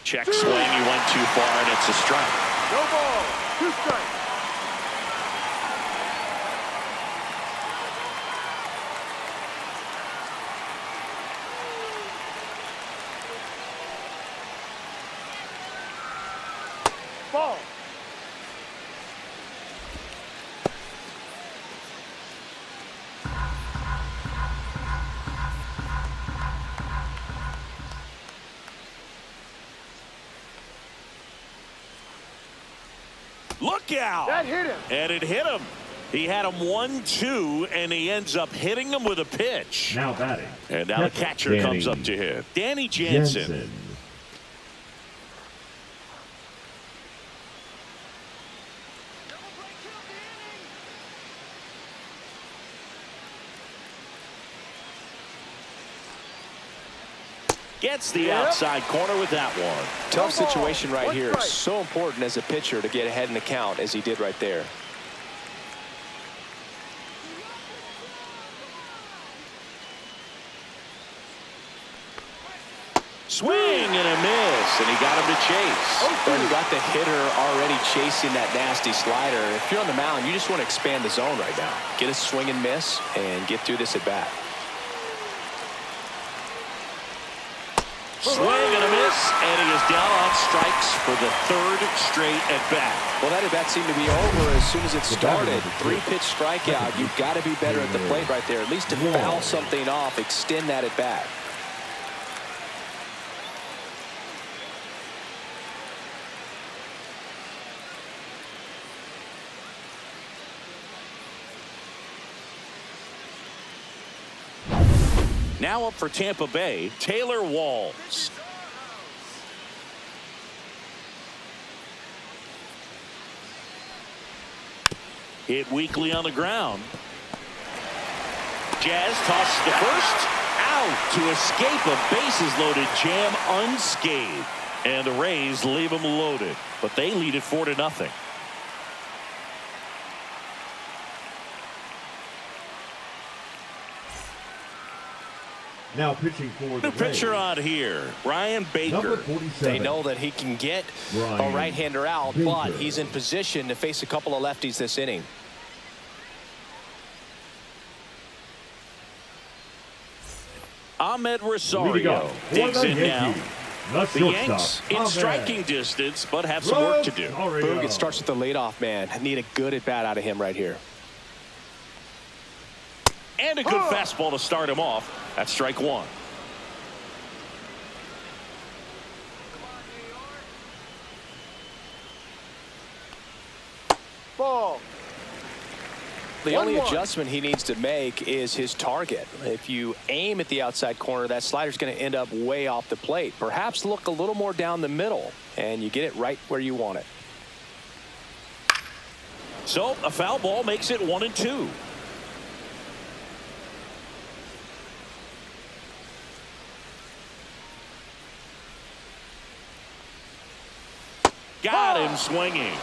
Speaker 1: Check swing. He went too far, and it's a strike.
Speaker 4: No ball. 2 strikes. Ball.
Speaker 1: Look out.
Speaker 4: That hit him.
Speaker 1: And it hit him. He had him 1-2, and he ends up hitting him with a pitch.
Speaker 2: Now batting.
Speaker 1: And now the catcher comes up to him. Danny Jansen. Gets the outside corner with that one.
Speaker 3: Tough situation right here. So important as a pitcher to get ahead in the count as he did right there.
Speaker 1: Swing and a miss, and he got him to chase.
Speaker 3: Well, you got the hitter already chasing that nasty slider. If you're on the mound, you just want to expand the zone right now. Get a swing and miss and get through this at bat.
Speaker 1: Swing and a miss, and he is down on strikes for the 3rd straight at bat.
Speaker 3: Well, that at bat seemed to be over as soon as it started. 3-pitch strikeout. You've got to be better at the plate right there. At least to foul something off, extend that at bat.
Speaker 1: Now up for Tampa Bay, Taylor Walls. Hit weakly on the ground. Jazz tosses to first. Out to escape a bases-loaded jam unscathed. And the Rays leave them loaded, but they lead it 4-0.
Speaker 2: Now pitching for the
Speaker 1: New pitcher
Speaker 2: Rays.
Speaker 1: on here, Ryan Baker.
Speaker 2: Number 47.
Speaker 3: They know that he can get a right-hander out, but he's in position to face a couple of lefties this inning.
Speaker 1: Ahmed Rosario digs in now. The Yanks in striking distance, but have some work to do.
Speaker 3: Boog, it starts with the leadoff man. Need a good at-bat out of him right here.
Speaker 1: And a good fastball to start him off. That's strike 1.
Speaker 4: Ball.
Speaker 3: The only adjustment he needs to make is his target. If you aim at the outside corner, that slider's going to end up way off the plate. Perhaps look a little more down the middle, and you get it right where you want it.
Speaker 1: So a foul ball makes it 1-2. Got him swinging.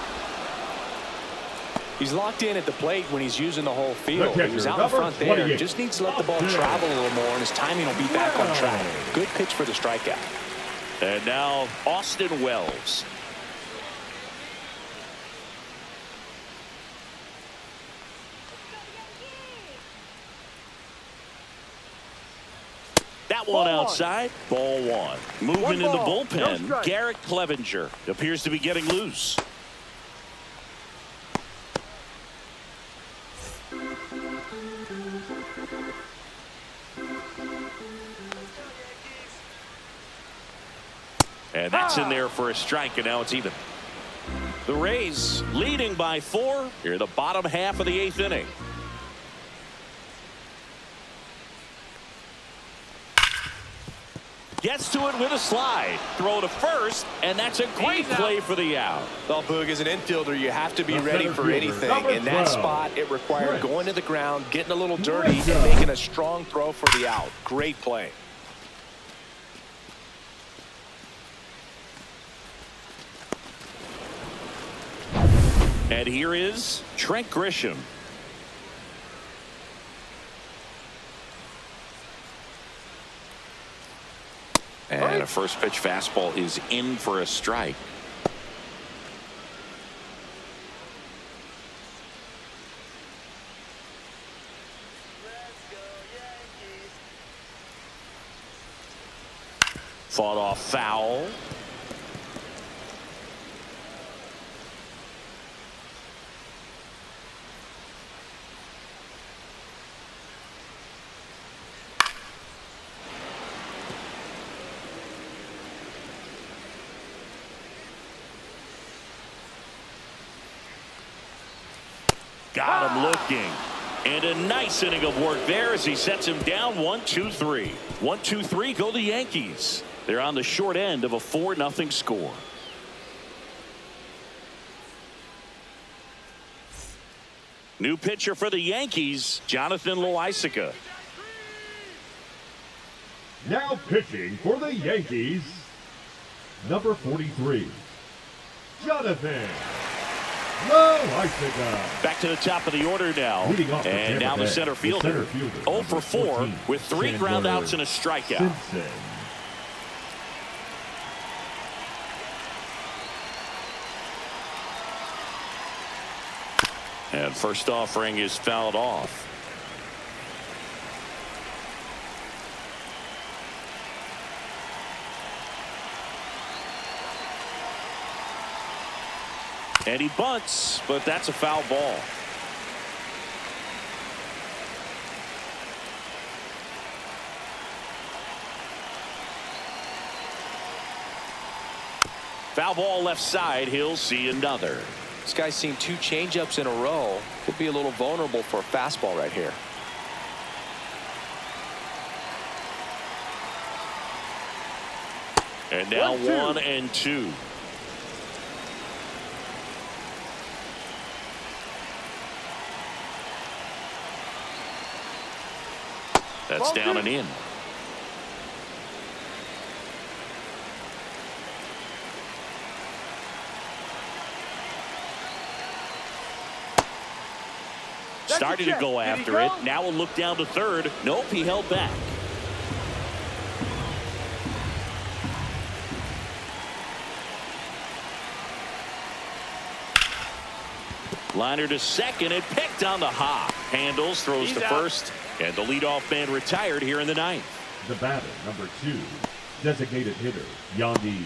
Speaker 3: He's locked in at the plate when he's using the whole field.
Speaker 2: The
Speaker 3: He was out in front there. Just needs to let the ball travel a little more, and his timing will be back on track. Good pitch for the strikeout.
Speaker 1: And now Austin Wells. That one outside. Ball 1. Movement in the bullpen. Garrett Clevenger appears to be getting loose. And that's in there for a strike, and now it's even. The Rays leading by 4 here in the bottom half of the 8th inning. Gets to it with a slide. Throw to first, and that's a great play for the out.
Speaker 3: Well, Boog, as an infielder, you have to be ready for anything. In that spot, it required going to the ground, getting a little dirty, and making a strong throw for the out. Great play.
Speaker 1: And here is Trent Grisham.
Speaker 3: And
Speaker 1: And a first pitch fastball is in for a strike. Fought off foul. Got him looking. And a nice inning of work there as he sets him down 1-2-3. 1-2-3 go the Yankees. They're on the short end of a 4-0 score. New pitcher for the Yankees, Jonathan Loaisiga.
Speaker 2: Now pitching for the Yankees, number 43, Jonathan Loaisiga.
Speaker 1: Back to the top of the order now. And now the center fielder. 0 for 4 with 3 groundouts and a strikeout.
Speaker 2: Simpson.
Speaker 1: And first offering is fouled off. And he bunts, but that's a foul ball. Foul ball left side. He'll see another.
Speaker 3: This guy's seen 2 changeups in a row. Could be a little vulnerable for a fastball right here.
Speaker 1: And now 1-2. That's down and in. Started to go after it. Now we'll look down to third. Nope, he held back. Liner to second and picked on the hop. Handles, throws to first, and the leadoff man retired here in the 9th.
Speaker 2: The batter, number 2, designated hitter, Yandy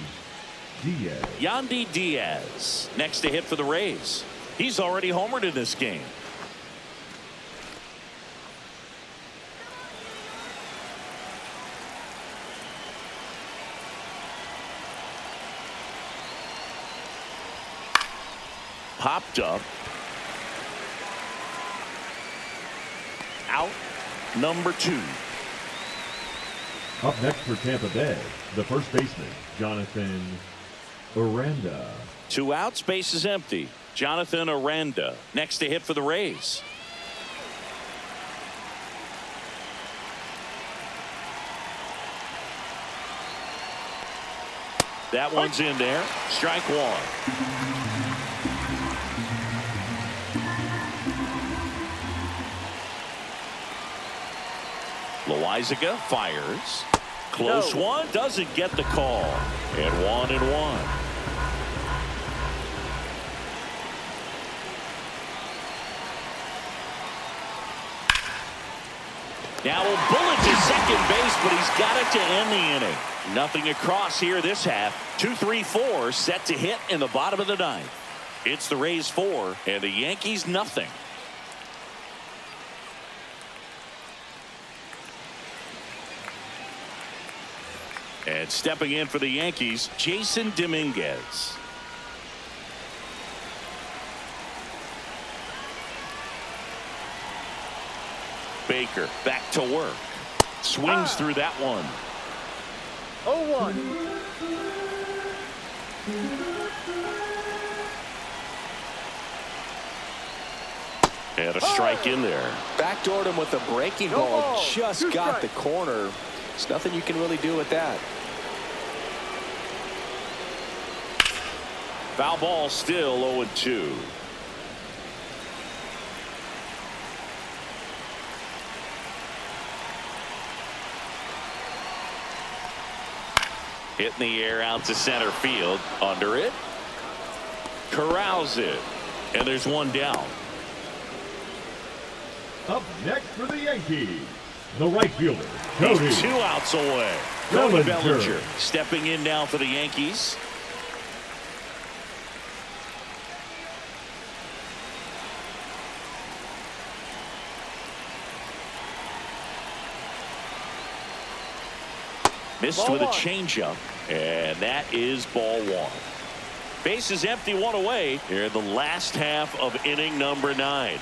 Speaker 2: Diaz.
Speaker 1: Yandy Diaz, next to hit for the Rays. He's already homered in this game. Popped up. Out. Number 2.
Speaker 2: Up next for Tampa Bay, the first baseman, Jonathan Aranda.
Speaker 1: 2 outs, base is empty. Jonathan Aranda next to hit for the Rays. That one's in there. Strike 1. Loaisiga fires. Close one. Doesn't get the call. And 1-1. Now a bullet to second base, but he's got it to end the inning. Nothing across here this half. 2-3-4 set to hit in the bottom of the 9th. It's the Rays 4 and the Yankees nothing. And stepping in for the Yankees, Jason Dominguez. Baker back to work. Swings through that one.
Speaker 4: 0-1.
Speaker 1: And a strike in there.
Speaker 3: Backdoored him with a breaking
Speaker 4: No
Speaker 3: ball.
Speaker 4: ball.
Speaker 3: Just
Speaker 4: 2
Speaker 3: got the
Speaker 4: strikes.
Speaker 3: corner. There's nothing you can really do with that.
Speaker 1: Foul ball still 0-2. Hit in the air out to center field. Under it. Corrals it. And there's one down.
Speaker 2: Up next for the Yankees, the right fielder,
Speaker 1: He's
Speaker 2: Cody
Speaker 1: 2 outs away. Cody
Speaker 2: Bellinger.
Speaker 1: Bellinger stepping in now for the Yankees. Missed
Speaker 4: Ball
Speaker 1: with a
Speaker 4: one.
Speaker 1: changeup, and that is ball 1. Base is empty, 1 away here in the last half of inning number 9.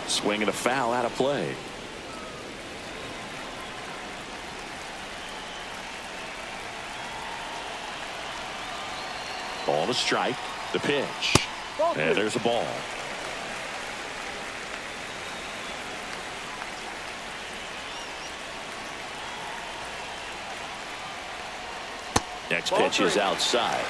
Speaker 1: Swing and a foul out of play. Ball to strike. The pitch.
Speaker 4: Ball
Speaker 1: And
Speaker 4: three.
Speaker 1: there's a ball. Next
Speaker 4: Ball
Speaker 1: pitch is
Speaker 4: three.
Speaker 1: outside.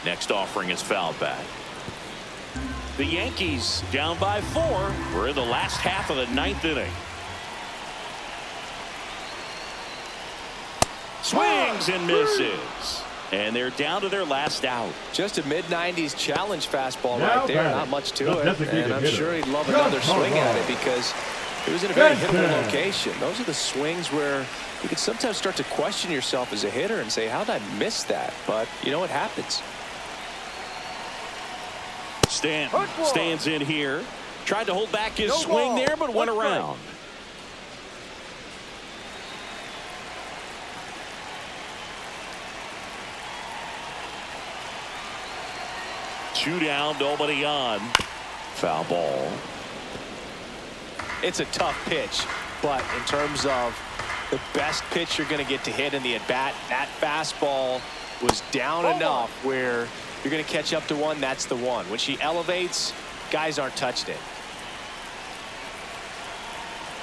Speaker 1: Next offering is fouled back. The Yankees down by 4. We're in the last half of the 9th inning. Swings and misses. And they're down to their last out.
Speaker 3: Just a mid-90s challenge fastball
Speaker 2: Now
Speaker 3: right there.
Speaker 2: batting,
Speaker 3: Not much to
Speaker 2: the
Speaker 3: it.
Speaker 2: designated
Speaker 3: And I'm
Speaker 2: hitter,
Speaker 3: sure he'd love
Speaker 2: John
Speaker 3: another swing at
Speaker 2: Carl.
Speaker 3: it because it was in a very
Speaker 2: Este.
Speaker 3: hittable location. Those are the swings where you can sometimes start to question yourself as a hitter and say, how did I miss that? But, you know, it happens.
Speaker 1: Stanton
Speaker 4: Hook one.
Speaker 1: stands in here. Tried to hold back his
Speaker 4: No
Speaker 1: swing
Speaker 4: ball.
Speaker 1: there, but went
Speaker 4: One strike.
Speaker 1: around. Two down, nobody on. Foul ball.
Speaker 3: It's a tough pitch, but in terms of the best pitch you're going to get to hit in the at-bat, that fastball was down
Speaker 4: Ball
Speaker 3: enough where you're going to catch up to one. That's the one. When she elevates, guys aren't touching it.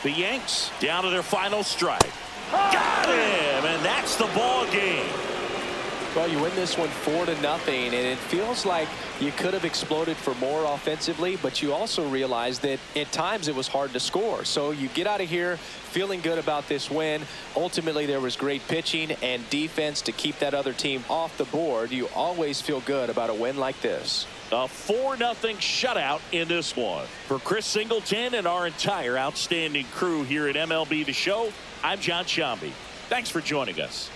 Speaker 1: The Yanks down to their final strike. Got him, and that's the ball game.
Speaker 3: Well, you win this one 4-0, and it feels like you could have exploded for more offensively, but you also realize that at times it was hard to score. So you get out of here feeling good about this win. Ultimately, there was great pitching and defense to keep that other team off the board. You always feel good about a win like this.
Speaker 1: A 4-0 shutout in this one. For Chris Singleton and our entire outstanding crew here at MLB The Show, I'm John Shambi. Thanks for joining us.